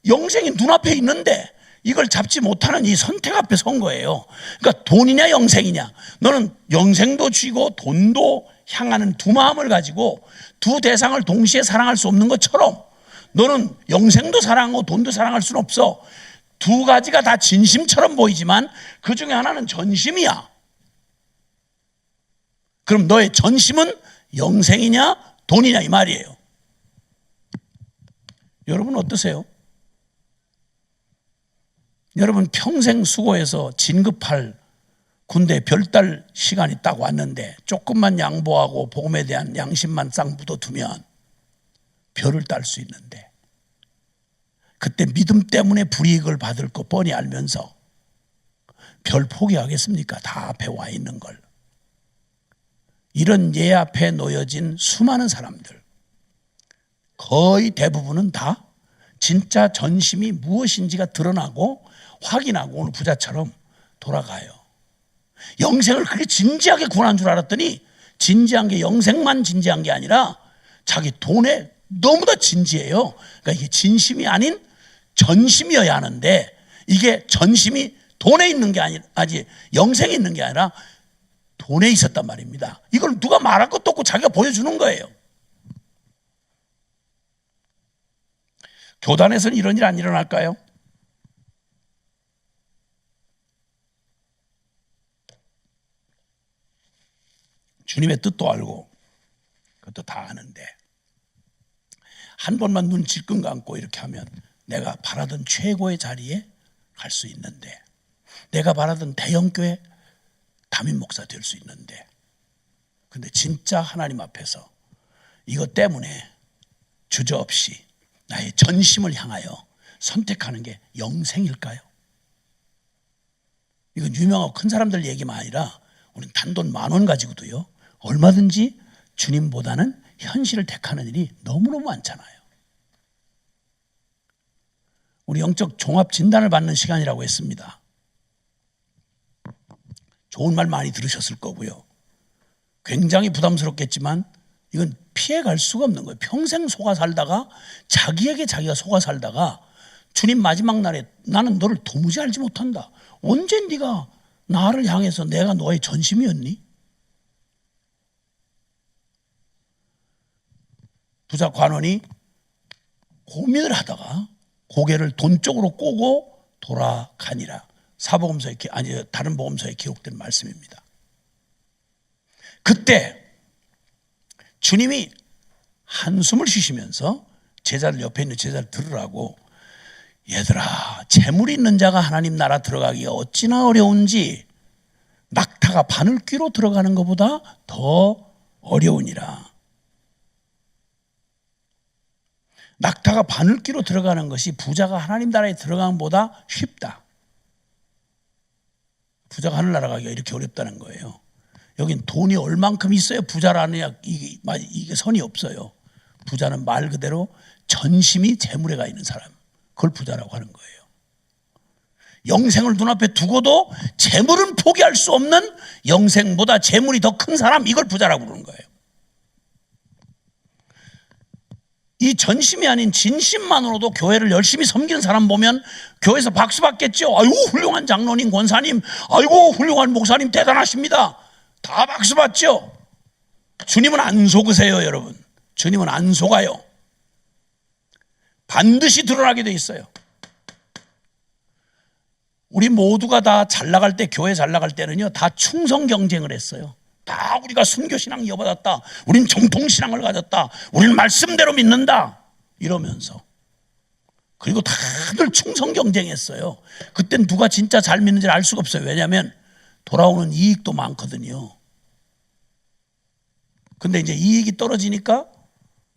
영생이 눈앞에 있는데 이걸 잡지 못하는 이 선택 앞에 선 거예요. 그러니까 돈이냐 영생이냐. 너는 영생도 쥐고 돈도 향하는 두 마음을 가지고 두 대상을 동시에 사랑할 수 없는 것처럼 너는 영생도 사랑하고 돈도 사랑할 수는 없어. 두 가지가 다 진심처럼 보이지만 그 중에 하나는 전심이야. 그럼 너의 전심은 영생이냐 돈이냐 이 말이에요. 여러분 어떠세요? 여러분 평생 수고해서 진급할 군대 별달 시간이 딱 왔는데 조금만 양보하고 복음에 대한 양심만 싹 묻어두면 별을 딸 수 있는데, 그때 믿음 때문에 불이익을 받을 거 뻔히 알면서 별 포기하겠습니까? 다 앞에 와 있는 걸. 이런 예 앞에 놓여진 수많은 사람들, 거의 대부분은 다 진짜 전심이 무엇인지가 드러나고 확인하고 오늘 부자처럼 돌아가요. 영생을 그렇게 진지하게 구원한 줄 알았더니 진지한 게 영생만 진지한 게 아니라 자기 돈에 너무나 진지해요. 그러니까 이게 진심이 아닌 전심이어야 하는데, 이게 전심이 돈에 있는 게 아직 영생에 있는 게 아니라 돈에 있었단 말입니다. 이걸 누가 말할 것도 없고 자기가 보여주는 거예요. 교단에서는 이런 일 안 일어날까요? 주님의 뜻도 알고 그것도 다 아는데 한 번만 눈 질끈 감고 이렇게 하면 내가 바라던 최고의 자리에 갈 수 있는데, 내가 바라던 대형교회 담임 목사 될 수 있는데, 근데 진짜 하나님 앞에서 이것 때문에 주저없이 나의 전심을 향하여 선택하는 게 영생일까요? 이건 유명하고 큰 사람들 얘기만 아니라 우리는 단돈 10,000원 가지고도요 얼마든지 주님보다는 현실을 택하는 일이 너무너무 많잖아요. 우리 영적 종합 진단을 받는 시간이라고 했습니다. 좋은 말 많이 들으셨을 거고요. 굉장히 부담스럽겠지만 이건 피해갈 수가 없는 거예요. 평생 속아 살다가 자기에게 자기가 속아 살다가 주님 마지막 날에 나는 너를 도무지 알지 못한다. 언제 네가 나를 향해서 내가 너의 전심이었니? 부자 관원이 고민을 하다가 고개를 돈 쪽으로 꼬고 돌아가니라. 사복음서에 아니 다른 복음서에 기록된 말씀입니다. 그때 주님이 한숨을 쉬시면서 제자들 옆에 있는 제자를 들으라고, 얘들아 재물이 있는 자가 하나님 나라 들어가기가 어찌나 어려운지 낙타가 바늘귀로 들어가는 것보다 더 어려우니라. 낙타가 바늘귀로 들어가는 것이 부자가 하나님 나라에 들어가는 것보다 쉽다. 부자가 하늘나라 가기가 이렇게 어렵다는 거예요. 여긴 돈이 얼만큼 있어야 부자라느냐 이게 선이 없어요. 부자는 말 그대로 전심이 재물에 가 있는 사람, 그걸 부자라고 하는 거예요. 영생을 눈앞에 두고도 재물은 포기할 수 없는, 영생보다 재물이 더 큰 사람, 이걸 부자라고 부르는 거예요. 이 전심이 아닌 진심만으로도 교회를 열심히 섬기는 사람 보면 교회에서 박수 받겠죠. 아이고 훌륭한 장로님, 권사님, 아이고 훌륭한 목사님 대단하십니다. 다 박수 받죠. 주님은 안 속으세요, 여러분. 주님은 안 속아요. 반드시 드러나게 돼 있어요. 우리 모두가 다 잘 나갈 때, 교회 잘 나갈 때는요 다 충성 경쟁을 했어요. 다 우리가 순교신앙 이어받았다, 우린 정통신앙을 가졌다, 우리는 말씀대로 믿는다 이러면서. 그리고 다들 충성 경쟁했어요. 그땐 누가 진짜 잘 믿는지를 알 수가 없어요. 왜냐하면 돌아오는 이익도 많거든요. 근데 이제 이익이 떨어지니까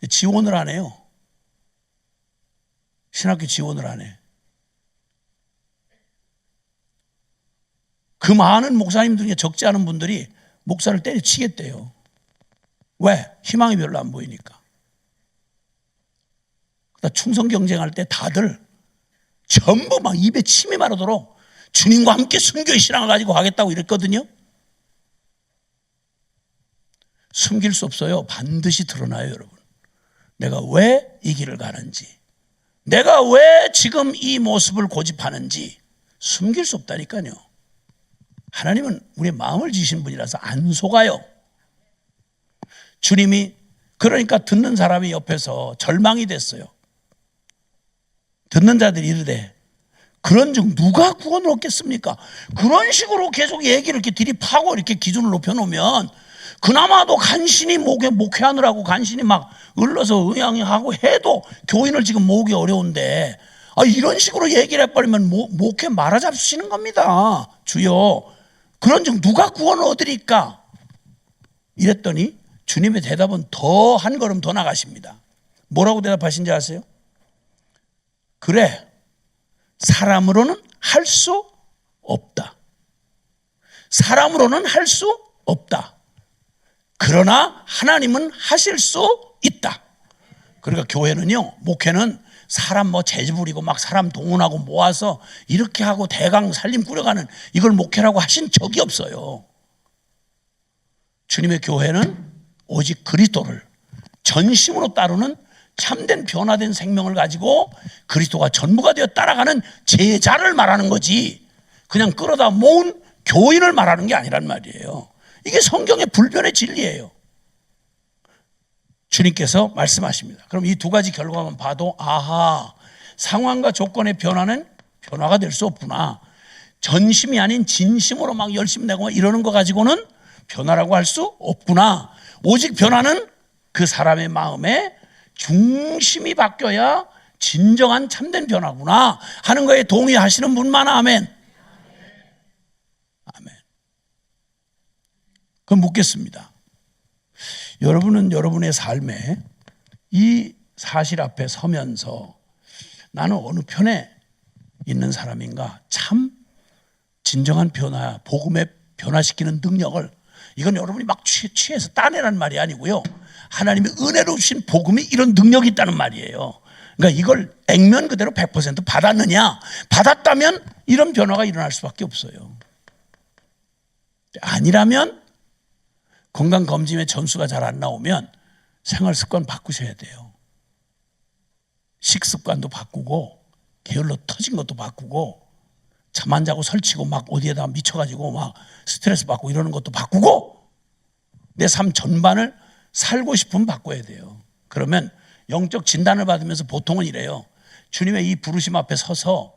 지원을 안 해요. 신학교 지원을 안 해. 그 많은 목사님들 중에 적지 않은 분들이 목사를 때려치겠대요. 왜? 희망이 별로 안 보이니까. 충성 경쟁할 때 다들 전부 막 입에 침이 마르도록 주님과 함께 순교의 신앙을 가지고 가겠다고 이랬거든요. 숨길 수 없어요. 반드시 드러나요, 여러분. 내가 왜 이 길을 가는지, 내가 왜 지금 이 모습을 고집하는지 숨길 수 없다니까요. 하나님은 우리의 마음을 지신 분이라서 안 속아요. 주님이 그러니까 듣는 사람이 옆에서 절망이 됐어요. 듣는 자들이 이르되 그런즉 누가 구원을 얻겠습니까? 그런 식으로 계속 얘기를 이렇게 들이파고 이렇게 기준을 높여놓으면 그나마도 간신히 목회하느라고 간신히 막 을러서 의향하고 해도 교인을 지금 모으기 어려운데, 이런 식으로 얘기를 해버리면 목회 말아잡수시는 겁니다. 주여, 그런 중 누가 구원을 얻으리까? 이랬더니 주님의 대답은 더 한 걸음 더 나가십니다. 뭐라고 대답하신지 아세요? 그래, 사람으로는 할 수 없다. 사람으로는 할 수 없다. 그러나 하나님은 하실 수 있다. 그러니까 교회는요, 목회는 사람 재지 부리고 막 사람 동원하고 모아서 이렇게 하고 대강 살림 꾸려가는 이걸 목회라고 하신 적이 없어요. 주님의 교회는 오직 그리스도를 전심으로 따르는 참된 변화된 생명을 가지고 그리스도가 전부가 되어 따라가는 제자를 말하는 거지, 그냥 끌어다 모은 교인을 말하는 게 아니란 말이에요. 이게 성경의 불변의 진리예요. 주님께서 말씀하십니다. 그럼 이 두 가지 결과만 봐도 상황과 조건의 변화는 변화가 될 수 없구나. 전심이 아닌 진심으로 막 열심히 내고 이러는 거 가지고는 변화라고 할 수 없구나. 오직 변화는 그 사람의 마음에 중심이 바뀌어야 진정한 참된 변화구나 하는 거에 동의하시는 분만 아멘. 아멘. 그럼 묻겠습니다. 여러분은 여러분의 삶에 이 사실 앞에 서면서 나는 어느 편에 있는 사람인가? 참 진정한 변화, 복음에 변화시키는 능력을, 이건 여러분이 막 취해서 따내라는 말이 아니고요, 하나님의 은혜로 주신 복음이 이런 능력이 있다는 말이에요. 그러니까 이걸 액면 그대로 100% 받았느냐? 받았다면 이런 변화가 일어날 수밖에 없어요. 아니라면 건강검진의 점수가 잘 안 나오면 생활습관 바꾸셔야 돼요. 식습관도 바꾸고 게을러 터진 것도 바꾸고 잠 안 자고 설치고 막 어디에다 미쳐가지고 막 스트레스 받고 이러는 것도 바꾸고 내 삶 전반을 살고 싶으면 바꿔야 돼요. 그러면 영적 진단을 받으면서 보통은 이래요. 주님의 이 부르심 앞에 서서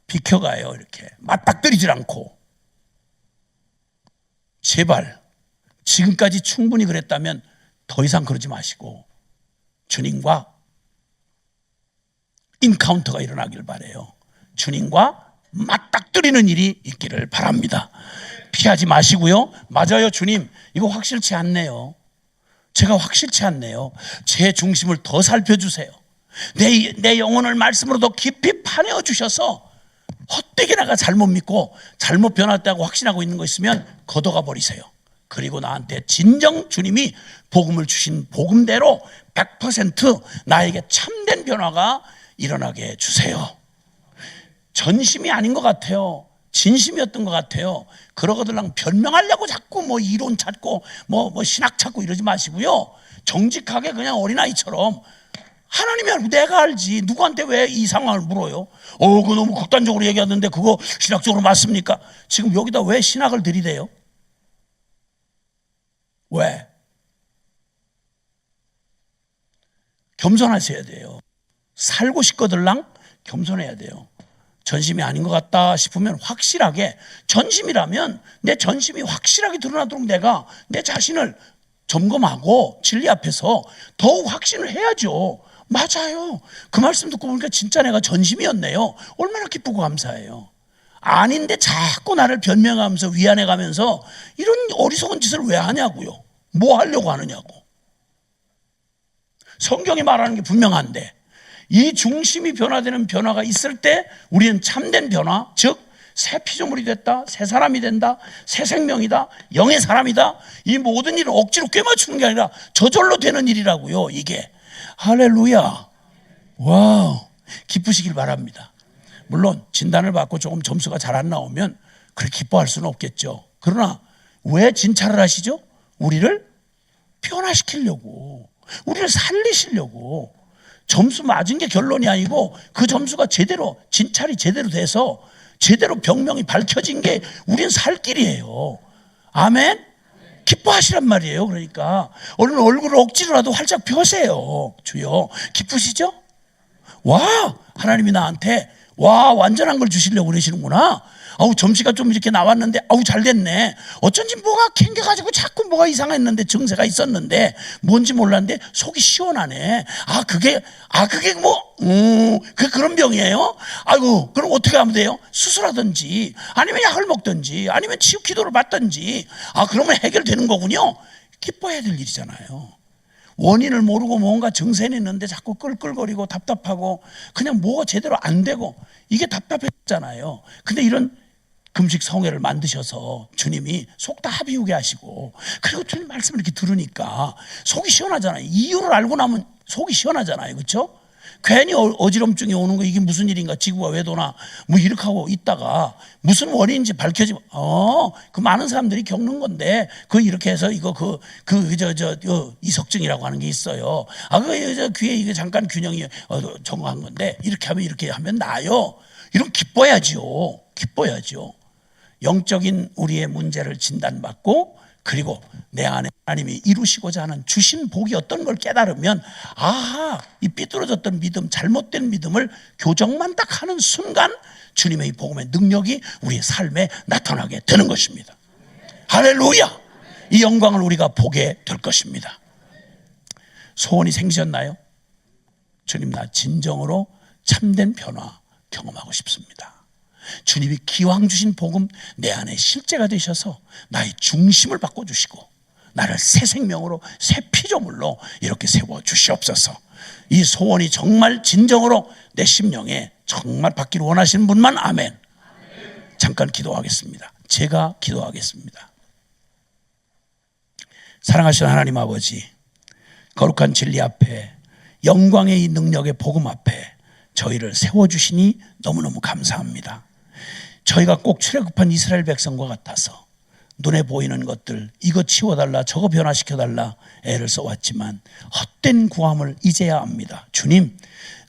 비켜가요. 이렇게 맞닥뜨리질 않고, 제발 지금까지 충분히 그랬다면 더 이상 그러지 마시고 주님과 인카운터가 일어나길 바라요. 주님과 맞닥뜨리는 일이 있기를 바랍니다. 피하지 마시고요. 맞아요, 주님, 이거 확실치 않네요. 제가 확실치 않네요. 제 중심을 더 살펴주세요. 내 영혼을 말씀으로 더 깊이 파내어 주셔서 헛되게 내가 잘못 믿고 잘못 변했다고 확신하고 있는 거 있으면 걷어가 버리세요. 그리고 나한테 진정 주님이 복음을 주신 복음대로 100% 나에게 참된 변화가 일어나게 해주세요. 전심이 아닌 것 같아요. 진심이었던 것 같아요. 그러고들랑 변명하려고 자꾸 이론 찾고 신학 찾고 이러지 마시고요. 정직하게 그냥 어린아이처럼 하나님이 알고 내가 알지, 누구한테 왜 이 상황을 물어요? 그거 너무 극단적으로 얘기하는데 그거 신학적으로 맞습니까? 지금 여기다 왜 신학을 들이대요? 왜? 겸손하셔야 돼요. 살고 싶거들랑 겸손해야 돼요. 전심이 아닌 것 같다 싶으면 확실하게, 전심이라면 내 전심이 확실하게 드러나도록 내가 내 자신을 점검하고 진리 앞에서 더욱 확신을 해야죠. 맞아요, 그 말씀 듣고 보니까 진짜 내가 전심이었네요. 얼마나 기쁘고 감사해요. 아닌데 자꾸 나를 변명하면서 위안해가면서 이런 어리석은 짓을 왜 하냐고요. 뭐 하려고 하느냐고. 성경이 말하는 게 분명한데 이 중심이 변화되는 변화가 있을 때 우리는 참된 변화, 즉 새 피조물이 됐다, 새 사람이 된다, 새 생명이다, 영의 사람이다, 이 모든 일을 억지로 꿰맞추는 게 아니라 저절로 되는 일이라고요. 이게 할렐루야. 와우, 기쁘시길 바랍니다. 물론 진단을 받고 조금 점수가 잘 안 나오면 그렇게 기뻐할 수는 없겠죠. 그러나 왜 진찰을 하시죠? 우리를 변화시키려고, 우리를 살리시려고. 점수 맞은 게 결론이 아니고 그 점수가 제대로 진찰이 제대로 돼서 제대로 병명이 밝혀진 게 우린 살 길이에요. 아멘? 기뻐하시란 말이에요. 그러니까 얼굴을 억지로라도 활짝 펴세요. 주여, 기쁘시죠? 와, 하나님이 나한테 완전한 걸 주시려고 그러시는구나. 아우 점씨가 좀 이렇게 나왔는데 아우 잘 됐네. 어쩐지 뭐가 캥겨가지고 자꾸 뭐가 이상했는데 증세가 있었는데 뭔지 몰랐는데 속이 시원하네. 그게 그런 병이에요? 아이고 그럼 어떻게 하면 돼요? 수술하든지 아니면 약을 먹든지 아니면 치유 기도를 받든지 그러면 해결되는 거군요. 기뻐해야 될 일이잖아요. 원인을 모르고 뭔가 증세는 있는데 자꾸 끌끌거리고 답답하고 그냥 뭐가 제대로 안 되고 이게 답답했잖아요. 근데 이런 금식 성회를 만드셔서 주님이 속 다 비우게 하시고 그리고 주님 말씀을 이렇게 들으니까 속이 시원하잖아요. 이유를 알고 나면 속이 시원하잖아요. 그렇죠? 괜히 어지럼증이 오는 거 이게 무슨 일인가 지구가 왜 도나 뭐 이렇게 하고 있다가 무슨 원인인지 밝혀지면 그 많은 사람들이 겪는 건데 이렇게 해서 이거 이석증이라고 하는 게 있어요. 귀에 이게 잠깐 균형이 정한 건데 이렇게 하면 나아요. 이런 기뻐야지요. 영적인 우리의 문제를 진단받고 그리고 내 안에 하나님이 이루시고자 하는 주신 복이 어떤 걸 깨달으면 이 삐뚤어졌던 믿음, 잘못된 믿음을 교정만 딱 하는 순간 주님의 이 복음의 능력이 우리의 삶에 나타나게 되는 것입니다. 할렐루야! 이 영광을 우리가 보게 될 것입니다. 소원이 생기셨나요? 주님, 나 진정으로 참된 변화 경험하고 싶습니다. 주님이 기왕 주신 복음 내 안에 실제가 되셔서 나의 중심을 바꿔주시고 나를 새 생명으로 새 피조물로 이렇게 세워주시옵소서. 이 소원이 정말 진정으로 내 심령에 정말 받기를 원하시는 분만 아멘. 잠깐 기도하겠습니다. 제가 기도하겠습니다. 사랑하시는 하나님 아버지, 거룩한 진리 앞에 영광의 이 능력의 복음 앞에 저희를 세워주시니 너무너무 감사합니다. 저희가 꼭 출애굽한 이스라엘 백성과 같아서 눈에 보이는 것들 이거 치워달라 저거 변화시켜달라 애를 써왔지만 헛된 구함을 이제야 압니다. 주님,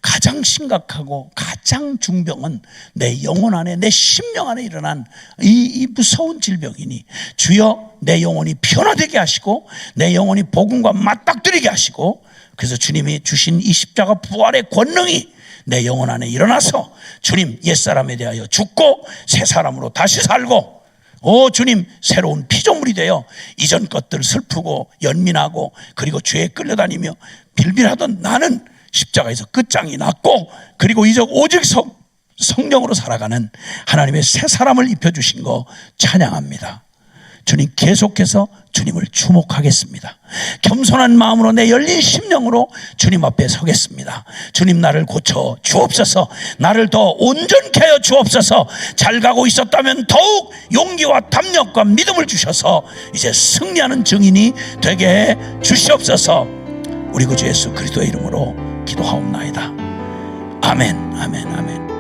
가장 심각하고 가장 중병은 내 영혼 안에 내 심령 안에 일어난 이 무서운 질병이니 주여 내 영혼이 변화되게 하시고 내 영혼이 복음과 맞닥뜨리게 하시고 그래서 주님이 주신 이 십자가 부활의 권능이 내 영혼 안에 일어나서 주님 옛사람에 대하여 죽고 새 사람으로 다시 살고 주님 새로운 피조물이 되어 이전 것들 슬프고 연민하고 그리고 죄에 끌려다니며 빌빌하던 나는 십자가에서 끝장이 났고 그리고 이제 오직 성령으로 살아가는 하나님의 새 사람을 입혀주신 거 찬양합니다. 주님 계속해서 주님을 주목하겠습니다. 겸손한 마음으로 내 열린 심령으로 주님 앞에 서겠습니다. 주님 나를 고쳐 주옵소서. 나를 더 온전케 하여 주옵소서. 잘 가고 있었다면 더욱 용기와 담력과 믿음을 주셔서 이제 승리하는 증인이 되게 해 주시옵소서. 우리 구주 예수 그리스도의 이름으로 기도하옵나이다. 아멘, 아멘, 아멘.